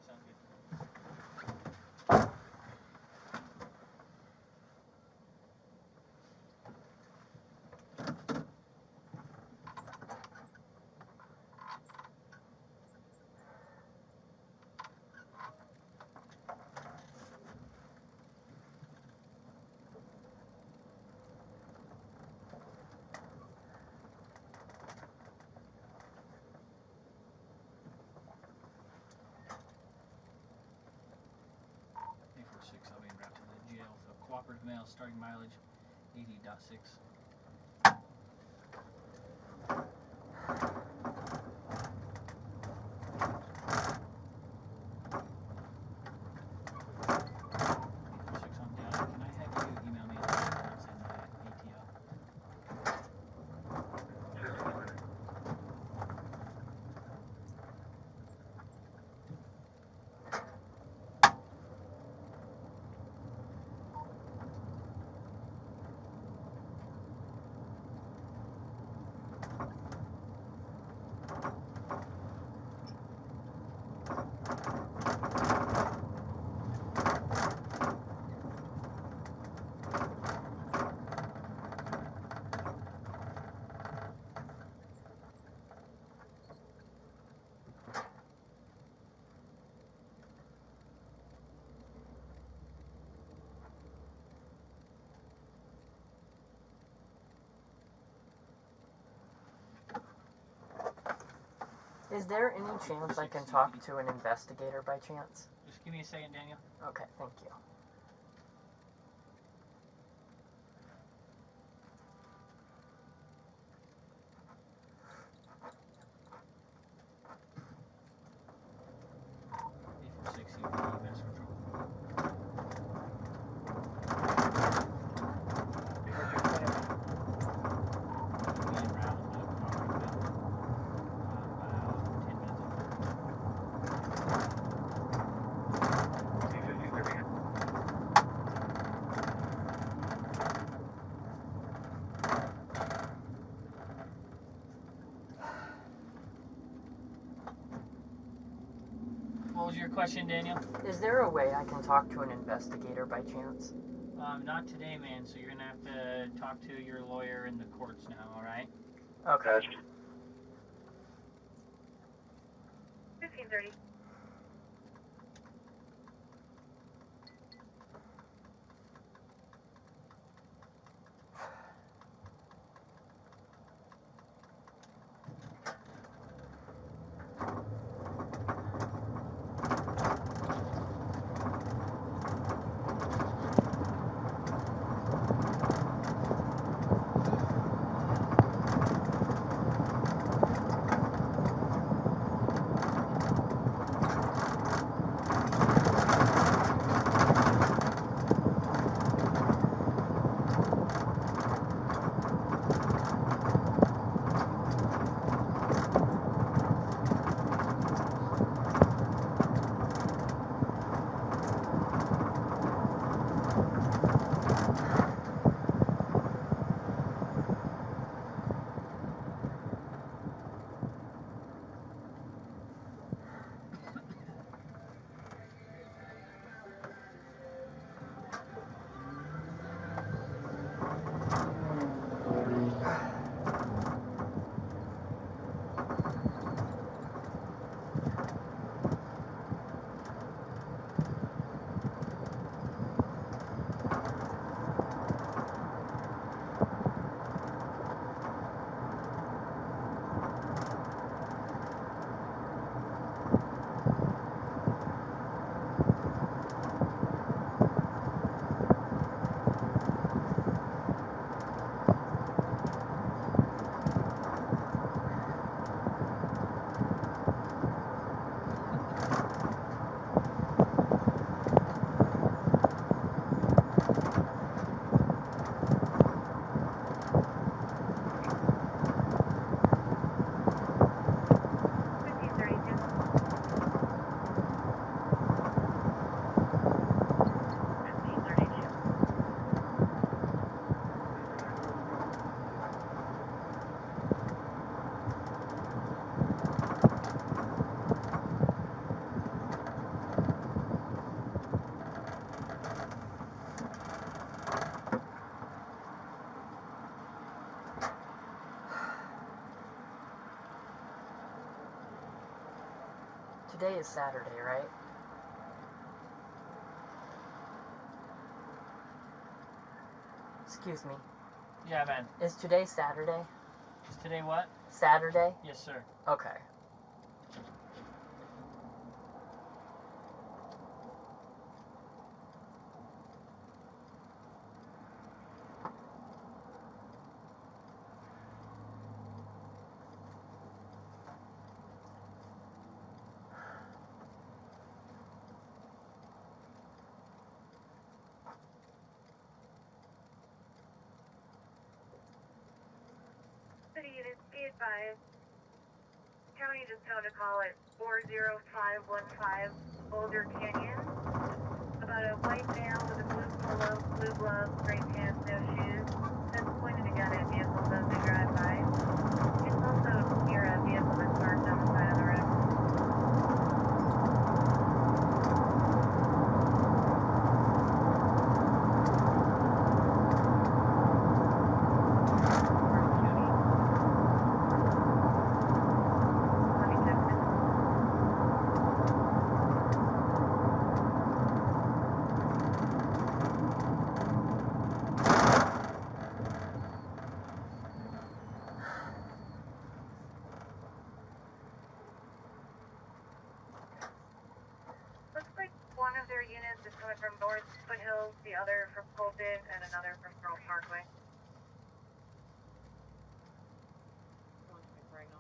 sounds good. I'll be en route to the jail for cooperative mail, starting mileage 80.6. Is there any chance I can talk to an investigator by chance? Just give me a second, Daniel. Okay, thank you. What was your question, Daniel? Is there a way I can talk to an investigator by chance? Not today, man, so you're gonna have to talk to your lawyer in the courts now, alright? Okay. 15:30. Today is Saturday, right? Excuse me. Yeah, man. Is today Saturday? Is today what? Saturday? Yes, sir. Okay. City units, be advised. County just found a call at 40515 Boulder Canyon about a white male with a blue polo, blue gloves, gray pants, no shoes, that's pointed a gun at vehicles as they drive by. It's also near a vehicle that's parked on the side of the road. North Foothills, the other from Colton, and another from Pearl Parkway. Going to Breanna.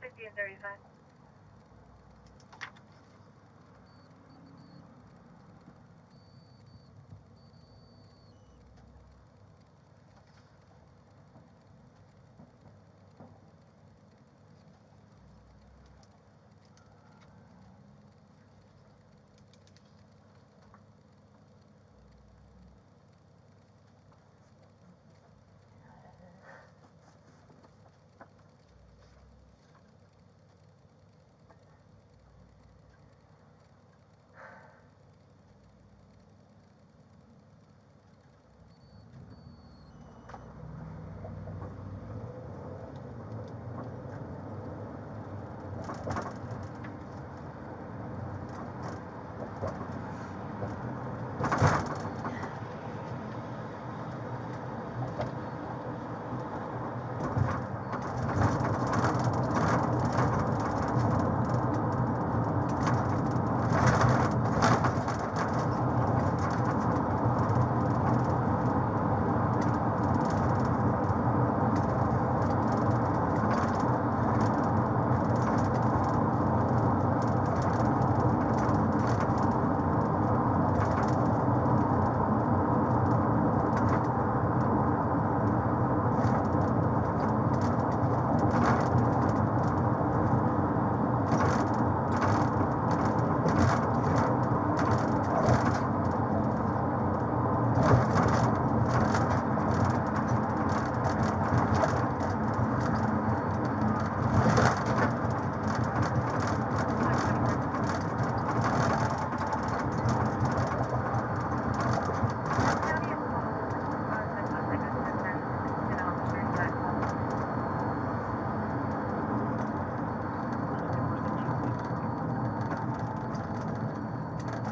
50 and 35.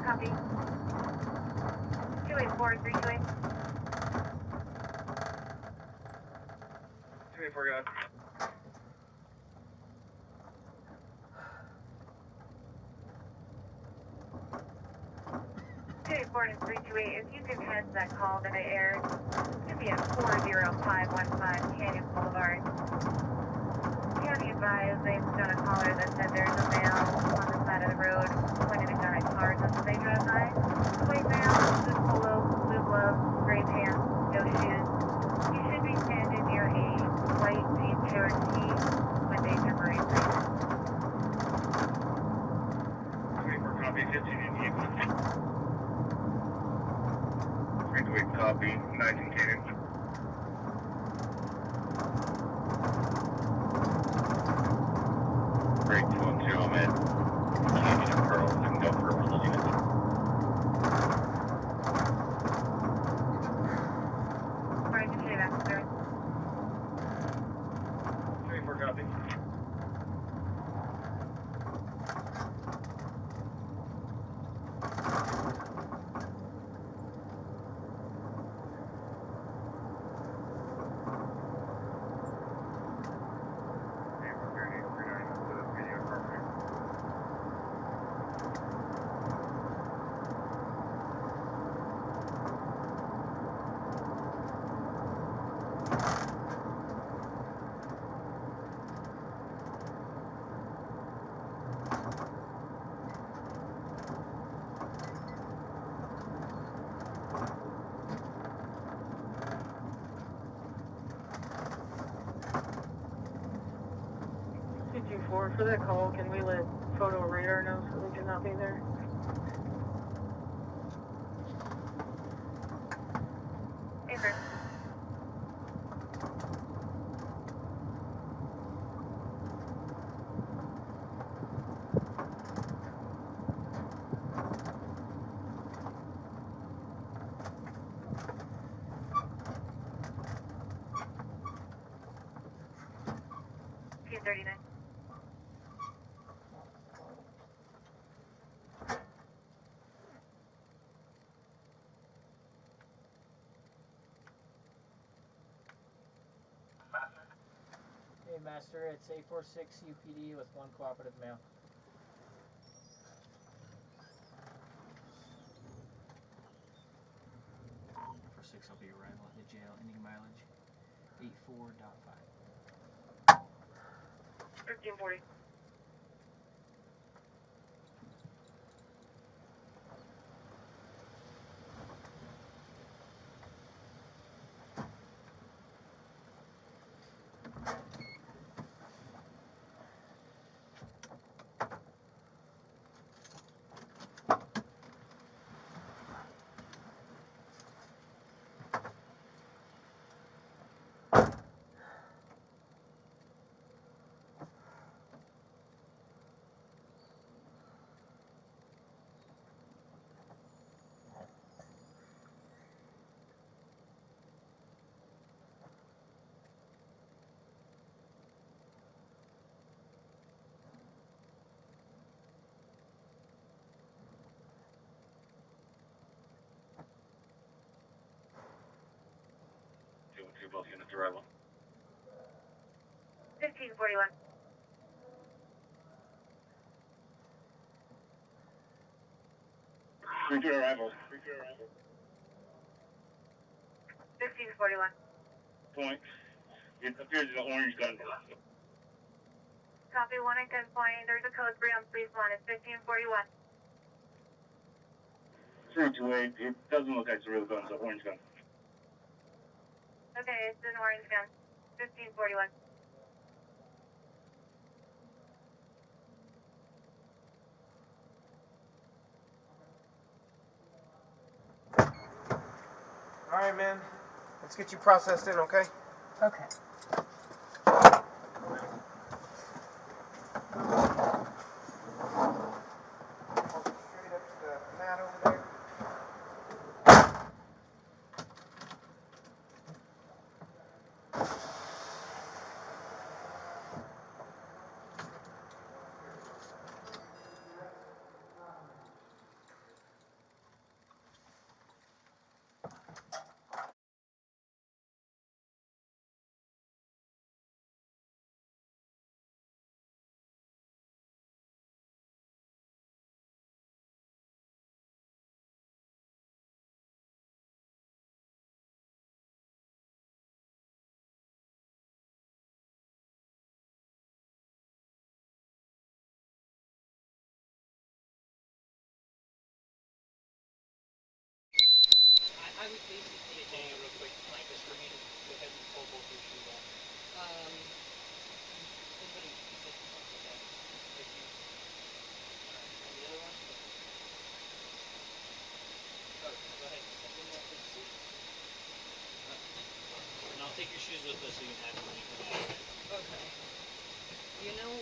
Copy. 284, 328. 284, go ahead. And 328, if you can head to that call that I aired, it's going to be at 40515 Canyon Boulevard. County advised they've got a caller that said there's a male on the side of the road pointing a gun at cars as they drive by. White male, blue polo, blue gloves, gray pants, no shoes. He should be standing near a white Jeep Cherokee with a temporary plate. 24, copy, 15 in East. 328, copy, 19 Canyon. Break 212, I'm at Canyon and Pearl, and go for one of those units. Alright, just say that, sir. 24, copy. For that call, can we let photo radar know so they cannot be there? Paper. P39. Hey, Master, it's 846 UPD with one cooperative male. 406 will be arrival at the jail, ending mileage 84.5. 1340. Both units arrival. 1541. Three-two arrival. 1541. Point. It appears as an orange gun. Copy 1 and 10 point. There's a code 3 on police one. It's 1541. 328. It doesn't look like it's a real gun. It's an orange gun. Okay, it's an orange gun. 1541. All right, man. Let's get you processed in, okay? Okay. Straight up to the mat over there. I would basically Daniel, real quick, just for me to go ahead and pull both your shoes off. Somebody said something like that. If you, and the other one? Oh, go ahead. Step in there, take a seat. And I'll take your shoes with us so you can have them when you come out. Okay. You know,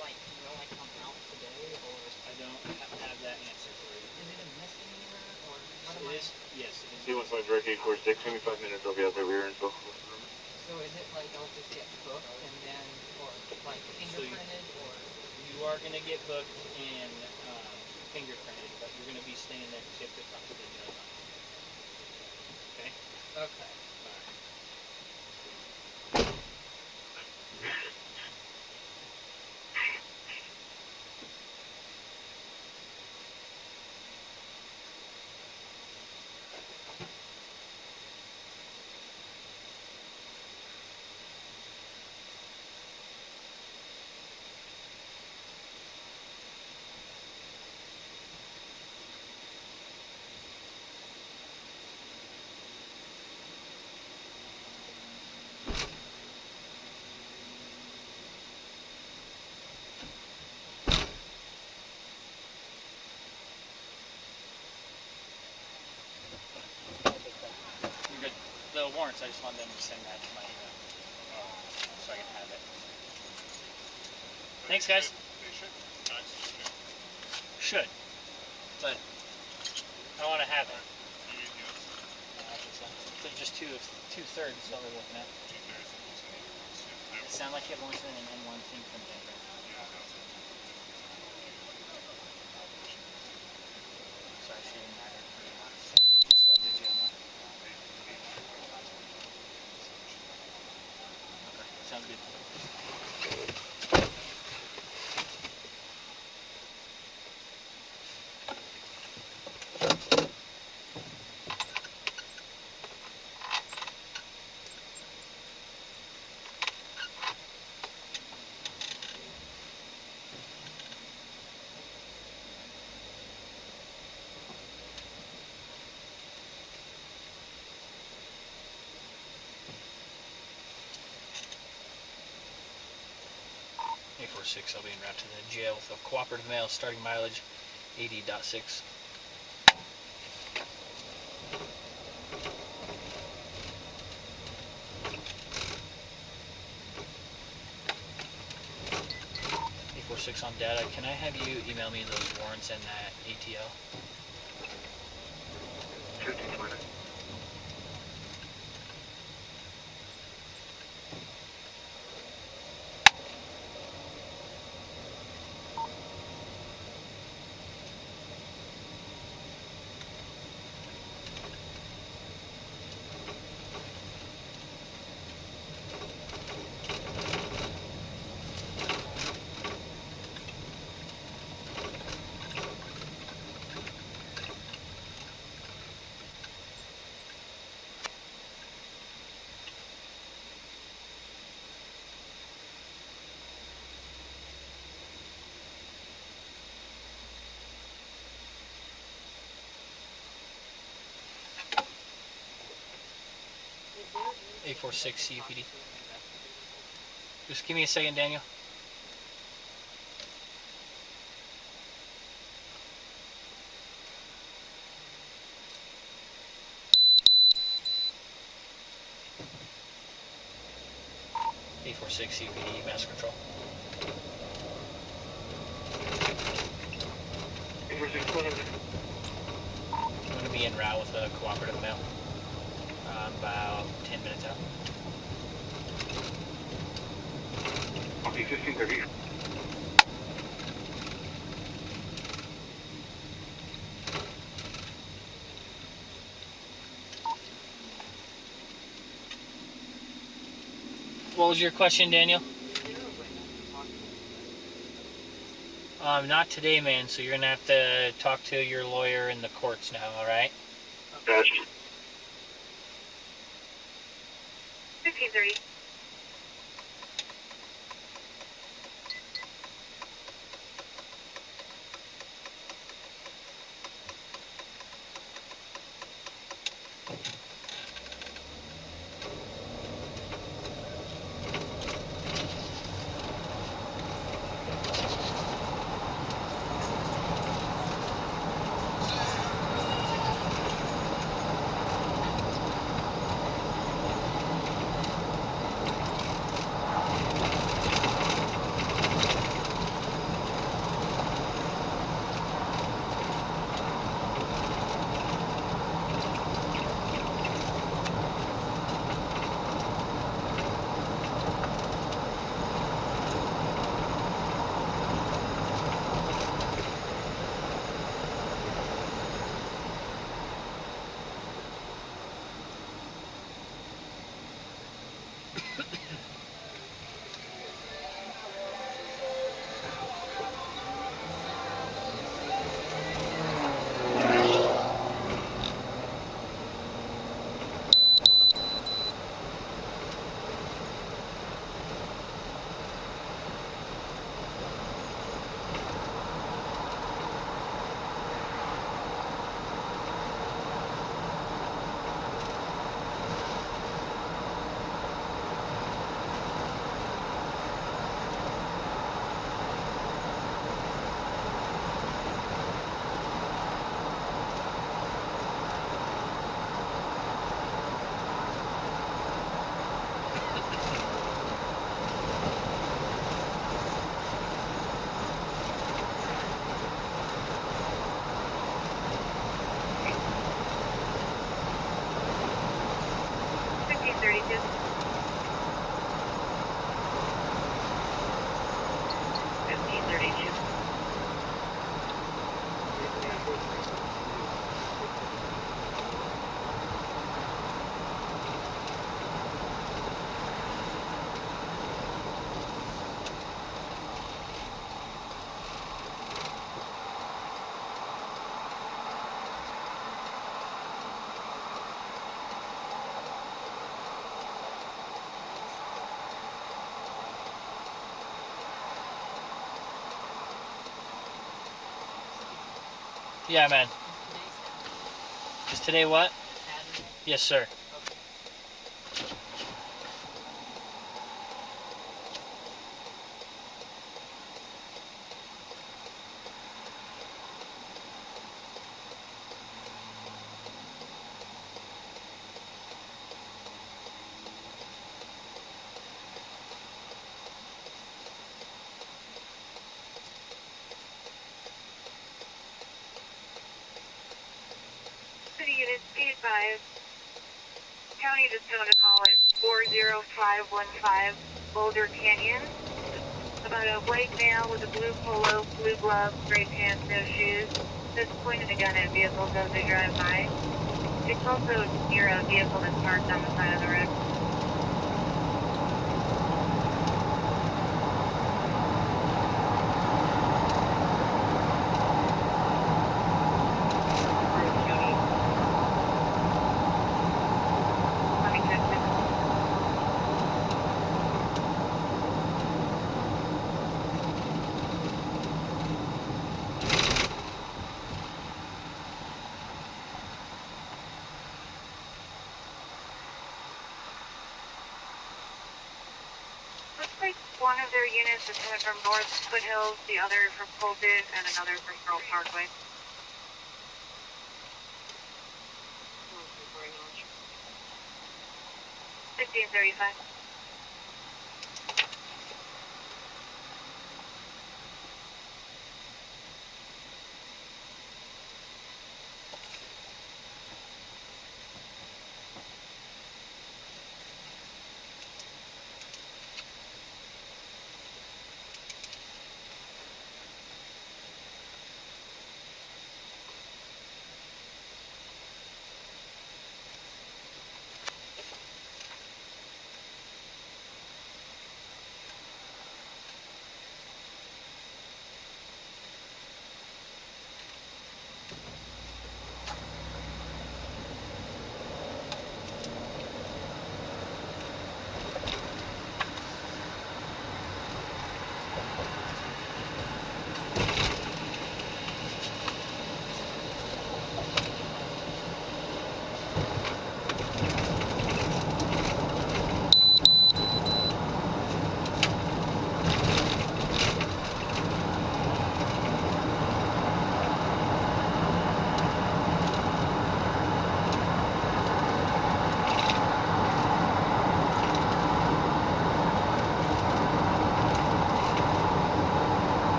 like, will I come out today, or? I don't have that answer for you. Is it a misdemeanor, or what am It I? is, yes, it is. C-15 direct 846. Give me 5 minutes. I'll be out there. Rear info. So is it like I'll just get booked and then, or like fingerprinted, or? You are going to get booked and fingerprinted, but you're going to be staying there because you have to talk to the judge on it. Okay? Okay. You're good. The warrants, I just want them to send that to my email so I can have it. Thanks, guys. Should. But I want to have it. So just two-thirds is what we're looking at. It sounds like you have more than an N1 thing from Denver. Sorry, she didn't matter. Just let the jail know. Okay, sounds good. 846, I'll be en route to the jail with a cooperative mail, starting mileage 80.6. On data. Can I have you email me those warrants and that ATO? A46 CUPD. Just give me a second, Daniel. A46 CUPD, mass control. I'm going to be en route with a cooperative mail. About 10 minutes out. Okay, 1530. What was your question, Daniel? Not today, man, so you're going to have to talk to your lawyer in the courts now, alright? 1530. Yeah, man. Is today what? Yes, sir. 5. County just doing a call at 40515 Boulder Canyon about a white male with a blue polo, blue gloves, gray pants, no shoes. Just pointing a gun at vehicles as they drive by. It's also near a vehicle that's parked on the side of the road. One of their units is coming from North Foothills, the other from Colton, and another from Pearl Parkway. $1535.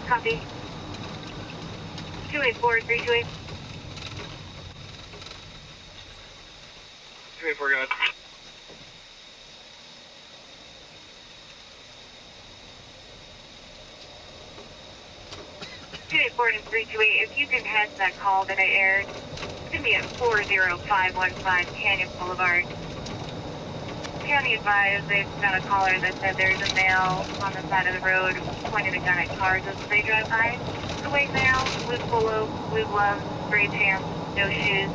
Copy. 284-328. 284, go ahead. And 328, if you can head that call that I aired, it's going to be at 40515 Canyon Boulevard. County advised they've got a caller that said there's a male on the side of the road pointing a gun at cars as they drive by. The white male, blue polo, blue gloves, gray pants, no shoes.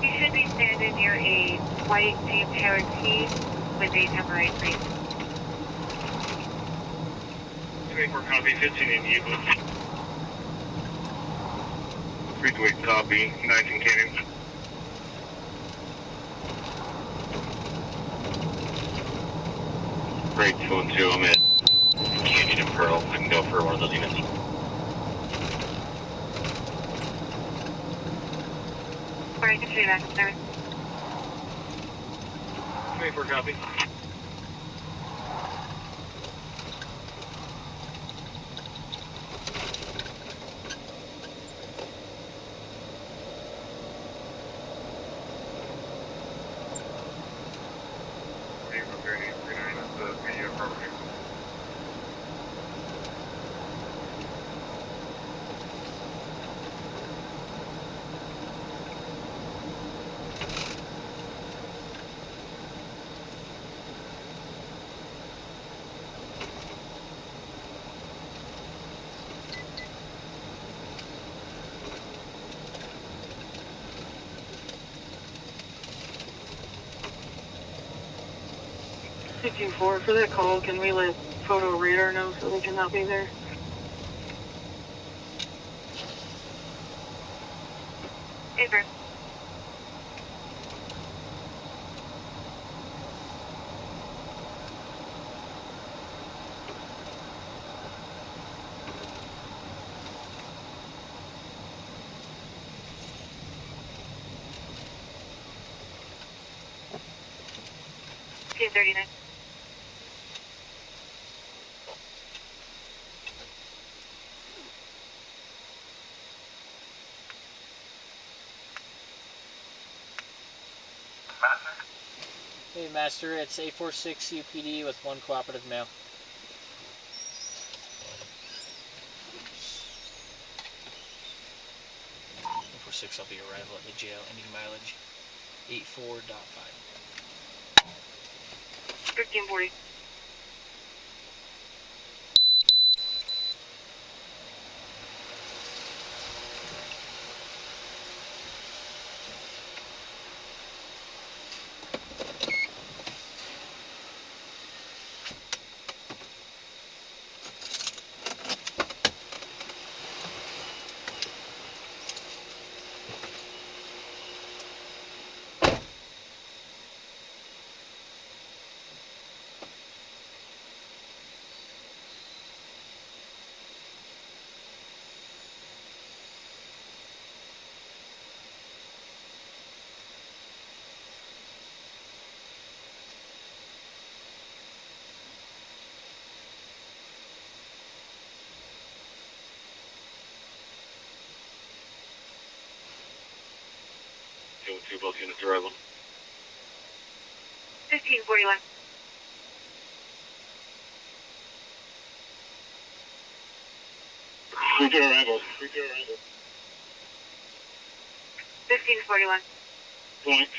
He should be standing near a white Jeep Cherokee with a temporary plate. 284, copy, 15 in you. 328, copy, 19 Canyon. Great, 212, I'm at Canyon and Pearl. I can go for one of those units. Alright, I can show you back in service. 284, copy. 15-4, for that call, can we let photo radar know so they cannot be there? Paper. K39. Hey, Master, it's 846 UPD with 1 cooperative male. 846, I'll be arrival at the jail, ending mileage 84.5. 1340. Two both units arrival. 1541. Return arrival. 1541. Point.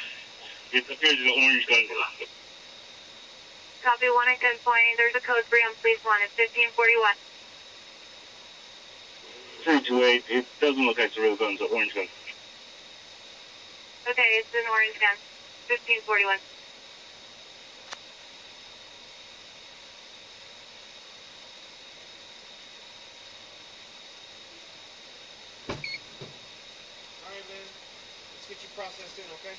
It appears as an orange gun. Copy 1 at gunpoint. There's a code for you on police 1. It's 1541. 328. It doesn't look like it's a real gun, it's an orange gun. Okay, it's an orange gun. 1541. Alright, man. Let's get you processed in, okay?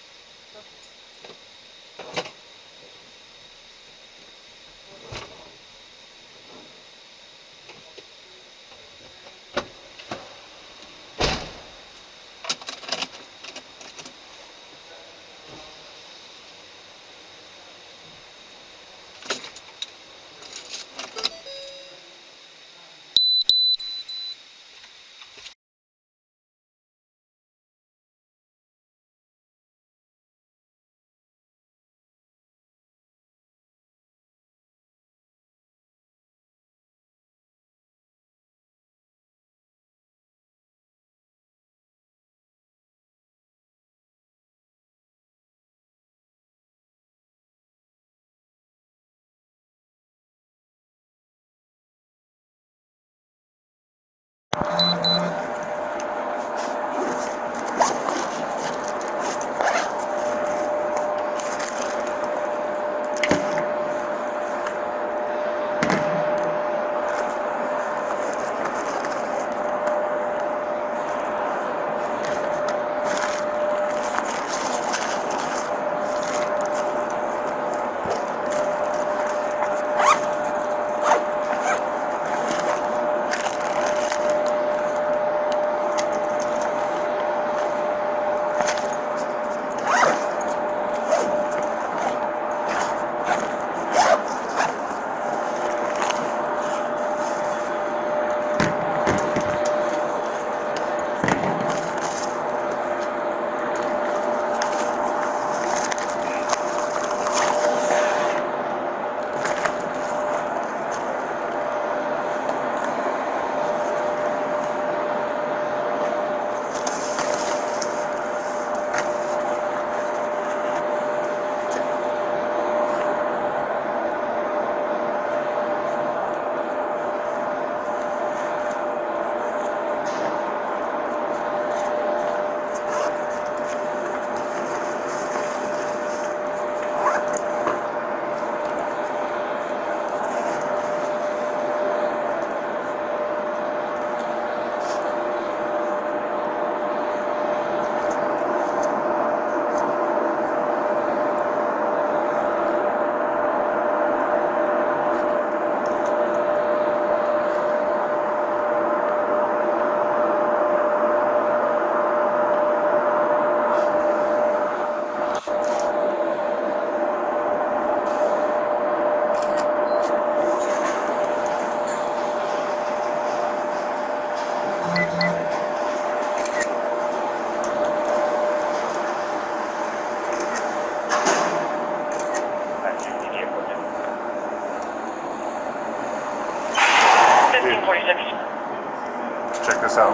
so.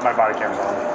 My body cam's on.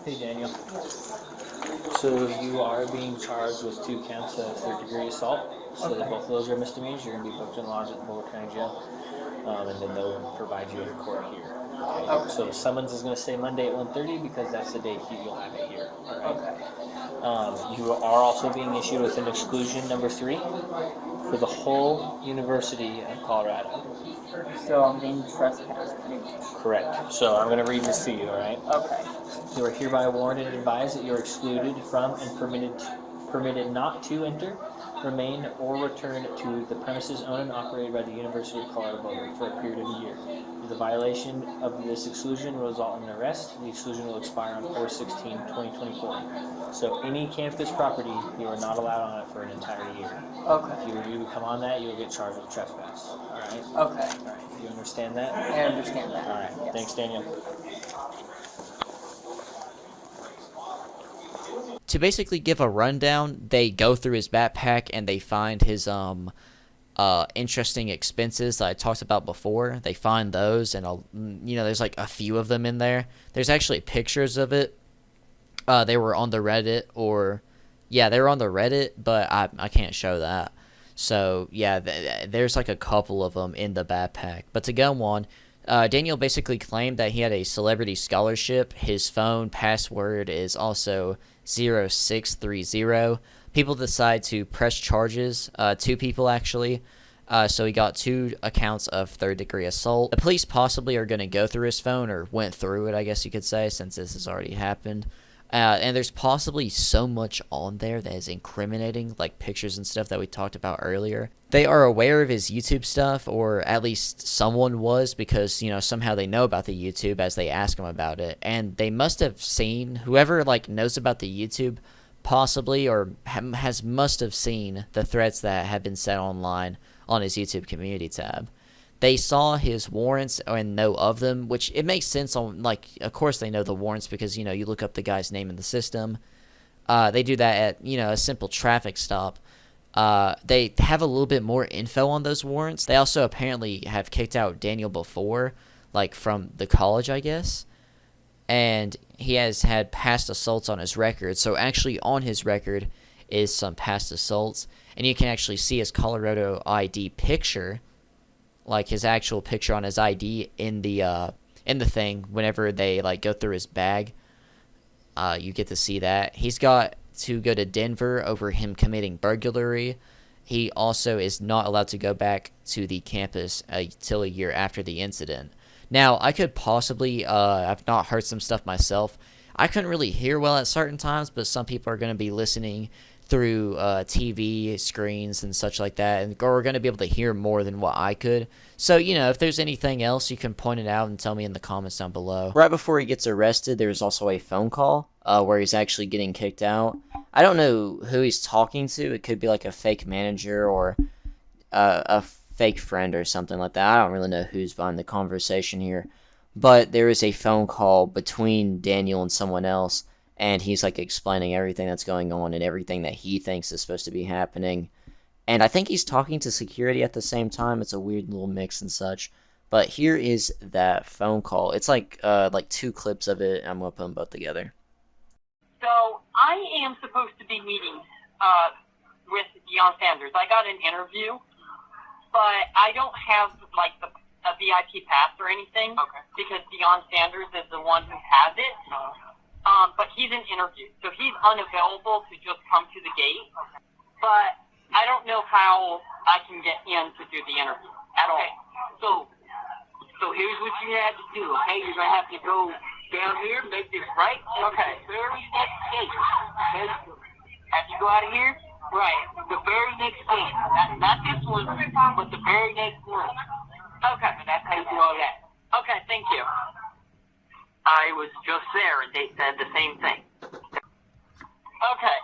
Hey Daniel. So you are being charged with 2 counts of third-degree assault. So Okay. both of those are misdemeanors. You're going to be booked and lodged at the Boulder County Jail, and then they'll provide you with court here. Okay. So the summons is going to say Monday at 1:30 because that's the date you'll have it here. Okay. You are also being issued with an exclusion number 3 for the whole University of Colorado. So I'm being trespassed, pretty much. Correct. So I'm going to read this to you, all right? Okay. You are hereby warned and advised that you are excluded from and permitted not to enter, remain, or return to the premises owned and operated by the University of Colorado Boulder for a period of a year. The violation of this exclusion will result in an arrest. The exclusion will expire on 4/16/2024. So any campus property, you are not allowed on it for an entire year. Okay. If you come on that, you'll get charged with trespass. All right? Okay. All right. You understand that? I understand that. All right. Yes. Thanks, Daniel. To basically give a rundown, they go through his backpack and they find his interesting expenses that I talked about before. They find those, and there's like a few of them in there. There's actually pictures of it. They were on the Reddit, they were on the Reddit, but I can't show that. So yeah, there's like a couple of them in the backpack. But to go on, Daniel basically claimed that he had a celebrity scholarship. His phone password is also 0630. People decide to press charges, 2 people actually. So he got 2 accounts of third-degree assault. The police possibly are going to go through his phone, or went through it, I guess you could say, since this has already happened. And there's possibly so much on there that is incriminating, like pictures and stuff that we talked about earlier. They are aware of his YouTube stuff, or at least someone was, because, somehow they know about the YouTube as they ask him about it. And they must have seen, whoever, knows about the YouTube, possibly, or must have seen the threats that have been set online on his YouTube community tab. They saw his warrants and know of them, which it makes sense on, of course they know the warrants because, you look up the guy's name in the system. They do that at, a simple traffic stop. They have a little bit more info on those warrants. They also apparently have kicked out Daniel before, from the college, I guess. And he has had past assaults on his record. So actually on his record is some past assaults. And you can actually see his Colorado ID picture, his actual picture on his ID in the thing. Whenever they go through his bag, you get to see that. He's got to go to Denver over him committing burglary. He also is not allowed to go back to the campus until a year after the incident. Now, I could possibly, I've not heard some stuff myself. I couldn't really hear well at certain times, but some people are going to be listening through TV screens and such like that, and we're going to be able to hear more than what I could. So, you know, if there's anything else, you can point it out and tell me in the comments down below. Right before he gets arrested, there's also a phone call where he's actually getting kicked out. I don't know who he's talking to. It could be like a fake manager or a fake friend or something like that. I don't really know who's behind the conversation here. But there is a phone call between Daniel and someone else, and he's like explaining everything that's going on and everything that he thinks is supposed to be happening. And I think he's talking to security at the same time. It's a weird little mix and such. But here is that phone call. It's like 2 clips of it. I'm going to put them both together. So I am supposed to be meeting with Deion Sanders. I got an interview, but I don't have like a VIP pass or anything because Deion Sanders is the one who has it. But he's an interview, so he's unavailable to just come to the gate. But I don't know how I can get in to do the interview at all. So here's what you have to do, okay? You're going to have to go down here, make this right. Okay. The very next gate. Okay? After you go out of here, right, the very next gate. Not this one, but the very next one. Okay. And that's how you do all that. Okay, thank you. I was just there, and they said the same thing. Okay.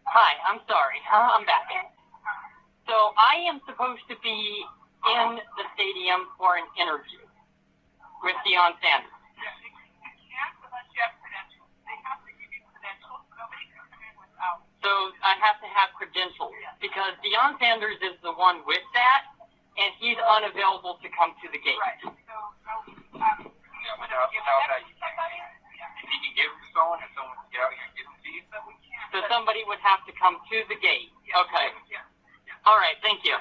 Hi, I'm sorry. I'm back. So I am supposed to be in the stadium for an interview with Deion Sanders. So I have to have credentials because Deion Sanders is the one with that, and he's unavailable to come to the gate. Right. So somebody would have to come to the gate. Okay. All right, thank you.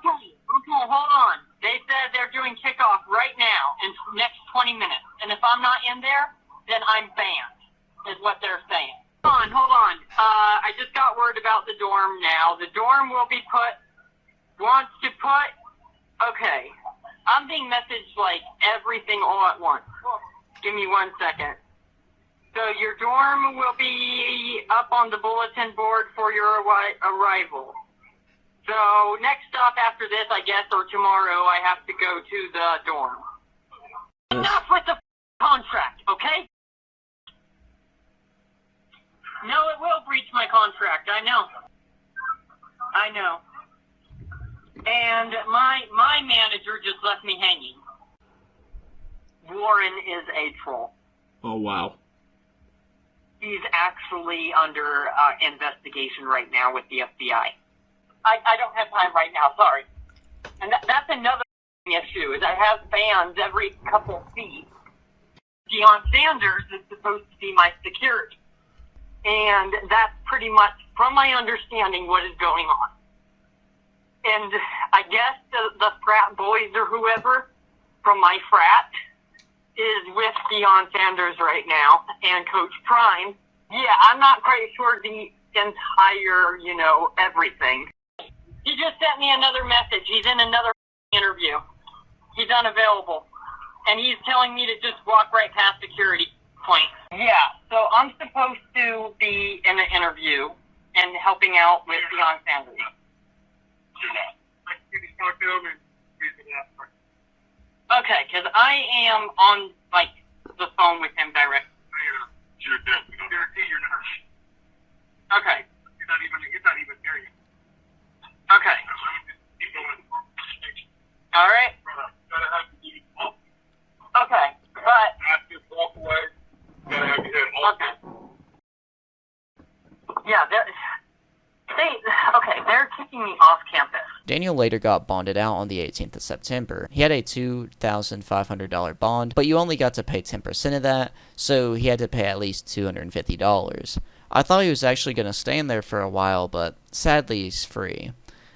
Okay, hold on. They said they're doing kickoff right now in next 20 minutes. And if I'm not in there, then I'm banned, is what they're saying. Hold on. I just got word about the dorm now. The dorm will be okay. I'm being messaged like everything all at once. Give me 1 second. So your dorm will be up on the bulletin board for your arrival. So next stop after this, I guess, or tomorrow, I have to go to the dorm. Enough with the contract, okay? No, it will breach my contract. I know. And my manager just left me hanging. Warren is a troll. Oh, wow. He's actually under investigation right now with the FBI. I don't have time right now, sorry. And that's another issue, is I have fans every couple feet. Deion Sanders is supposed to be my security. And that's pretty much, from my understanding, what is going on. And I guess the frat boys or whoever from my frat is with Deion Sanders right now and Coach Prime. Yeah, I'm not quite sure the entire, everything. He just sent me another message. He's in another interview. He's unavailable. And he's telling me to just walk right past security point. Yeah, so I'm supposed to be in an interview and helping out with Deion Sanders. Okay, because I am on, the phone with him directly. Okay. He's not even there yet. Okay. All right. Okay, but okay. Yeah, they're kicking me off campus. Daniel later got bonded out on the 18th of September. He had a $2,500 bond, but you only got to pay 10% of that, so he had to pay at least $250. I thought he was actually going to stay in there for a while, but sadly he's free.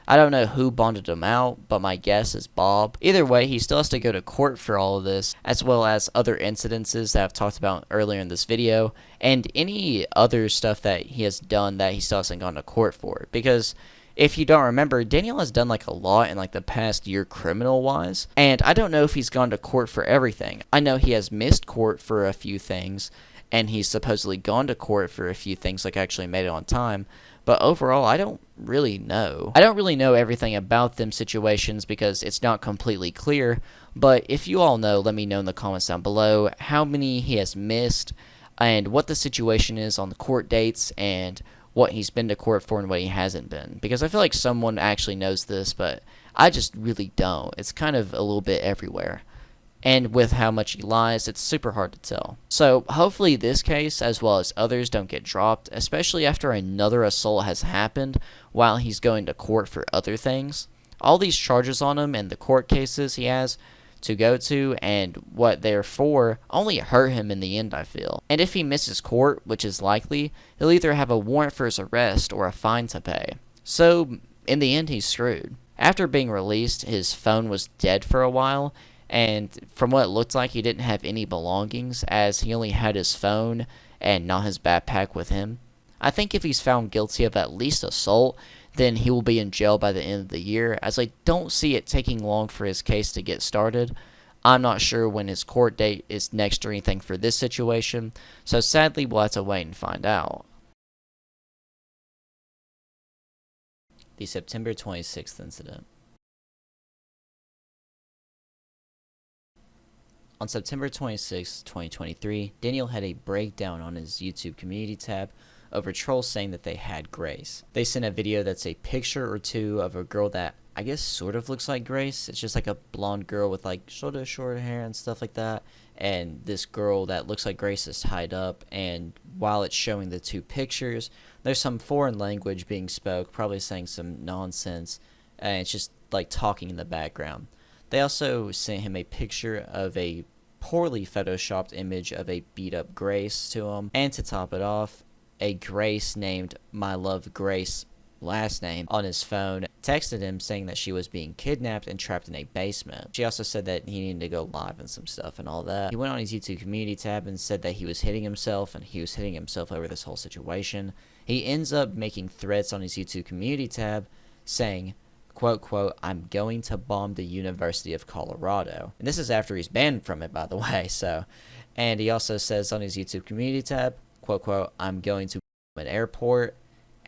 I don't know who bonded him out, but my guess is Bob. Either way, he still has to go to court for all of this, as well as other incidences that I've talked about earlier in this video, and any other stuff that he has done that he still hasn't gone to court for. Because if you don't remember, Daniel has done a lot in the past year criminal-wise, and I don't know if he's gone to court for everything. I know he has missed court for a few things, and he's supposedly gone to court for a few things, like actually made it on time. But overall, I don't really know. I don't really know everything about them situations because it's not completely clear. But if you all know, let me know in the comments down below how many he has missed and what the situation is on the court dates and what he's been to court for and what he hasn't been. Because I feel like someone actually knows this, but I just really don't. It's kind of a little bit everywhere. And with how much he lies, it's super hard to tell. So hopefully this case, as well as others, don't get dropped, especially after another assault has happened while he's going to court for other things. All these charges on him and the court cases he has to go to and what they're for only hurt him in the end, I feel. And if he misses court, which is likely, he'll either have a warrant for his arrest or a fine to pay. So in the end, he's screwed. After being released, his phone was dead for a while, and from what it looked like, he didn't have any belongings, as he only had his phone and not his backpack with him. I think if he's found guilty of at least assault, then he will be in jail by the end of the year, as I don't see it taking long for his case to get started. I'm not sure when his court date is next or anything for this situation, so sadly we'll have to wait and find out. The September 26th incident. On September 26, 2023, Daniel had a breakdown on his YouTube community tab over trolls saying that they had Grace. They sent a video that's a picture or two of a girl that I guess sort of looks like Grace. It's just like a blonde girl with like shoulder short hair and stuff like that. And this girl that looks like Grace is tied up, and while it's showing the two pictures, there's some foreign language being spoke, probably saying some nonsense, and it's just like talking in the background. They also sent him a picture of a poorly photoshopped image of a beat up Grace to him, and to top it off, a Grace named My Love Grace last name on his phone texted him saying that she was being kidnapped and trapped in a basement. She also said that he needed to go live and some stuff and all that. He went on his YouTube community tab and said that he was hitting himself, and he was hitting himself over this whole situation. He ends up making threats on his YouTube community tab saying, quote, quote, I'm going to bomb the University of Colorado. And this is after he's banned from it, by the way. So, and he also says on his YouTube community tab, quote, quote, I'm going to bomb an airport.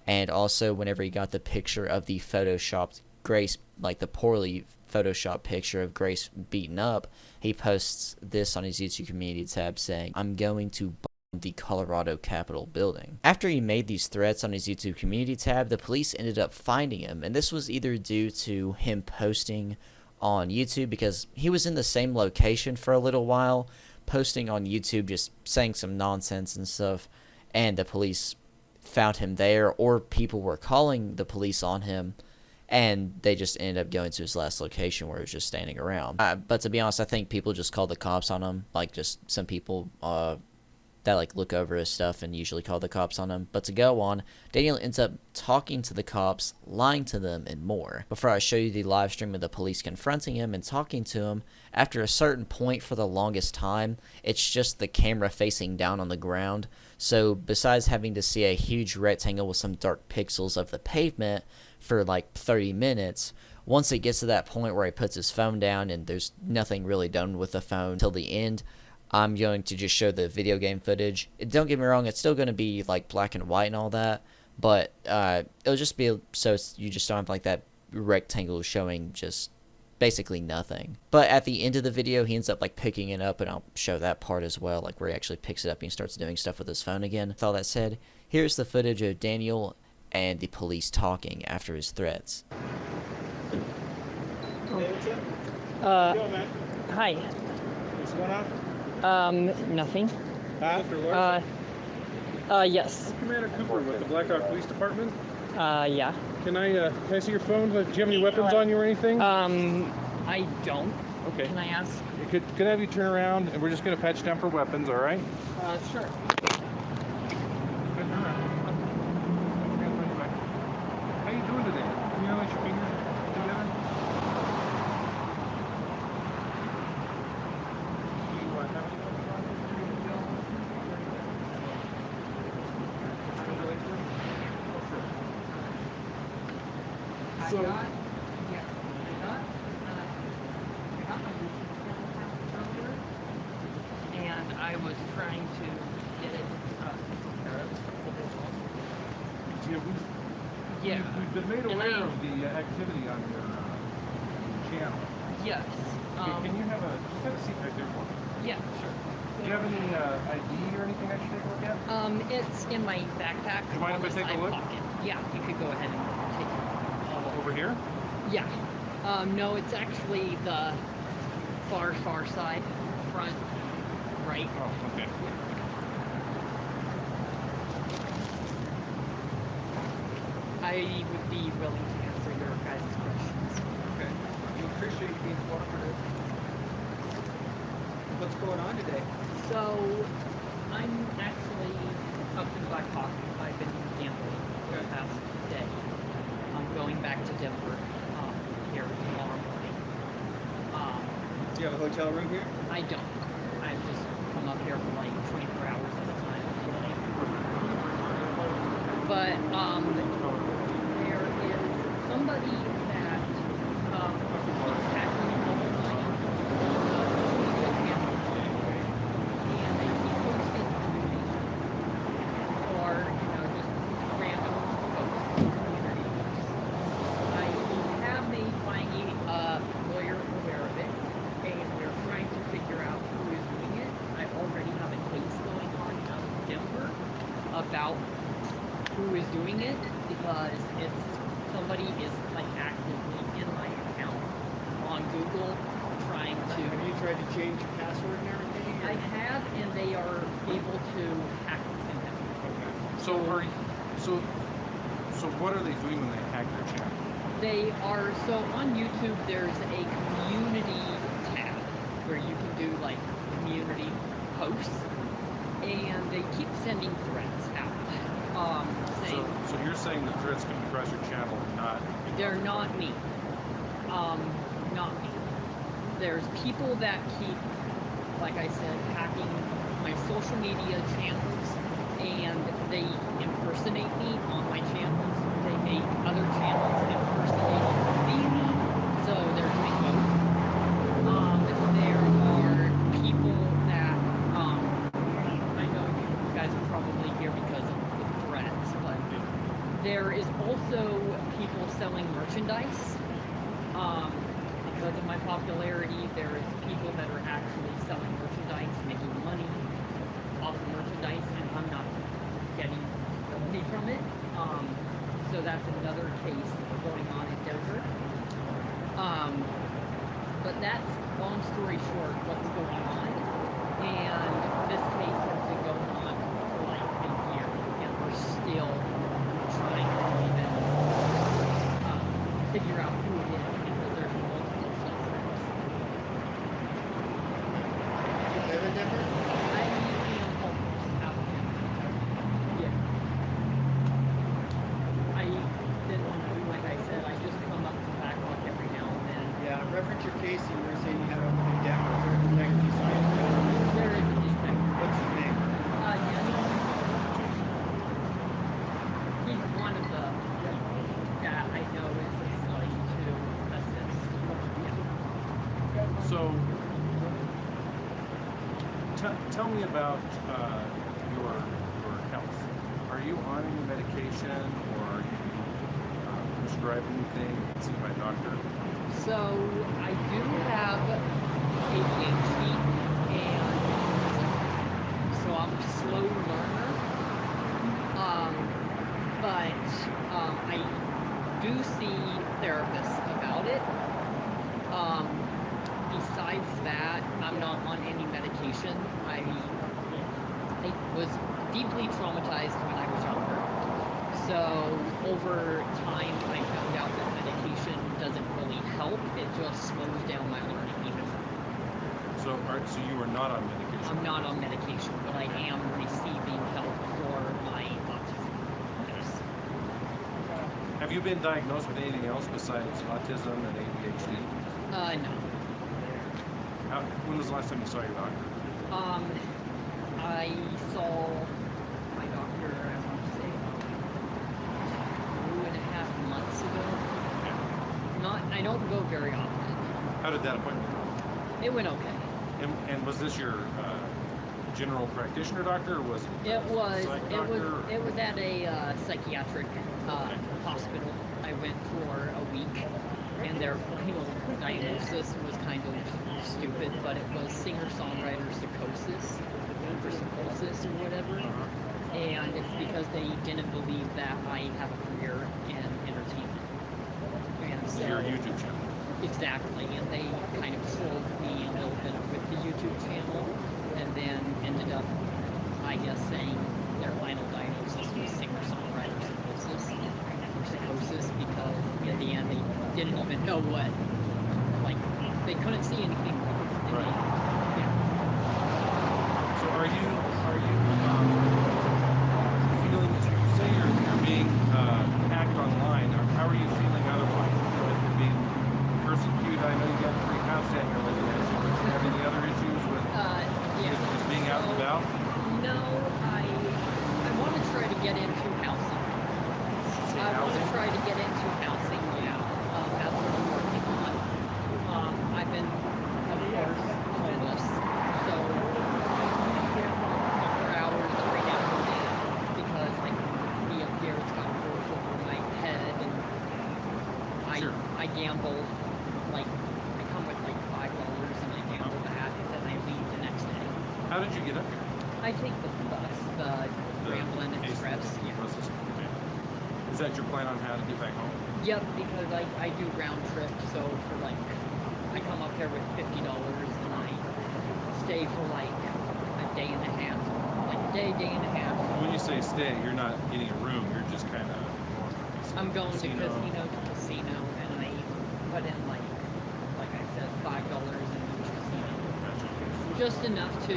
And also whenever he got the picture of the photoshopped Grace, like the poorly photoshopped picture of Grace beaten up, he posts this on his YouTube community tab saying, I'm going to bomb the Colorado Capitol building. After he made these threats on his YouTube community tab, the police ended up finding him, and this was either due to him posting on YouTube, because he was in the same location for a little while, posting on YouTube just saying some nonsense and stuff, and the police found him there, or people were calling the police on him, and they just ended up going to his last location where he was just standing around. But to be honest, I think people just called the cops on him, like just some people that like look over his stuff and usually call the cops on him. But to go on, Daniel ends up talking to the cops, lying to them, and more. Before I show you the live stream of the police confronting him and talking to him, after a certain point for the longest time, it's just the camera facing down on the ground. So besides having to see a huge rectangle with some dark pixels of the pavement for like 30 minutes, once it gets to that point where he puts his phone down and there's nothing really done with the phone till the end, I'm going to just show the video game footage. Don't get me wrong, it's still going to be like black and white and all that, but it'll just be so you just don't have like that rectangle showing just basically nothing. But at the end of the video, he ends up like picking it up, and I'll show that part as well, like where he actually picks it up and he starts doing stuff with his phone again. With all that said, here's the footage of Daniel and the police talking after his threats. Hi. What's going on? Nothing. Mr. Larson? Yes. Commander Cooper with the Black Rock Police Department? Yeah. Can I see your phone? Do you have any weapons on you or anything? I don't. Okay. Can I ask? Could I have you turn around, and we're just going to patch down for weapons, all right? Sure. How you doing today? Can you let your fingers together? And I was trying to get it We've been made aware of the activity on your channel. Yes. Can you have a seat right there for me? Yeah, sure. Do you have any ID or anything I should take a look at? It's in my backpack. Do you mind if I take a look? Pocket. Yeah, you could go ahead and take it. Over here? Yeah. No, it's actually the far side, front, right. Oh, okay. I would be willing to answer your guys' questions. Okay. We appreciate you being cooperative. What's going on today? So, I'm actually up in Black Hawk. I've been gambling for the past day. I'm going back to Denver here tomorrow morning. Do you have a hotel room here? I don't. I just come up here for like 24 hours at a time. But there is somebody that is hacking all the time. And they keep posting or, just random posts, community posts. I have made my lawyer aware of it, and they're trying to figure out who is doing it. I already have a case going on out of Denver about who is doing it, because somebody is like actively in my account on Google trying to. Have you tried to change your password and everything? I have, and they are able to hack the internet. Okay. So what are they doing when they hack your channel? They are, so on YouTube there's a community tab where you can do like community posts, and they keep sending threats out. So you're saying the threats come across your channel, not... They're not me. Not me. There's people that keep, like I said, hacking my social media channels, and they impersonate me on my channels. They make other channels impersonate me. So they're doing both. There are people that, I know you guys are probably here because of the threats, but there is also people selling merchandise. Because of my popularity, there is people that are actually selling merchandise, making money off the merchandise, and I'm not getting money from it. So that's another case going on in Denver. But that's, long story short, what's going on. And this case has been going on for like a year, and we're still trying to even figure out who it is, because there's multiple suspects. You live in Denver? I am almost out of Denver. Yeah. Like I said, I just come up to Black Hawk every now and then. Yeah, reference your case, you were saying you had a detective. Is there a detective you signed? There is a detective. What's his name? Daniel. He's one of the that I know is assigned to assist. Yeah. So, tell me about your health. Are you on any medication, or are you prescribed anything? See my doctor. So I do have ADHD, and so I'm a slow learner. But I do see therapists about it. Besides that, I'm not on any medication. I was deeply traumatized when I was younger. So over time, I found out that medication doesn't really help. It just slows down my learning even more. So you are not on medication? I'm not on medication, but I am receiving help for my autism. Yes. Have you been diagnosed with anything else besides autism and ADHD? No. When was the last time you saw your doctor? I saw my doctor, I want to say, 2.5 months ago. I don't go very often. How did that appointment go? It went okay. And was this your general practitioner doctor, or was it? It was. Psych It was. doctor, or- It was at a psychiatric hospital. I went for a week, and their final diagnosis was kind of stupid, but it was singer-songwriter psychosis or psychosis or whatever. And it's because they didn't believe that I have a career in entertainment. And so Your YouTube channel. exactly, and they kind of trolled me a little bit with the YouTube channel, and then ended up, I guess, saying their final diagnosis was singer-songwriter psychosis, because in the end they didn't even know what, like, they couldn't see anything wrong. So are you feeling, you say you're being hacked online, how are you feeling otherwise? You feel like you're being persecuted? I know you got a free house down here living at you, but do you have any other issues with just being out and about? No, I want to try to get into housing. I want to try to get into housing, yeah. That's what I'm working on. I've been, of course, homeless, so after hours every now and then, because like me up here, it's got a roof over my head, and I gamble, like I come with like $5 and I gamble that, and then I leave the next day. How did you get up here? I take the bus, the Ramblin' Express. Yeah. Is that your plan on how to get back home? Yep, because I do round trip, so for like, I come up here with $50 and I stay for like a day and a half. Like day and a half. When you say stay, you're not getting a room, you're just kind of... I'm going to casino to casino, and I put in like I said, $5 in each casino. Just enough to,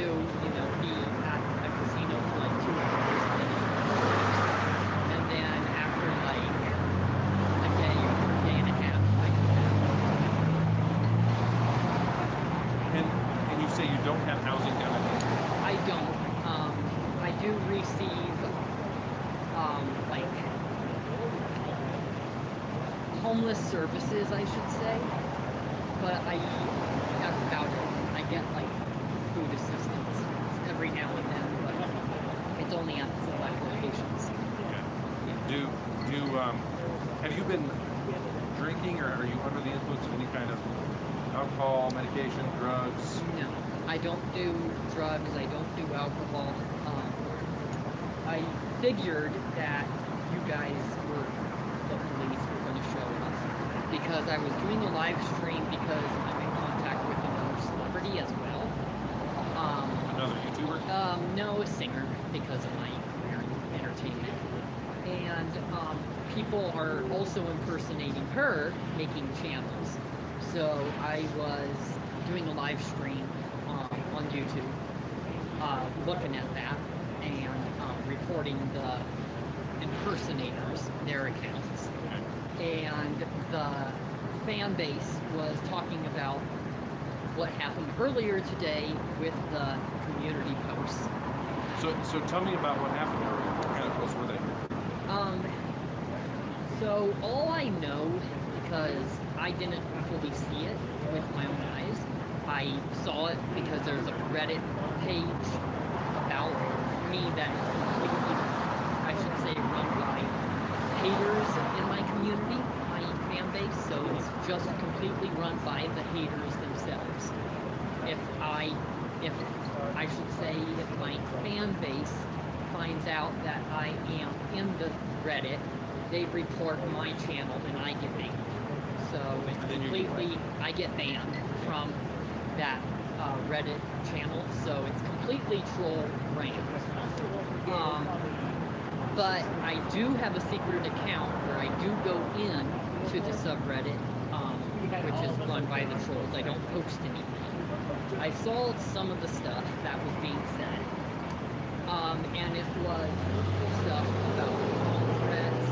be at a casino for like 2 hours. And then after like a day or a day and a half, I come back. And you say you don't have housing down here? I don't. I do receive like homeless services, I should say, but that's about it. I get like food assistance every now and then, but it's only at select locations. Have you been drinking, or are you under the influence of any kind of alcohol, medication, drugs? No, I don't do drugs, I don't do alcohol. I figured that you guys the police were going to show up, because I was doing a live stream because I'm in contact with another celebrity as well. Another YouTuber? No, a singer, because of my career in entertainment. And people are also impersonating her, making channels. So I was doing a live stream on YouTube, looking at that and reporting the impersonators, their accounts. And the fan base was talking about what happened earlier today with the community posts. So tell me about what happened earlier. What kind of posts were they? So all I know, because I didn't fully see it with my own eyes, I saw it because there's a Reddit page about me that is completely, I should say, run by haters in my community, my fan base, so it's just completely run by the haters themselves. If I should say, if my fan base finds out that I am in the Reddit, they report my channel and I get banned. So it's completely, I get banned from that Reddit channel, so it's completely troll ran. But I do have a secret account where I do go in to the subreddit, which is run by the trolls. I don't post anything. I saw some of the stuff that was being said, and it was stuff about threats.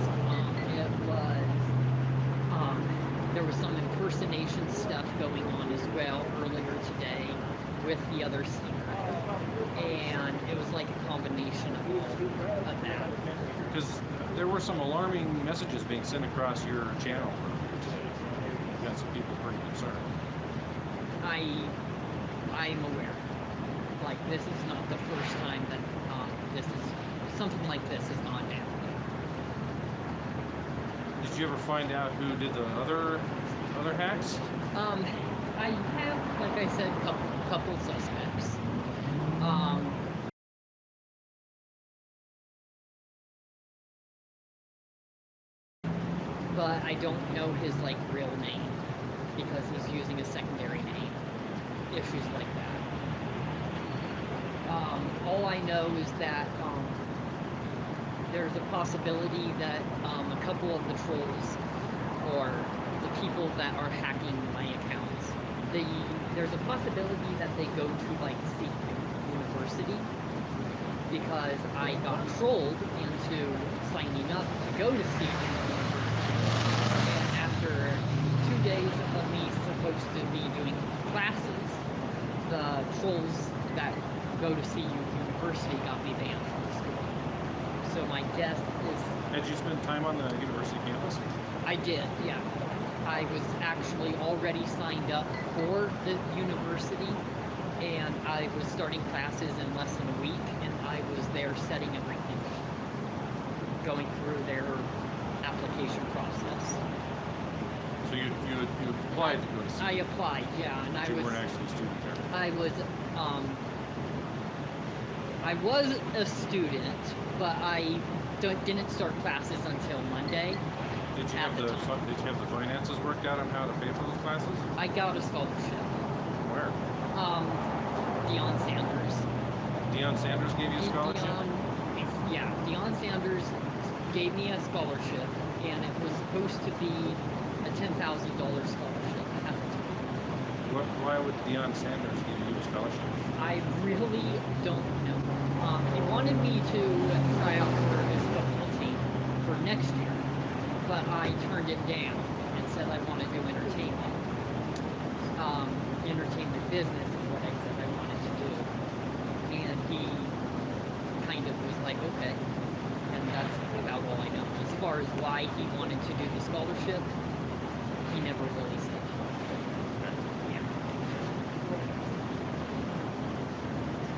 There was some impersonation stuff going on as well earlier today with the other singer, and it was like a combination of that. Because there were some alarming messages being sent across your channel today. You got some people pretty concerned. I'm aware. like this is not the first time that something like this has gone down. Did you ever find out who did the other hacks? I have, like I said, couple suspects. But I don't know his like real name because he's using a secondary name. Issues like that. All I know is that there's a possibility that a couple of the trolls or the people that are hacking my accounts, there's a possibility that they go to like Seek University because I got trolled into signing up to go to Seek University. And after 2 days of me supposed to be doing classes, the trolls that go to CU University got me banned from the school. So my guess is... Did you spend time on the university campus? I did, yeah. I was actually already signed up for the university, and I was starting classes in less than a week, and I was there setting everything up, going through their application process. So you applied to go to CU? I applied, yeah, and You weren't actually a student there? I was a student, but I didn't start classes until Monday. Did you have the finances worked out on how to pay for those classes? I got a scholarship. Where? Deion Sanders. Deion Sanders gave you a scholarship? Deion Sanders gave me a scholarship, and it was supposed to be a $10,000 scholarship at the time. Why would Deion Sanders give you a scholarship? I really don't know. He wanted me to try out for his football team for next year, but I turned it down and said I want to do entertainment. Entertainment business is what I said I wanted to do. And he kind of was like, okay. And that's about all I know. As far as why he wanted to do the scholarship, he never really said.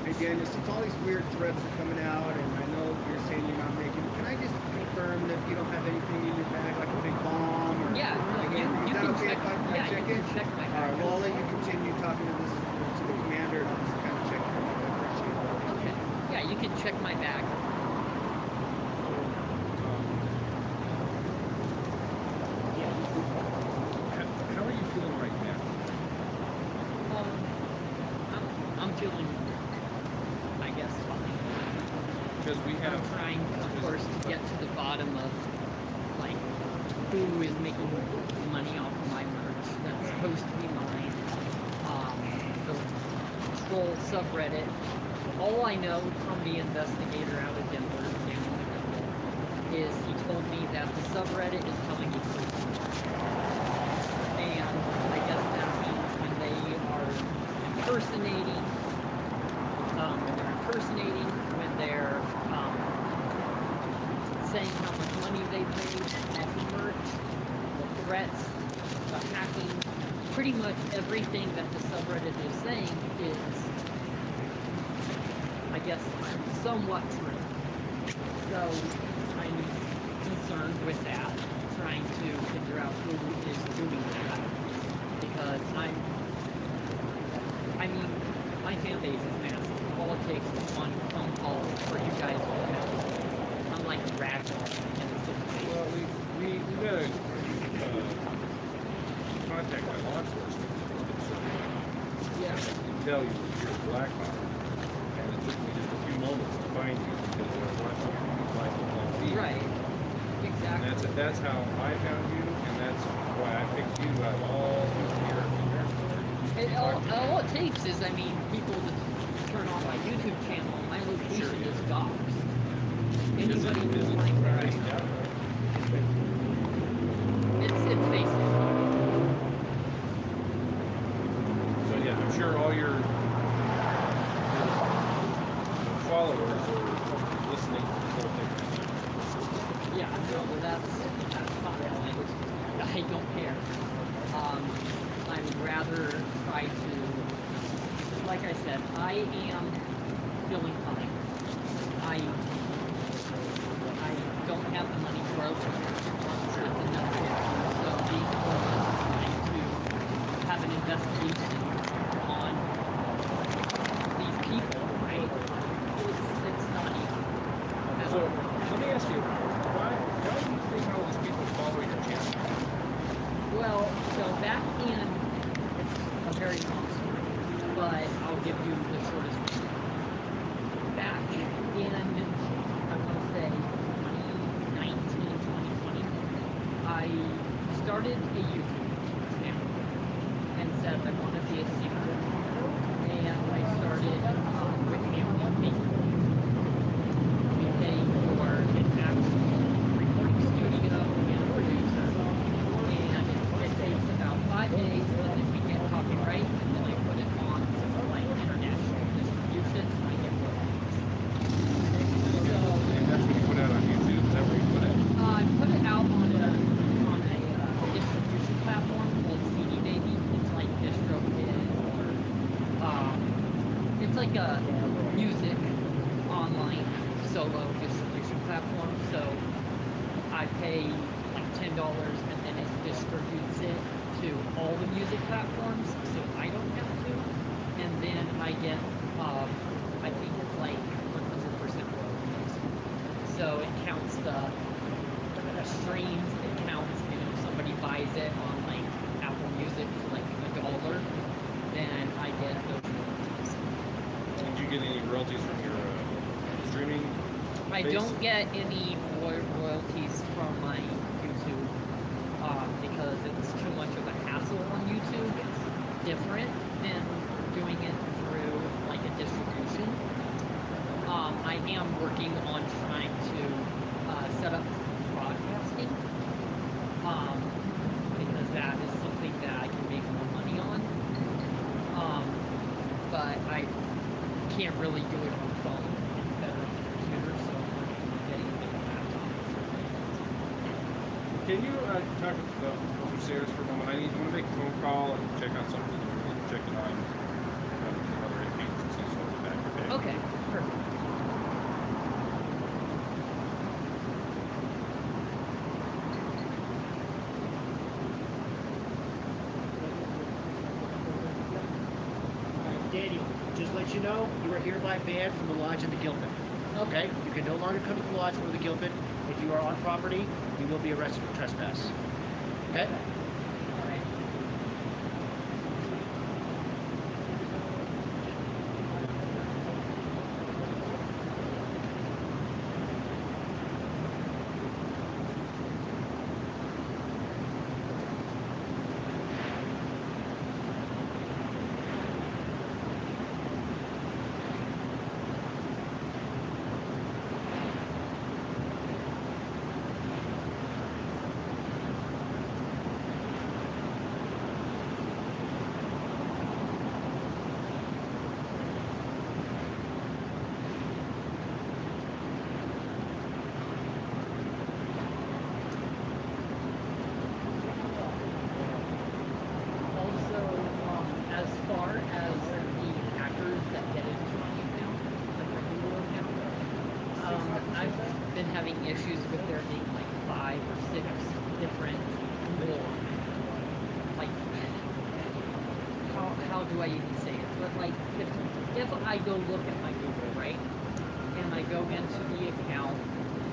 Hey Daniel, since all these weird threats are coming out, and I know you're saying you're not making, can I just confirm that you don't have anything in your bag, like a big bomb? Or yeah, like you is that can okay check. if I Yeah, check you it? can check my bag. All right, well, I'll let you continue talking to the commander, and I'll just kind of check it. I appreciate it. Okay. Yeah, you can check my bag. How are you feeling right now? I'm feeling, I guess, fine. Because I'm trying, of course, to get to the bottom of, like, who is making money off of my merch that's supposed to be mine. The troll subreddit. All I know from the investigator out of Denver, Daniel Larson, is he told me that the subreddit is telling you truth. And I guess that means when they are impersonating, when they're saying how much money they made off of merch, the threats, the hacking, pretty much everything that the subreddit is saying is, I guess, somewhat true. So I'm concerned with that, trying to figure out who is doing that, because I mean, my fan base is massive. All it takes is one phone call for you guys to know. I'm like a rag doll in the situation. Well, we got to contact our law enforcement. Yeah. To tell you that you're a black hawk. And it took me just a few moments to find you because I was watching your black TV. Right. Exactly. And that's how I found you, and that's why I picked you out of all all it takes is, I mean, people to turn on my YouTube channel. My location is doxed. Anybody who's like where I am. It's Facebook. So yeah, I'm sure all your followers are listening to this whole thing. Yeah, no, well that's fine. I don't care. I would rather try to like I said, I am feeling fine. I don't have the money for royalties. That's another issue. So being homeless, trying to have an investigation on these people, right? It's not easy. So let me ask you, why do you think all these people follow your channel? Well, so back in, it's a very long story, but I'll give you the shortest version. Back in, I want to say 2019, 2020, I started a YouTube channel and said I want to be a singer, and I started with family on Facebook. We pay for an actual recording studio and a producer, and it takes about 5 days, and then we get copyright, and then I put it on to like international distribution, and I get royalties. So, And that's what you put out on YouTube? Is that where you put it? I put it out on a distribution platform called CD Baby. It's like DistroKid, or it's like a music online solo distribution platform. So I pay like $10, and then it distributes it to all the music platforms, so I don't have to. And then I get, I think it's like 100% royalties. So it counts the streams, it counts, and if somebody buys it on like Apple Music for like $1, then I get those royalties. Did you get any royalties from your streaming? I don't get any royalties from my YouTube because it's too much of a hassle on YouTube. It's different than doing it through like a distribution. I am working on trying to set up broadcasting because that is something that I can make more money on. But I can't really do it on the phone. It's better on the computer, so I'm working on getting a bigger laptop. Can you talk to the officers for a moment? I want to make a phone call and check on something. We're checking on other inmates and stuff, so I'll be back, okay? Okay, perfect. Daniel, just let you know, you are hereby banned from the lodge in the Gilpin. Okay? You can no longer come to the lodge or the Gilpin. If you are on property, you will be arrested for trespass. Okay? As far as the hackers that get into my account, the regular account, I've been having issues with there being like 5 or 6 different more. Like, how do I even say it? But like, if I go look at my Google, right, and I go into the account,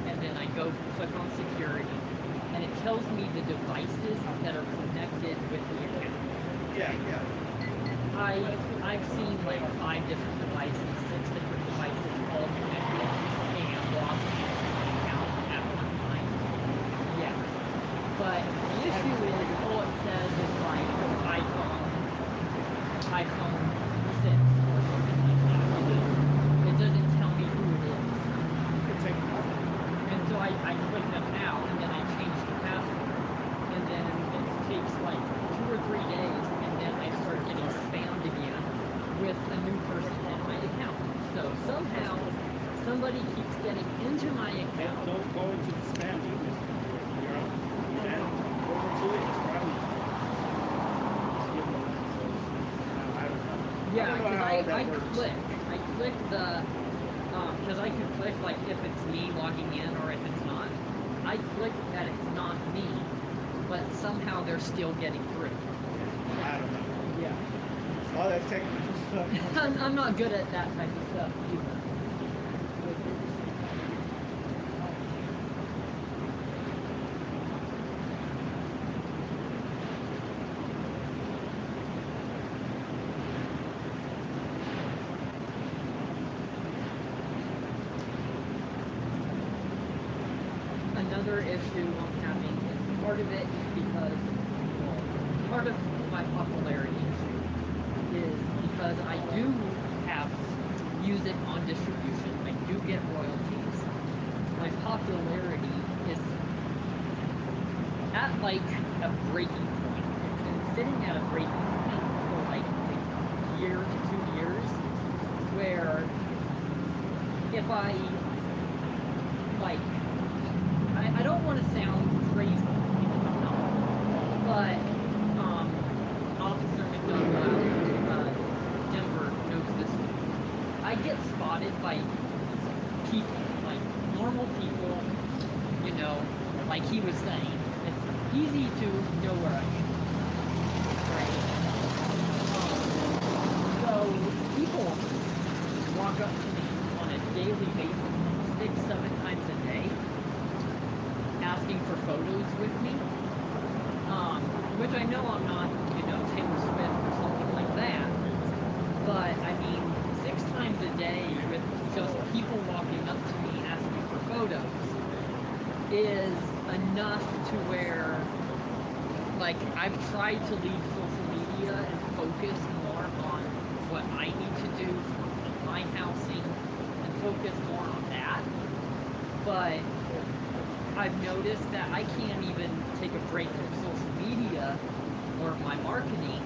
and then I go click on security, and it tells me the devices that are connected with the account. I've seen like 5 different devices, 6 different devices all connected and logged into my account at one time. Yeah. But the issue is all it says is like iPhone 6 or something like that. It doesn't tell me who it is. And so I click them out, and then I change the password, and then it takes like 2 or 3 days, and then I start getting spammed again with a new person in my account. So somehow somebody how that works. I click the, because I could click like if it's me logging in or if it's not. I click that it's not me, but somehow they're still getting through. I don't know. Yeah. All that technical stuff. I'm not good at that type of stuff either. Another issue I'm having is part of it because, well, part of my popularity issue is because I do have music on distribution. I do get royalties. My popularity is at like a breaking point. It's been sitting at a breaking point for like a year to 2 years, where if I like, I don't want to sound crazy because I'm not, but Officer McDonald, Denver knows this. I get spotted by people, like normal people, you know, like he was saying. It's easy to know where I am, right? So people walk up to me on a daily basis, 6-7 times a day, asking for photos with me, which I know I'm not, you know, Taylor Swift or something like that, but I mean, 6 times a day with just people walking up to me asking for photos is enough to where, like, I've tried to leave social media and focus more on what I need to do for my housing and focus more on that, but I've noticed that I can't even take a break from social media or my marketing,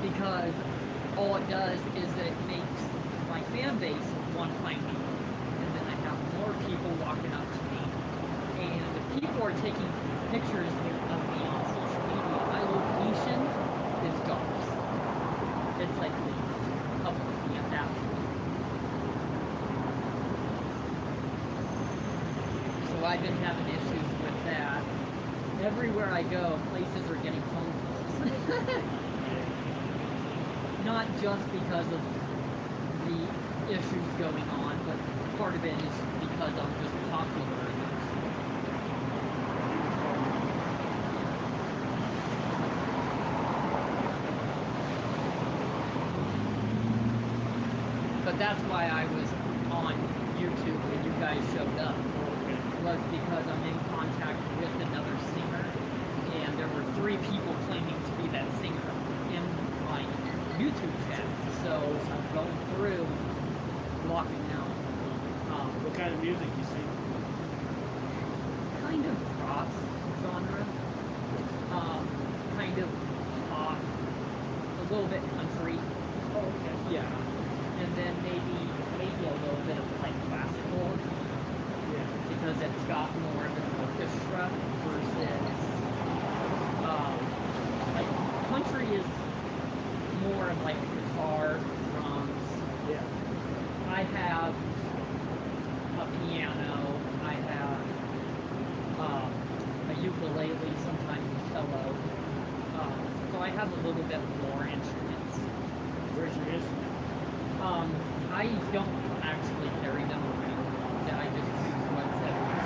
because all it does is it makes my fan base want to find me. And then I have more people walking up to me. And if people are taking pictures of me on social media, my location is dark. It's like public at that point. So I've been having issues with that. Everywhere I go, places are getting phone calls. Not just because of the issues going on, but part of it is because I'm just popular enough. But that's why I was on YouTube when you guys showed up, was because I'm in contact with another singer, and there were 3 people claiming to be that singer in my YouTube channel. So I'm going through, blocking out. What kind of music you sing? Kind of cross genre. Kind of pop, a little bit country. Oh, okay. Yeah. And then maybe a little bit of like classical. Yeah. Because it's got more of an orchestra versus like country is more of like guitar, drums. Yeah. I have a piano. I have a ukulele, sometimes a cello. So I have a little bit more instruments. Where's your instrument? I don't actually carry them around. I just use what's at my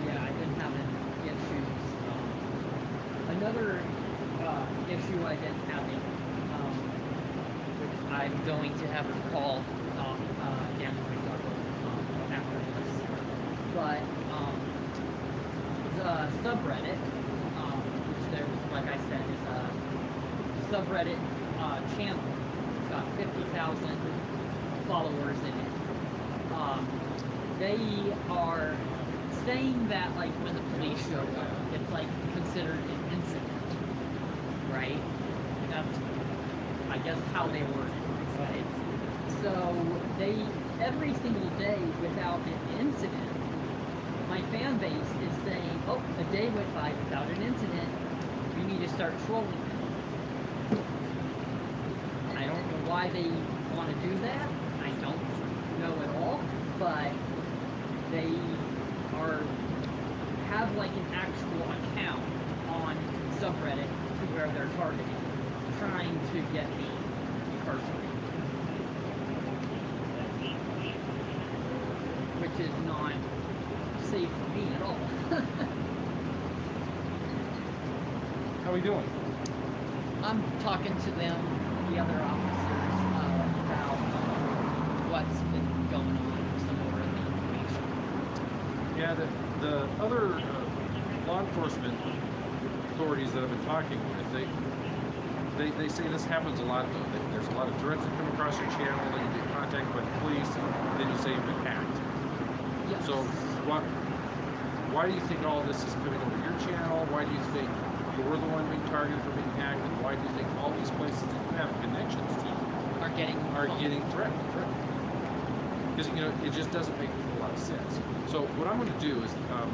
yeah, I've been having issues. Another issue I've been having, which I'm going to have to call Daniel after this, but the subreddit, which there's, like I said, is a subreddit channel. It's got 50,000 followers in it. They are saying that, like, when the police show up, it's like considered an incident, right? That's, I guess, how they word it, right? So they, every single day without an incident, my fan base is saying, oh, a day went by without an incident, we need to start trolling them. I don't know why they want to do that. I don't know at all, but they have like an actual account on subreddit to where they're targeting, trying to get me personally. Which is not safe for me at all. How are we doing? I'm talking to them, the other officers, about what's been going on, some more of the information. Yeah, the other law enforcement authorities that I've been talking with, they say this happens a lot though. There's a lot of threats that come across your channel, then you get contacted by the police, then you say you've been hacked. Yes. So why do you think all this is coming over your channel? Why do you think you're the one being targeted for being hacked? And why do you think all these places that you have connections to are getting threatened? Because it just doesn't make a lot of sense. So what I'm going to do is I'm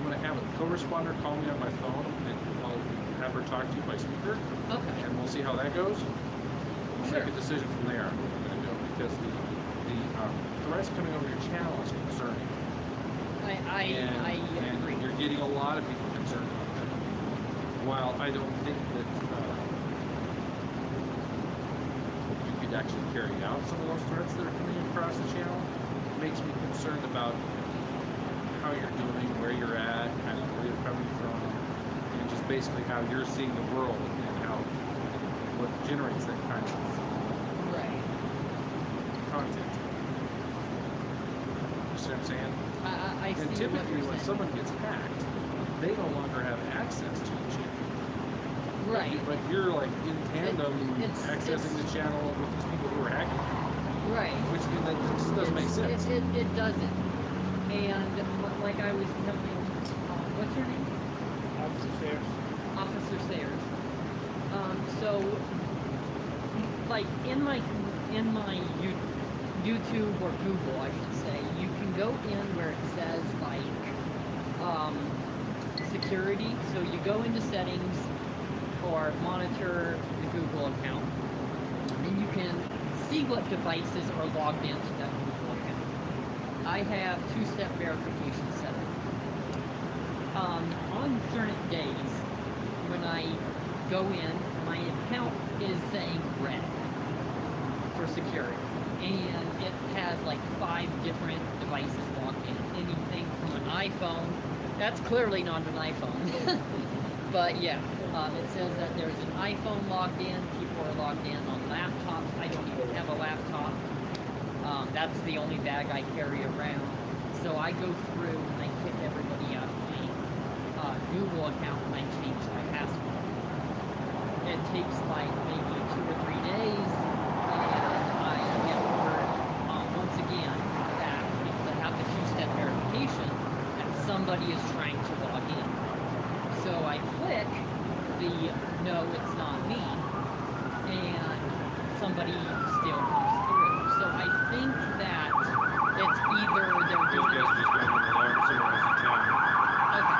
going to have a co-responder call me on my phone, and I'll have her talk to you by speaker. Okay. And we'll see how that goes. We'll make a decision from there. I'm going to go because the threats coming over your channel is concerning. I agree. You're getting a lot of people concerned about that. While I don't think that you could actually carry out some of those threats that are coming across the channel, it makes me concerned about how you're doing, where you're at, kind of where you're coming from, and just basically how you're seeing the world and how what generates that kind of content. You see what I'm saying? I and see typically when someone gets hacked, they no longer have access to the channel. Right. But you're like in tandem accessing the channel with these people who are hacking. Right. Which that just doesn't make sense. It doesn't. And like I was telling, what's your name? Officer Sayers. Officer Sayers. So, like in my YouTube or Google, I should say, you can go in where it says like security. So you go into settings or monitor the Google account, and you can see what devices are logged into that Google account. I have two-step verification set up. On certain days, when I go in, my account is saying red for security. And it has like 5 different devices logged in. Anything from an iPhone, that's clearly not an iPhone. But yeah, it says that there's an iPhone logged in, people are logged in on laptops. I don't even have a laptop. That's the only bag I carry around. So I go through and I kick everybody out of my Google account and I change my password. It takes like maybe 2 or 3 days, and I get word once again that because I have the two-step verification that somebody is trying to log in. So I click the no, it's not me, and somebody still comes through. So I think that it's either they're doing it. Just got an alarm somewhere else in town. Okay.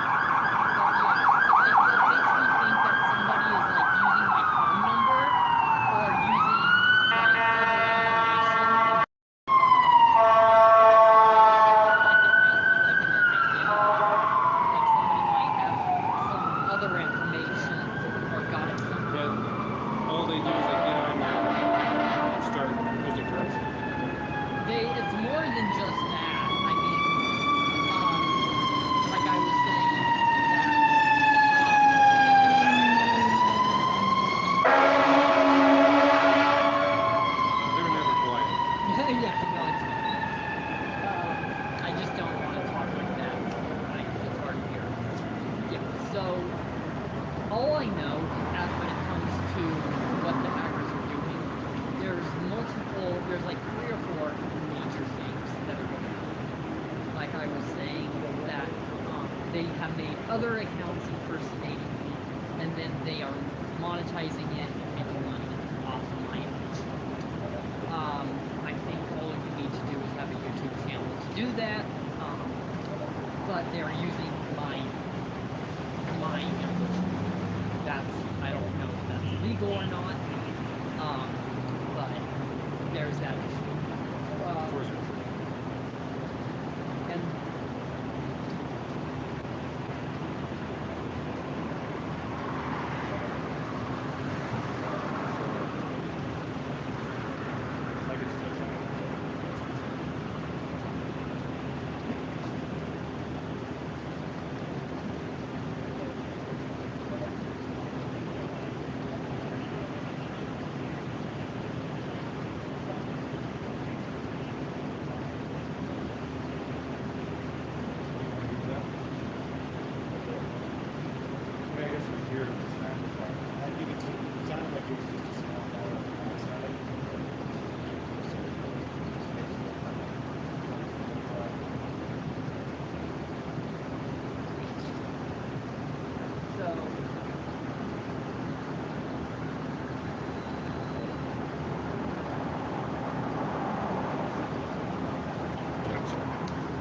But yeah, it makes me think that somebody is like using my phone number or using like other information. Like an identity. Like somebody might have some other information or got it somewhere. But all they do is they get on there and start posting threats. It's more than just that. I mean, like I was saying, They're never quiet. yeah, no, it's fine. I just don't want to talk like that. It's hard to hear. Yeah, so all I know as when it comes to what the hackers are doing, there's like 3 or 4 major things that are going on. Like I was saying that they have made other accounts impersonating me, and then they are monetizing it and making money off of my image. that, but they're using my image. I don't know if that's legal or not, but there's that issue. And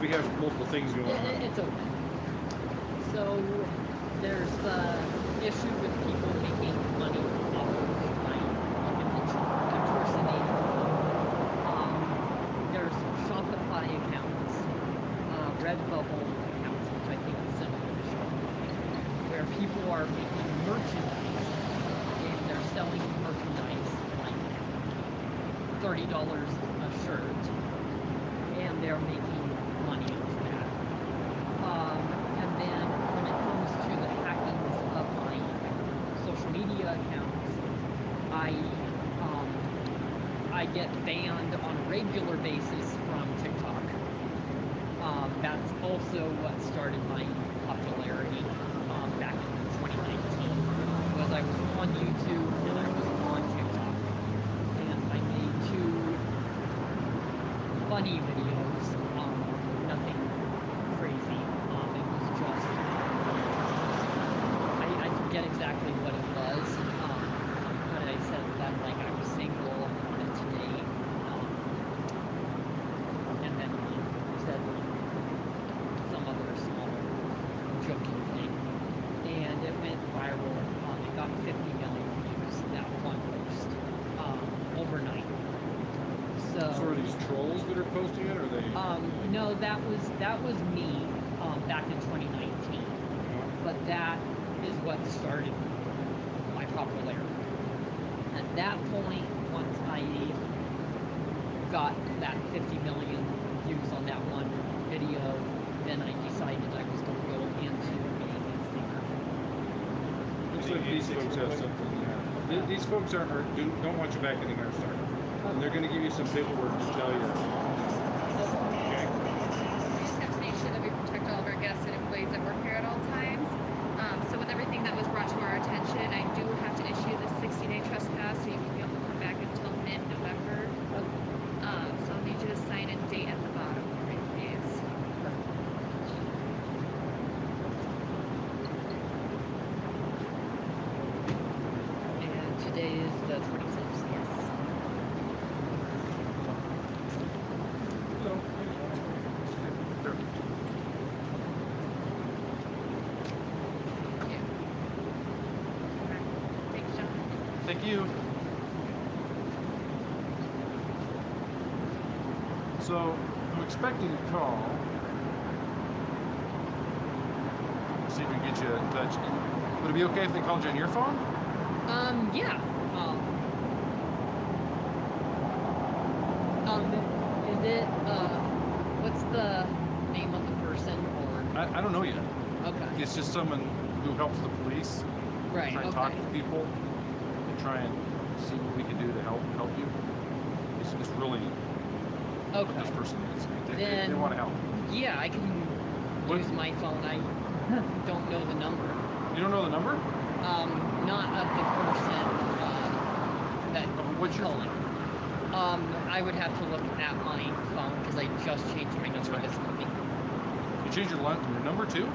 We have multiple things going on. It's okay. So there's the issue with people making money off of my image, impersonating. There's Shopify accounts, Redbubble accounts, which I think is similar to Shopify, where people are making merchandise and they're selling merchandise like $30 a shirt, and they're making money off that. And then when it comes to the hackings of my social media accounts, I get banned on a regular basis from TikTok. That's also what started my popularity back in 2019. Was I was on YouTube and I was on TikTok, and I made 2 funny videos. Nothing crazy. It was just I forget exactly what it was, but I said that like I was single and wanted to date, and then said some other small joking thing, and it went viral. It got 50 million views, that one post, overnight. So are these trolls that are posting it, or are they? No, that was me back in 2019. But that is what started my popularity. At that point, once I got that 50 million views on that one video, then I decided I was going to go into being a singer. Looks like these folks have something. These folks don't want you back in the Air Star. And they're going to give you some paperwork to tell you. We just have to make sure that we protect all of our guests and employees that work here at all times. So with everything that was brought to our attention, I do have to issue the 60-day trespass, so you won't be able to come back until mid-November. So I'll need you to sign and date at the bottom, please. And today is the 26th, yes. Thank you. So, I'm expecting a call. Let's see if we can get you in touch. Would it be okay if they called you on your phone? Yeah. Is it, what's the name of the person, or? I don't know yet. Okay. It's just someone who helps the police. Right, Try and talk to people and try and see what we can do to help you. It's really what this person needs. They want to help. Yeah, I can use my phone. I don't know the number. You don't know the number? Not of the person that what's your calling. I would have to look at my phone because I just changed my number this morning. You changed your number too?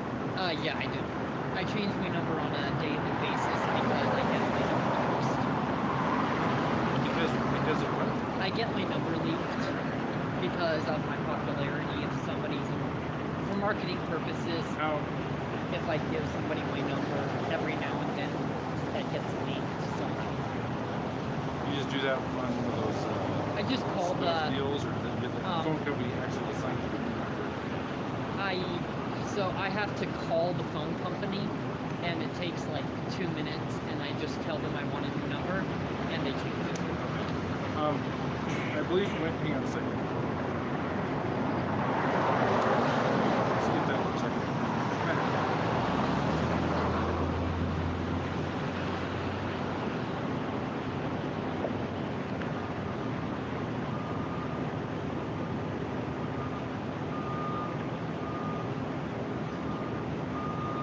Yeah, I did. I change my number on a daily basis because I get my number leaked. Because of what? I get my number leaked. because of my popularity. If somebody's, for marketing purposes, if I give somebody my number every now and then, that gets linked to somebody. You just do that on one of those I just called those deals, or did the phone company actually assign you the number? So I have to call the phone company, and it takes like 2 minutes, and I just tell them I want a new number, and they change it. I believe, hang on a second. Let's get that for a second.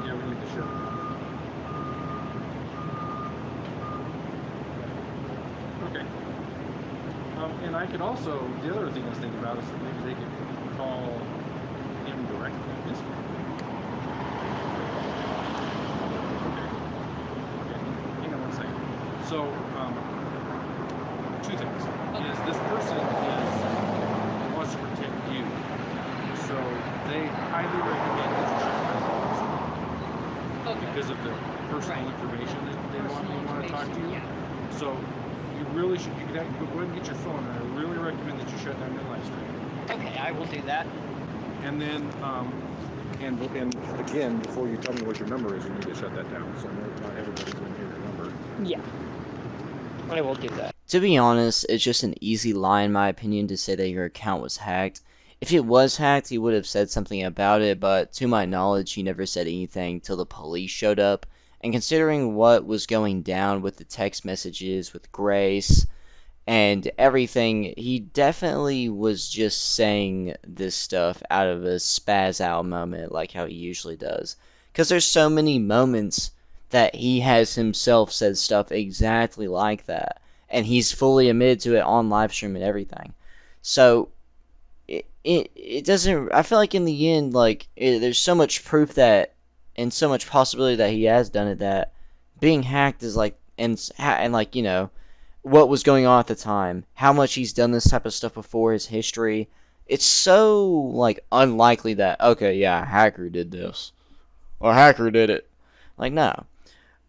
Yeah, we need to share it. Okay. And I could also, the other thing I was thinking about is that maybe they could call him directly. Yes. Okay. Hang on one second. So, two things. Is this person wants to protect you. So they highly recommend that you shut down the phone because of the personal information that they want to talk to you. So you really should, you could go ahead and get your phone, and I really recommend that you shut down your live stream. Okay, I will do that. And then, and again, before you tell me what your number is, you need to shut that down, so not everybody's going to hear your number. Yeah, I will do that. To be honest, it's just an easy lie in my opinion to say that your account was hacked. If it was hacked, he would have said something about it, but to my knowledge, he never said anything till the police showed up. And considering what was going down with the text messages with Grace and everything, he definitely was just saying this stuff out of a spaz out moment like how he usually does. Because there's so many moments that he has himself said stuff exactly like that. And he's fully admitted to it on live stream and everything. So it doesn't, I feel like in the end, like, there's so much proof that, and so much possibility that he has done it, that being hacked is like, and like, you know, what was going on at the time, how much he's done this type of stuff before, his history, it's so, like, unlikely that, okay, yeah, a hacker did this, or a hacker did it. Like, no.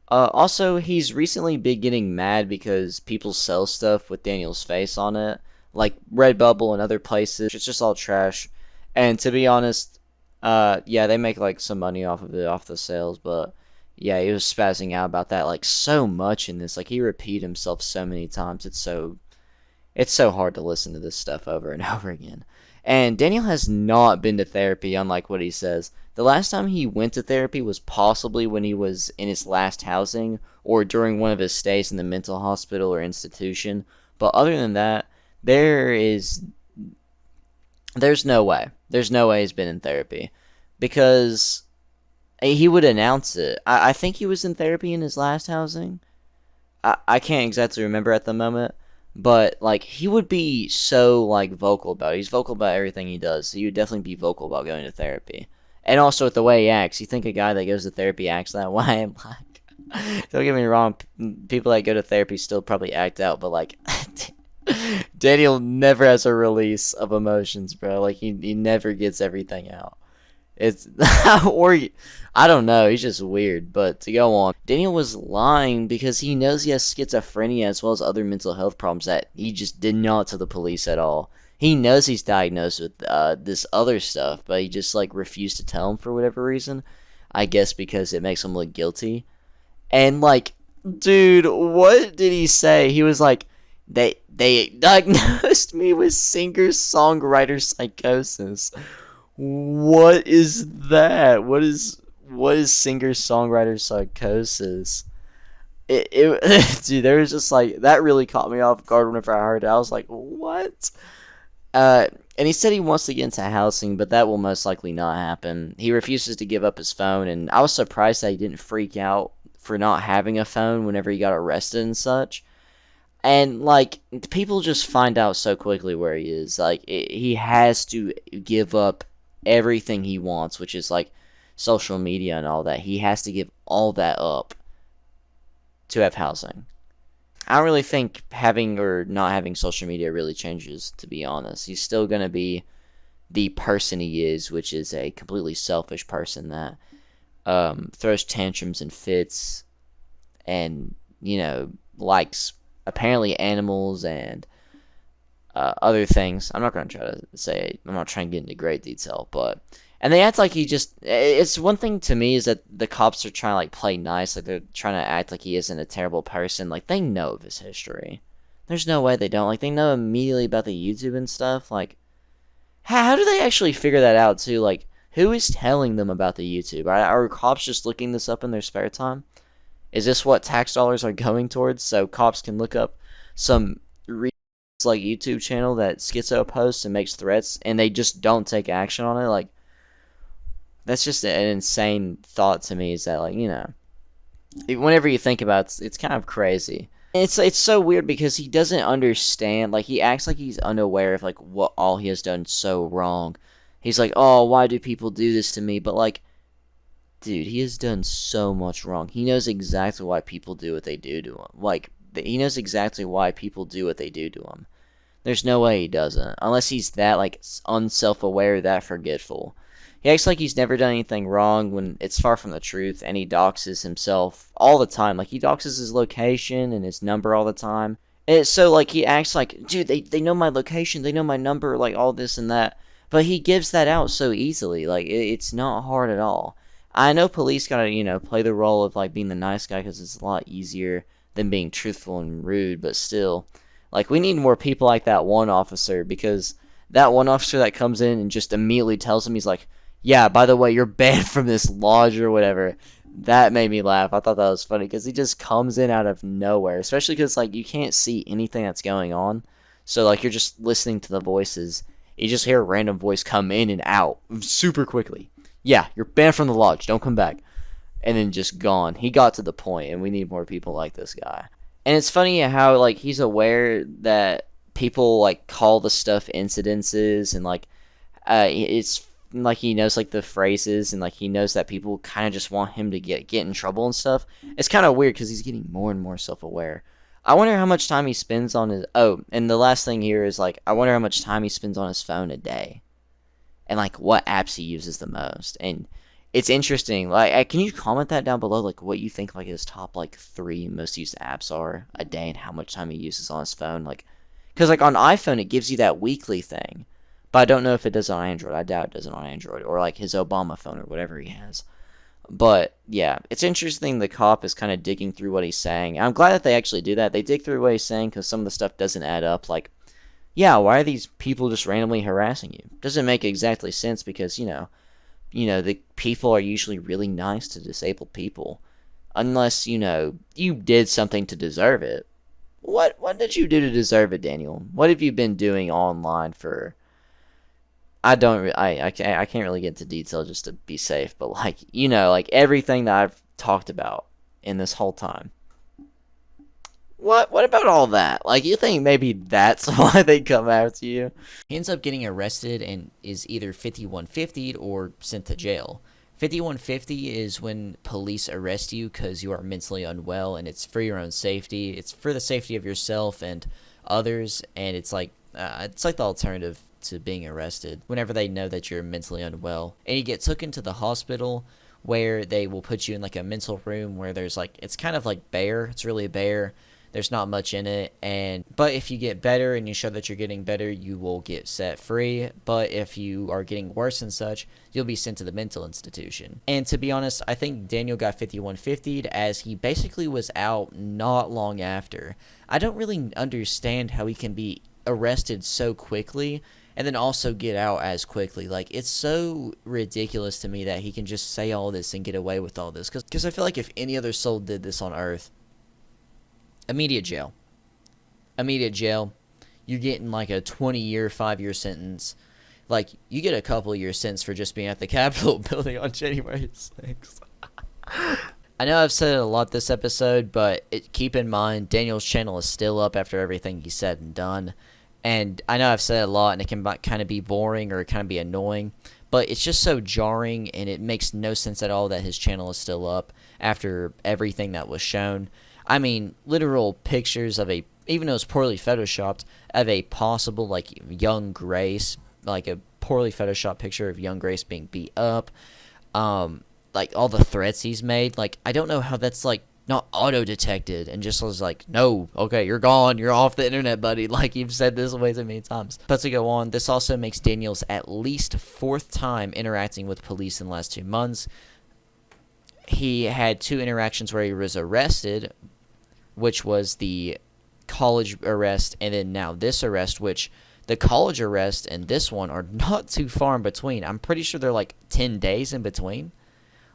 Also, he's recently been getting mad because people sell stuff with Daniel's face on it, like Redbubble and other places. It's just all trash. And to be honest, yeah, they make like some money off of it, off the sales, but yeah, he was spazzing out about that like so much in this. Like he repeated himself so many times. It's so hard to listen to this stuff over and over again. And Daniel has not been to therapy, unlike what he says. The last time he went to therapy was possibly when he was in his last housing or during one of his stays in the mental hospital or institution. But other than that, there's no way. There's no way he's been in therapy. Because he would announce it. I think he was in therapy in his last housing. I can't exactly remember at the moment. But, like, he would be so, like, vocal about it. He's vocal about everything he does. So he would definitely be vocal about going to therapy. And also with the way he acts. You think a guy that goes to therapy acts that way? Like, don't get me wrong. People that go to therapy still probably act out. But, like, Daniel never has a release of emotions, bro. Like, he never gets everything out. It's or I don't know, he's just weird. But to go on, Daniel was lying because he knows he has schizophrenia as well as other mental health problems that he just did not tell the police at all. He knows he's diagnosed with this other stuff, but he just like refused to tell him for whatever reason. I guess because it makes him look guilty. And like, dude, what did he say? He was like, they diagnosed me with singer-songwriter psychosis. What is that? What is singer-songwriter psychosis? Dude, there was just like, that really caught me off guard whenever I heard it. I was like, what? And he said he wants to get into housing, but that will most likely not happen. He refuses to give up his phone, and I was surprised that he didn't freak out for not having a phone whenever he got arrested and such. And, like, people just find out so quickly where he is. Like, he has to give up everything he wants, which is, like, social media and all that. He has to give all that up to have housing. I don't really think having or not having social media really changes, to be honest. He's still going to be the person he is, which is a completely selfish person that throws tantrums and fits and, likes apparently animals and other things. I'm not going to try to say it. I'm not trying to get into great detail, but and they act like he just. It's one thing to me is that the cops are trying to like play nice, like they're trying to act like he isn't a terrible person. Like they know of his history. There's no way they don't. Like they know immediately about the YouTube and stuff. Like how do they actually figure that out too? Like who is telling them about the YouTube? Are cops just looking this up in their spare time? Is this what tax dollars are going towards? So cops can look up some like YouTube channel that Schizo posts and makes threats, and they just don't take action on it. Like that's just an insane thought to me. Is that like whenever you think about it, it's kind of crazy. And it's so weird because he doesn't understand. Like he acts like he's unaware of like what all he has done so wrong. He's like, oh, why do people do this to me? But like, dude, he has done so much wrong. He knows exactly why people do what they do to him. Like he knows exactly why people do what they do to him. There's no way he doesn't, unless he's that like unself-aware, that forgetful. He acts like he's never done anything wrong when it's far from the truth, and he doxes himself all the time. Like he doxes his location and his number all the time. And it's so like he acts like, dude, they know my location, they know my number, like all this and that. But he gives that out so easily. Like it's not hard at all. I know police gotta play the role of like being the nice guy because it's a lot easier than being truthful and rude, but still. Like, we need more people like that one officer, because that one officer that comes in and just immediately tells him, he's like, yeah, by the way, you're banned from this lodge or whatever. That made me laugh. I thought that was funny, because he just comes in out of nowhere, especially because, like, you can't see anything that's going on. So, like, you're just listening to the voices. You just hear a random voice come in and out super quickly. Yeah, you're banned from the lodge. Don't come back. And then just gone. He got to the point, and we need more people like this guy. And it's funny how, like, he's aware that people, like, call the stuff incidences, and, like, it's, like, he knows, like, the phrases, and, like, he knows that people kind of just want him to get in trouble and stuff. It's kind of weird, because he's getting more and more self-aware. I wonder how much time he spends on his, and the last thing here is, like, I wonder how much time he spends on his phone a day. And, like, what apps he uses the most. And it's interesting. Like, can you comment that down below? Like, what you think like his top like 3 most used apps are a day, and how much time he uses on his phone? Like, because like on iPhone it gives you that weekly thing, but I don't know if it does on Android. I doubt it does on Android, or like his Obama phone or whatever he has. But yeah, it's interesting. The cop is kind of digging through what he's saying. I'm glad that they actually do that. They dig through what he's saying because some of the stuff doesn't add up. Like, yeah, why are these people just randomly harassing you? Doesn't make exactly sense because the people are usually really nice to disabled people. Unless, you did something to deserve it. What did you do to deserve it, Daniel? What have you been doing online for... I can't really get into detail just to be safe, but like, like everything that I've talked about in this whole time. What about all that? Like, you think maybe that's why they come after you? He ends up getting arrested and is either 5150'd or sent to jail. 5150 is when police arrest you because you are mentally unwell, and it's for your own safety. It's for the safety of yourself and others, and it's like the alternative to being arrested whenever they know that you're mentally unwell. And you get taken to the hospital, where they will put you in like a mental room where there's like, it's kind of like bare. It's really bare. There's not much in it, but if you get better and you show that you're getting better, you will get set free. But if you are getting worse and such, you'll be sent to the mental institution. And to be honest, I think Daniel got 5150'd as he basically was out not long after. I don't really understand how he can be arrested so quickly and then also get out as quickly. Like, it's so ridiculous to me that he can just say all this and get away with all this. Because I feel like if any other soul did this on Earth, immediate jail. You're getting like a 20-year, 5-year sentence. Like, you get a couple year sentence for just being at the Capitol building on January 6th. I know I've said it a lot this episode, but keep in mind, Daniel's channel is still up after everything he said and done. And I know I've said it a lot, and it can kind of be boring or kind of be annoying, but it's just so jarring, and it makes no sense at all that his channel is still up after everything that was shown. I mean, literal pictures of even though it's poorly photoshopped, of a possible, like, young Grace, like a poorly photoshopped picture of young Grace being beat up. Like, all the threats he's made. Like, I don't know how that's, like, not auto-detected and just was like, no, okay, you're gone, you're off the internet, buddy. Like, you've said this way so many times. But to go on, this also makes Daniel's at least 4th time interacting with police in the last 2 months. He had 2 interactions where he was arrested, which was the college arrest, and then now this arrest, which the college arrest and this one are not too far in between. I'm pretty sure they're like 10 days in between.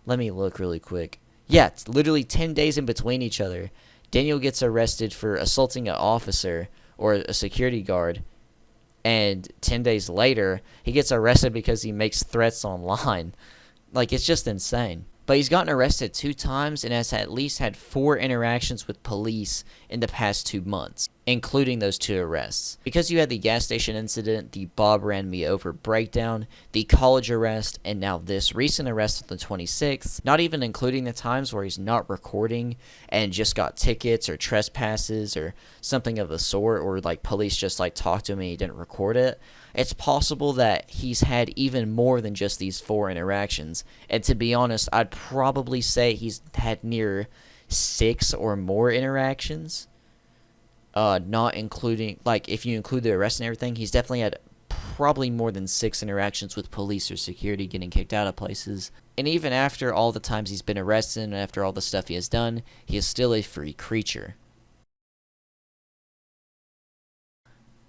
Let me look really quick. Yeah, it's literally 10 days in between each other. Daniel gets arrested for assaulting an officer or a security guard, and 10 days later, he gets arrested because he makes threats online. Like, it's just insane. But he's gotten arrested 2 times and has at least had 4 interactions with police in the past 2 months, including those 2 arrests. Because you had the gas station incident, the Bob ran me over breakdown, the college arrest, and now this recent arrest on the 26th, not even including the times where he's not recording and just got tickets or trespasses or something of the sort, or like police just like talked to him and he didn't record it. It's possible that he's had even more than just these 4 interactions. And to be honest, I'd probably say he's had near 6 or more interactions. Not including, like, if you include the arrest and everything, he's definitely had probably more than 6 interactions with police or security getting kicked out of places. And even after all the times he's been arrested and after all the stuff he has done, he is still a free creature.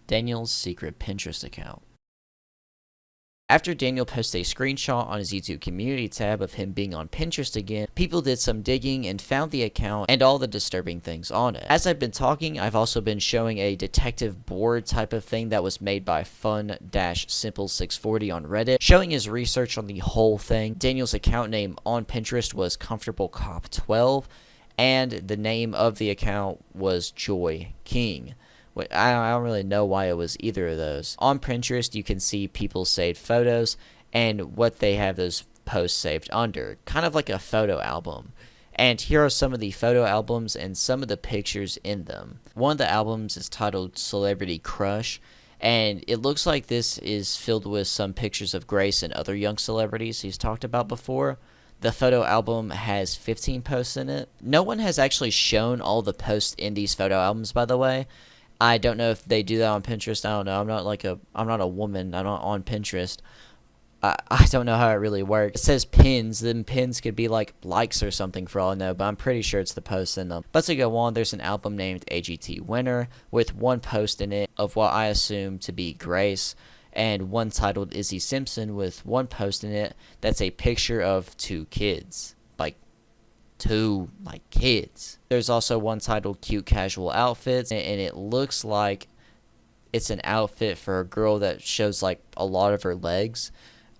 Daniel's secret Pinterest account. After Daniel posted a screenshot on his YouTube community tab of him being on Pinterest again, people did some digging and found the account and all the disturbing things on it. As I've been talking, I've also been showing a detective board type of thing that was made by fun-simple640 on Reddit, showing his research on the whole thing. Daniel's account name on Pinterest was ComfortableCop12, and the name of the account was Joy King. I don't really know why it was either of those. On Pinterest, you can see people's saved photos and what they have those posts saved under. Kind of like a photo album. And here are some of the photo albums and some of the pictures in them. One of the albums is titled Celebrity Crush, and it looks like this is filled with some pictures of Grace and other young celebrities he's talked about before. The photo album has 15 posts in it. No one has actually shown all the posts in these photo albums, by the way. I don't know if they do that on Pinterest. I don't know. I'm not a woman. I'm not on Pinterest. I don't know how it really works. It says pins. Then pins could be like likes or something for all I know, but I'm pretty sure it's the posts in them. But to go on, there's an album named AGT Winner with 1 post in it of what I assume to be Grace, and one titled Izzy Simpson with 1 post in it that's a picture of 2 kids. Like, 2 kids. There's also one titled Cute Casual Outfits, and it looks like it's an outfit for a girl that shows like a lot of her legs.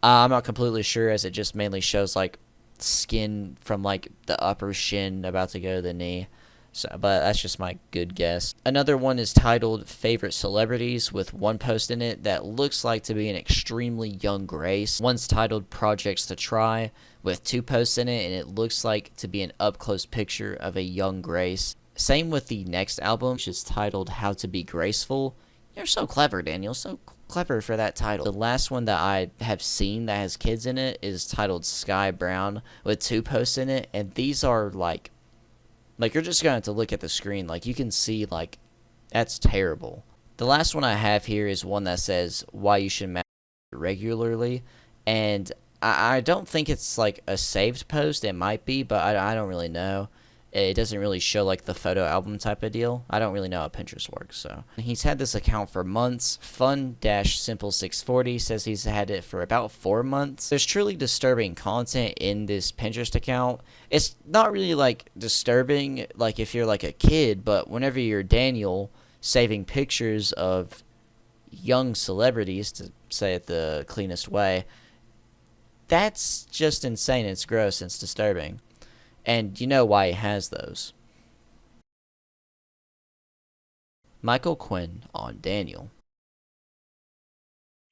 I'm not completely sure, as it just mainly shows like skin from like the upper shin about to go to the knee. So, but that's just my good guess. Another one is titled Favorite Celebrities with 1 post in it that looks like to be an extremely young Grace. One's titled Projects to Try with 2 posts in it, and it looks like to be an up-close picture of a young Grace. Same with the next album, which is titled How to Be Graceful. You're so clever, Daniel. So clever for that title. The last one that I have seen that has kids in it is titled Sky Brown with 2 posts in it, and these are like you're just going to have to look at the screen. Like, you can see, like, that's terrible. The last one I have here is one that says why you should masturbate regularly, and I don't think it's like a saved post. It might be, but I don't really know. It doesn't really show like the photo album type of deal. I don't really know how Pinterest works. So he's had this account for months. Fun-simple640 says he's had it for about 4 months. There's truly disturbing content in this Pinterest account. It's not really like disturbing like if you're like a kid, but whenever you're Daniel saving pictures of young celebrities, to say it the cleanest way, that's just insane. It's gross. It's disturbing. And you know why he has those. Michael Quinn on Daniel.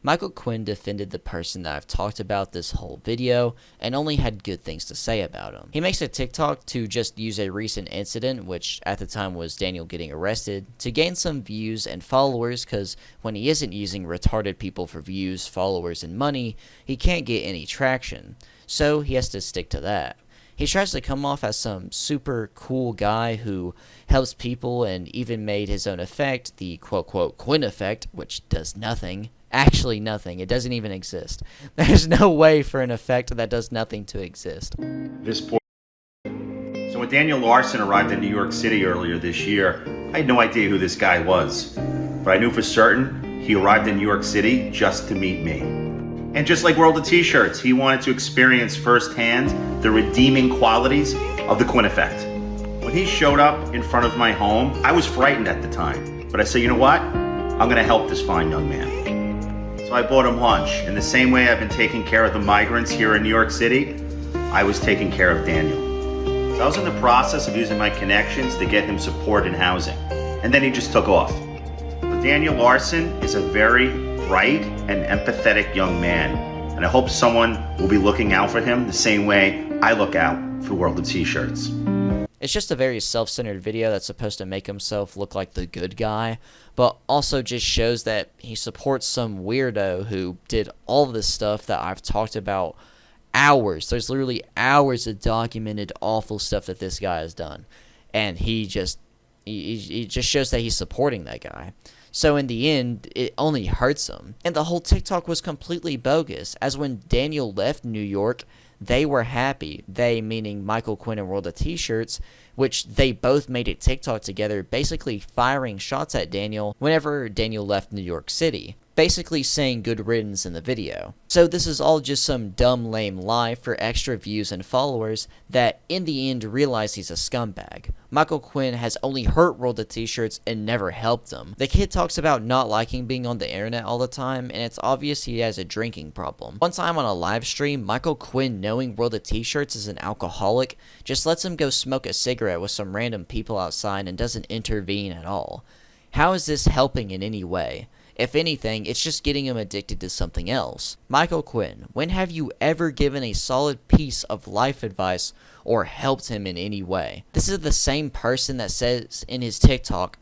Michael Quinn defended the person that I've talked about this whole video and only had good things to say about him. He makes a TikTok to just use a recent incident, which at the time was Daniel getting arrested, to gain some views and followers, because when he isn't using retarded people for views, followers, and money, he can't get any traction. So he has to stick to that. He tries to come off as some super cool guy who helps people and even made his own effect, the quote-quote Quinn effect, which does nothing. Actually nothing. It doesn't even exist. There's no way for an effect that does nothing to exist. So when Daniel Larson arrived in New York City earlier this year, I had no idea who this guy was. But I knew for certain he arrived in New York City just to meet me. And just like World of T-Shirts, he wanted to experience firsthand the redeeming qualities of the Quinn effect. When he showed up in front of my home, I was frightened at the time. But I said, you know what? I'm gonna help this fine young man. So I bought him lunch. In the same way I've been taking care of the migrants here in New York City, I was taking care of Daniel. So I was in the process of using my connections to get him support in housing. And then he just took off. But Daniel Larson is a very bright and empathetic young man. And I hope someone will be looking out for him the same way I look out for World of T-Shirts. It's just a very self-centered video that's supposed to make himself look like the good guy, but also just shows that he supports some weirdo who did all of this stuff that I've talked about hours. There's literally hours of documented awful stuff that this guy has done, and he just shows that he's supporting that guy. So in the end, it only hurts him. And the whole TikTok was completely bogus, as when Daniel left New York, they were happy. They, meaning Michael Quinn and World of T-Shirts, which they both made a TikTok together, basically firing shots at Daniel whenever Daniel left New York City, basically saying good riddance in the video. So this is all just some dumb, lame lie for extra views and followers that in the end realize he's a scumbag. Michael Quinn has only hurt World of T-Shirts and never helped him. The kid talks about not liking being on the internet all the time, and it's obvious he has a drinking problem. One time on a live stream, Michael Quinn, knowing World of T-Shirts is an alcoholic, just lets him go smoke a cigarette with some random people outside and doesn't intervene at all. How is this helping in any way? If anything, it's just getting him addicted to something else. Michael Quinn, when have you ever given a solid piece of life advice or helped him in any way? This is the same person that says in his TikTok,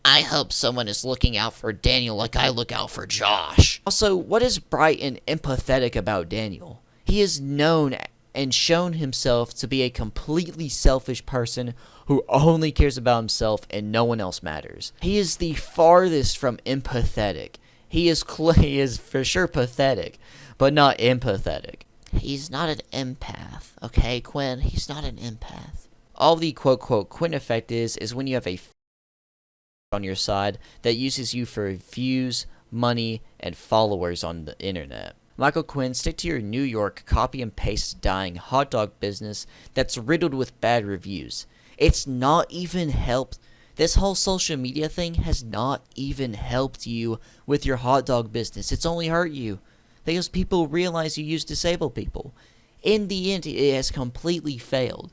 I hope someone is looking out for Daniel like I look out for Josh. Also, what is bright and empathetic about Daniel? He is known and shown himself to be a completely selfish person who only cares about himself and no one else matters. He is the farthest from empathetic. He is for sure pathetic, but not empathetic. He's not an empath, okay, Quinn? He's not an empath. All the quote-quote Quinn effect is when you have a on your side that uses you for views, money, and followers on the internet. Michael Quinn, stick to your New York copy and paste dying hot dog business that's riddled with bad reviews. It's not even helped. This whole social media thing has not even helped you with your hot dog business. It's only hurt you because people realize you use disabled people. In the end, it has completely failed.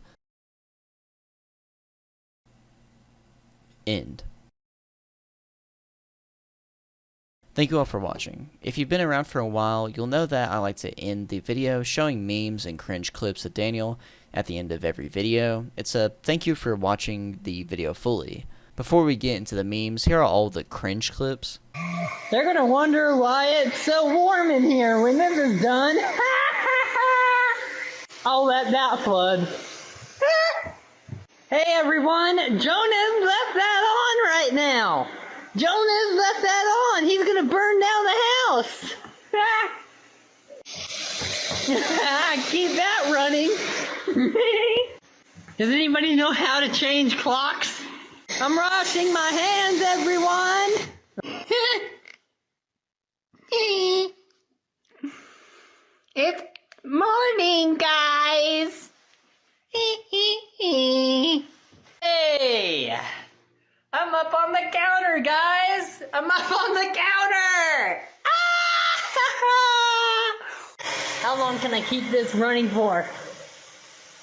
End. Thank you all for watching. If you've been around for a while, you'll know that I like to end the video showing memes and cringe clips of Daniel at the end of every video. It's a thank you for watching the video fully. Before we get into the memes, here are all the cringe clips. They're gonna wonder why it's so warm in here when this is done. I'll let that flood. Hey everyone, Jonas left that on right now. Jonas left that on. He's gonna burn down the house. Keep that running. Does anybody know how to change clocks? I'm washing my hands, everyone. It's morning, guys. Hey, I'm up on the counter, guys. I'm up on the counter. How long can I keep this running for?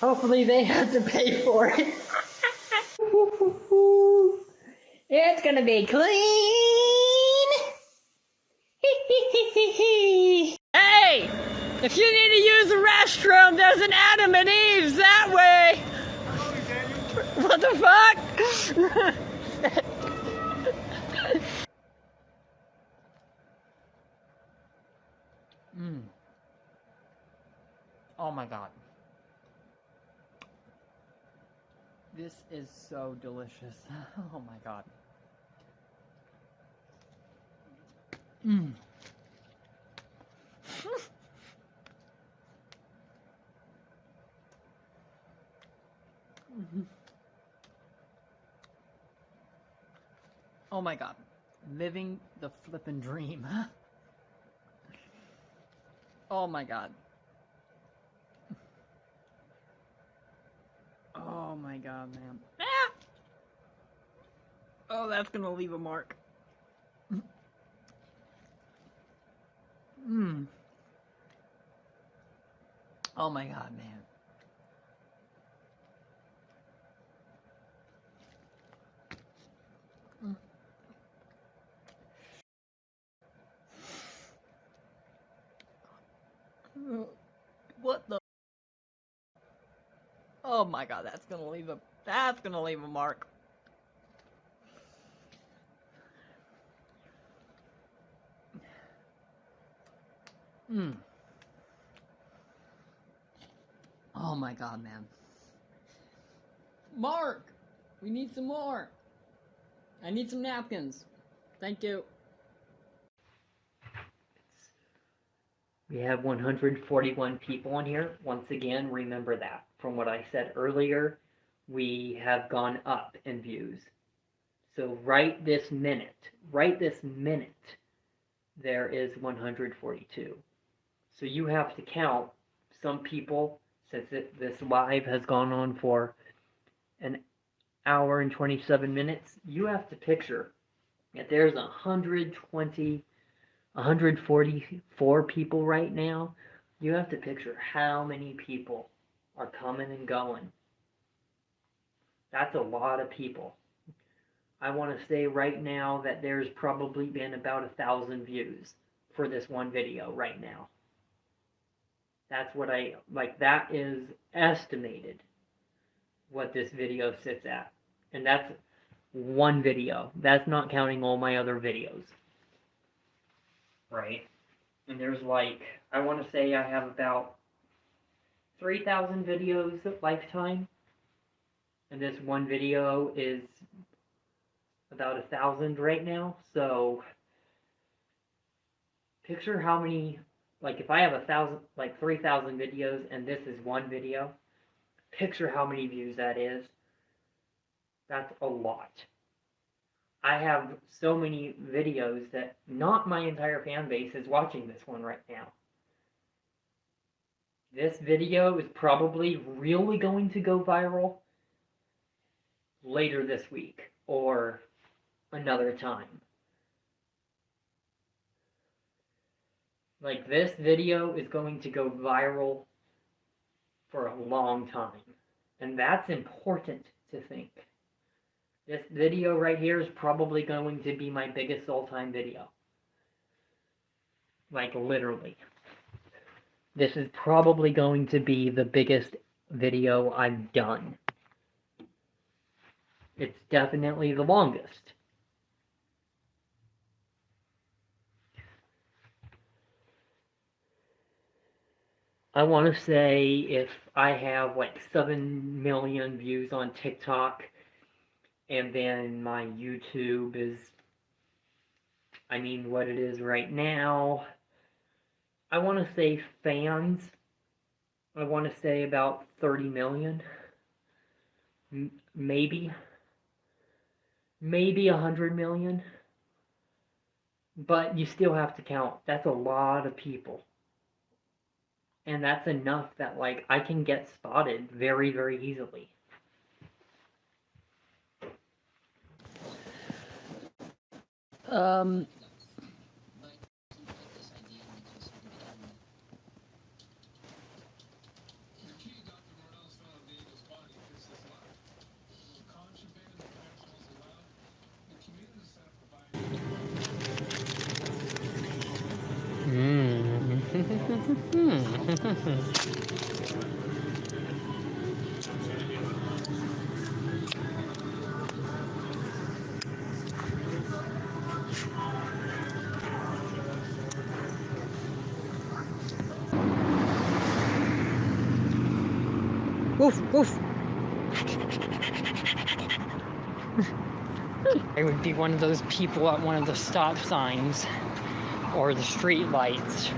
Hopefully they have to pay for it. It's gonna be clean. If you need to use the restroom, there's an Adam and Eve's that way. What the fuck? Oh my god. This is so delicious. Oh my god. Oh my god. Living the flippin' dream. Oh my god. Oh my god, man. Ah! Oh, that's gonna leave a mark. Oh my god, man. What the? Oh my god, that's gonna leave a mark. Oh my god, man. Mark! We need some more. I need some napkins. Thank you. We have 141 people in here. Once again, remember that. From what I said earlier, we have gone up in views. So right this minute, there is 142. So you have to count some people, since this live has gone on for an hour and 27 minutes, you have to picture that there's 144 people right now. You have to picture how many people are coming and going. That's a lot of people. I want to say right now that there's probably been about 1,000 views for this one video right now. That's what that is estimated what this video sits at. And that's one video. That's not counting all my other videos. Right? And there's I want to say I have about 3,000 videos lifetime. And this one video is about 1,000 right now. So picture how many, if I have 3,000 videos and this is one video, picture how many views that is. That's a lot. I have so many videos that not my entire fan base is watching this one right now. This video is probably really going to go viral later this week or another time. This video is going to go viral for a long time. And that's important to think. This video right here is probably going to be my biggest all-time video. Literally. This is probably going to be the biggest video I've done. It's definitely the longest. I want to say if I have 7 million views on TikTok, and then my YouTube is, what it is right now, I want to say fans, I want to say about 30 million, maybe 100 million, but you still have to count. That's a lot of people. And that's enough that I can get spotted very, very easily. Woof, woof. I would be one of those people at one of the stop signs or the street lights,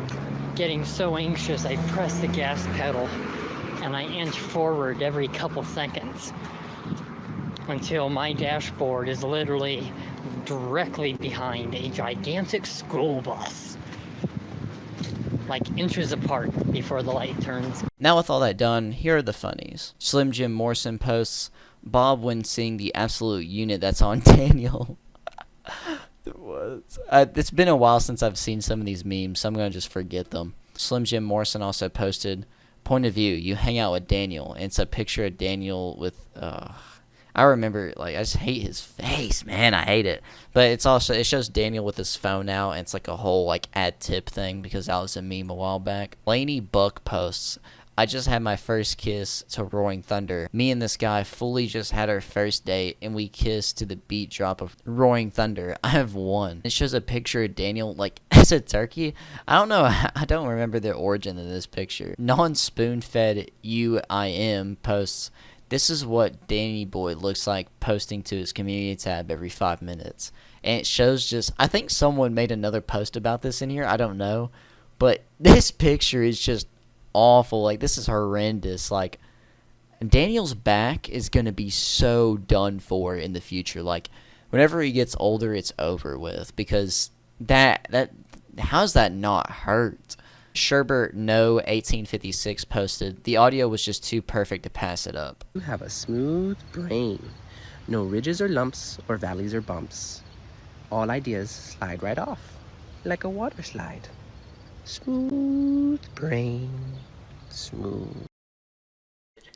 getting so anxious I press the gas pedal and I inch forward every couple seconds until my dashboard is literally directly behind a gigantic school bus, like inches apart before the light turns. Now with all that done, here are the funnies. Slim Jim Morrison posts, Bob when seeing the absolute unit that's on Daniel. What? It's been a while since I've seen some of these memes, so I'm going to just forget them. Slim Jim Morrison also posted, point of view, you hang out with Daniel. And it's a picture of Daniel with, I remember, like, I just hate his face, man. I hate it. But it's also, it shows Daniel with his phone out, and it's like a whole, like, add tip thing because that was a meme a while back. Lainey Buck posts, I just had my first kiss to Roaring Thunder. Me and this guy fully just had our first date, and we kissed to the beat drop of Roaring Thunder. I have won. It shows a picture of Daniel, like, as a turkey. I don't know. I don't remember the origin of this picture. Non-spoon-fed UIM posts, this is what Danny Boy looks like posting to his community tab every 5 minutes. And it shows just, I think someone made another post about this in here. I don't know. But this picture is just awful. Like, this is horrendous. Like, Daniel's back is going to be so done for in the future. Like, whenever he gets older, it's over with. Because that how's that not hurt? Sherbert No 1856 posted, the audio was just too perfect to pass it up. You have a smooth brain. No ridges or lumps or valleys or bumps. All ideas slide right off, like a water slide. Smooth brain, smooth.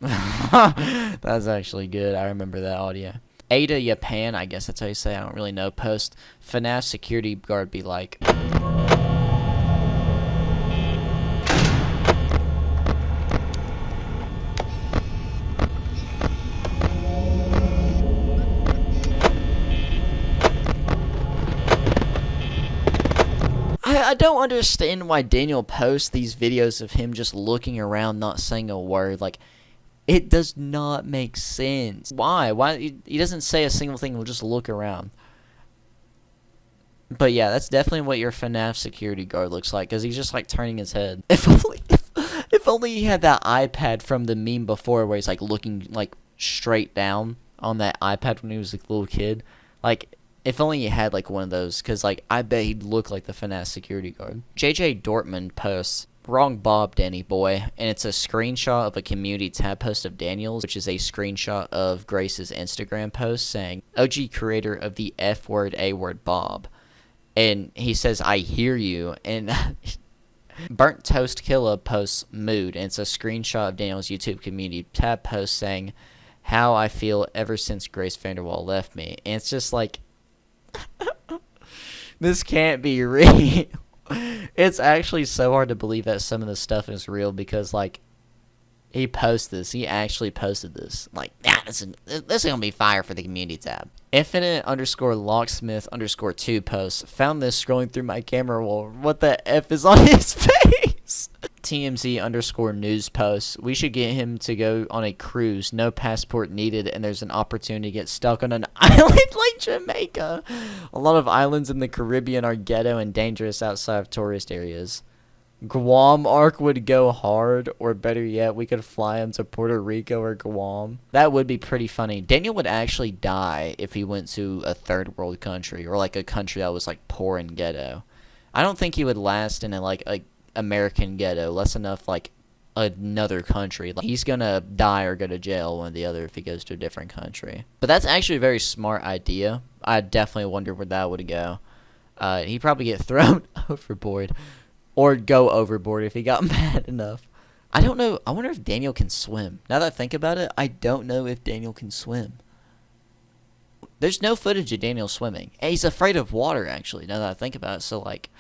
That's actually good. I remember that audio. Ada Japan, I guess that's how you say it. I don't really know. Post, FNAF security guard be like... I don't understand why Daniel posts these videos of him just looking around, not saying a word. Like, it does not make sense. Why? Why? He doesn't say a single thing. He'll just look around. But yeah, that's definitely what your FNAF security guard looks like, because he's just like turning his head. If only he had that iPad from the meme before, where he's like looking like straight down on that iPad when he was a little kid. Like, if only he had, like, one of those, because, like, I bet he'd look like the FNAF security guard. JJ Dortmund posts, wrong Bob, Danny boy, and it's a screenshot of a community tab post of Daniel's, which is a screenshot of Grace's Instagram post saying, OG creator of the F-word, A-word, Bob. And he says, I hear you, and... Burnt Toast Killa posts mood, and it's a screenshot of Daniel's YouTube community tab post saying, how I feel ever since Grace Vanderwall left me. And it's just like... This can't be real. It's actually so hard to believe that some of this stuff is real because, like, he posted this. He actually posted this. Like, this is gonna be fire for the community tab. Infinite_locksmith_2 posts. Found this scrolling through my camera roll. What the F is on his face? TMZ_news posts. We should get him to go on a cruise. No passport needed, and there's an opportunity to get stuck on an island like Jamaica. A lot of islands in the Caribbean are ghetto and dangerous outside of tourist areas. Guam arc would go hard, or better yet, we could fly him to Puerto Rico or Guam. That would be pretty funny. Daniel would actually die if he went to a third world country, or like a country that was like poor and ghetto. I don't think he would last in a American ghetto, less enough like another country. Like, he's gonna die or go to jail, one or the other, if he goes to a different country. But that's actually a very smart idea. I definitely wonder where that would go. He'd probably get thrown overboard. Or go overboard if he got mad enough. I don't know. I wonder if Daniel can swim. Now that I think about it, I don't know if Daniel can swim. There's no footage of Daniel swimming. And he's afraid of water, actually, now that I think about it. So, like,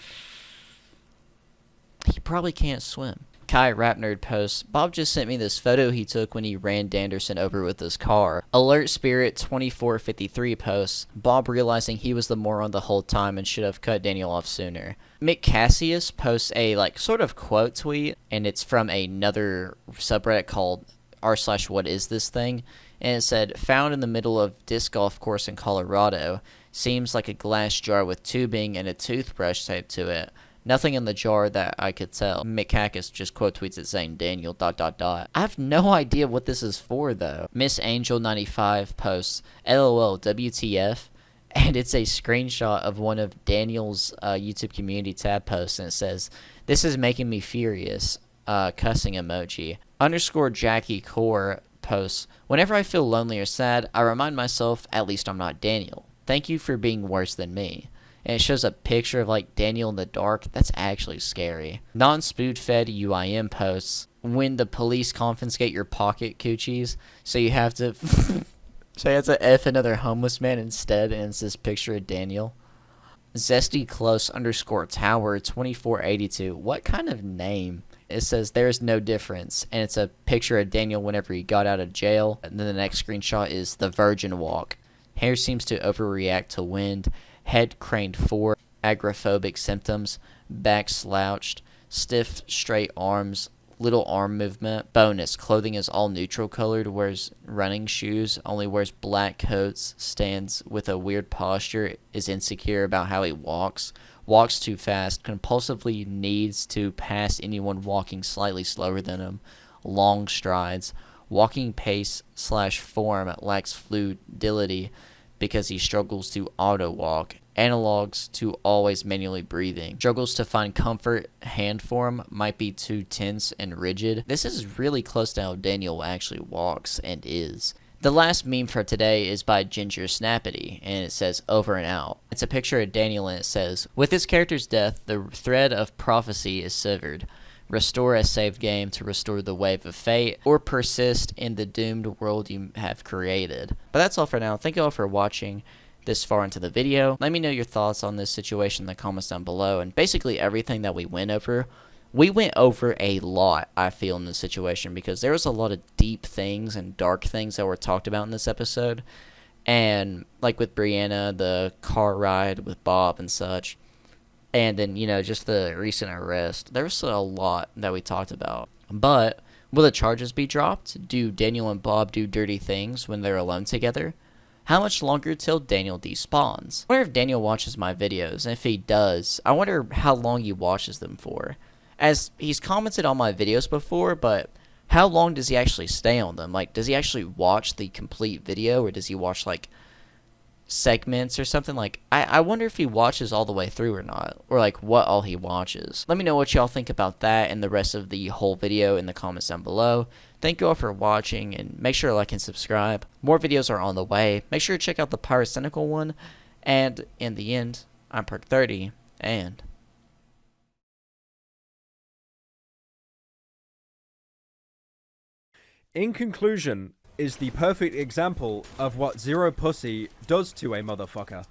he probably can't swim. Kai Rap Nerd posts, Bob just sent me this photo he took when he ran Danderson over with his car. Alert Spirit 2453 posts, Bob realizing he was the moron the whole time and should have cut Daniel off sooner. Mick Cassius posts a sort of quote tweet, and it's from another subreddit called r/whatisthithing, and it said, found in the middle of disc golf course in Colorado, seems like a glass jar with tubing and a toothbrush taped to it. Nothing in the jar that I could tell. Mikakis just quote tweets it saying Daniel ... I have no idea what this is for though. Miss Angel 95 posts LOL WTF, and it's a screenshot of one of Daniel's YouTube community tab posts, and it says, "This is making me furious." Cussing emoji. _ Jackie Core posts, whenever I feel lonely or sad, I remind myself at least I'm not Daniel. Thank you for being worse than me. And it shows a picture of Daniel in the dark. That's actually scary. Non-spoon-fed UIM posts, when the police confiscate your pocket coochies, so you have to F another homeless man instead, and it's this picture of Daniel. Zesty Close _ Tower 2482. What kind of name? It says there's no difference, and it's a picture of Daniel whenever he got out of jail. And then the next screenshot is the Virgin Walk. Hair seems to overreact to wind. Head craned forward, agoraphobic symptoms, back slouched, stiff straight arms, little arm movement. Bonus, clothing is all neutral colored, wears running shoes, only wears black coats, stands with a weird posture, is insecure about how he walks too fast, compulsively needs to pass anyone walking slightly slower than him, long strides, walking pace / form lacks fluidity, because he struggles to auto-walk, analogs to always manually breathing, struggles to find comfort, hand form might be too tense and rigid. This is really close to how Daniel actually walks and is. The last meme for today is by Ginger Snappity, and it says over and out. It's a picture of Daniel, and it says, with his character's death, the thread of prophecy is severed. Restore a save game to restore the wave of fate, or persist in the doomed world you have created. But that's all for now. Thank you all for watching this far into the video. Let me know your thoughts on this situation in the comments down below, and basically everything that we went over a lot, I feel, in this situation, because there was a lot of deep things and dark things that were talked about in this episode, and with Breanna, the car ride with Bob and such. And then, just the recent arrest. There was a lot that we talked about. But will the charges be dropped? Do Daniel and Bob do dirty things when they're alone together? How much longer till Daniel despawns? I wonder if Daniel watches my videos, and if he does, I wonder how long he watches them for. As he's commented on my videos before, but how long does he actually stay on them? Does he actually watch the complete video, or does he watch, segments or something? I wonder if he watches all the way through or not, or what all he watches. Let me know what y'all think about that and the rest of the whole video in the comments down below. Thank you all for watching, and make sure to like and subscribe. More videos are on the way. Make sure to check out the Pyrocynical one, and in the end, I'm PERK 30, and In conclusion, is the perfect example of what zero pussy does to a motherfucker.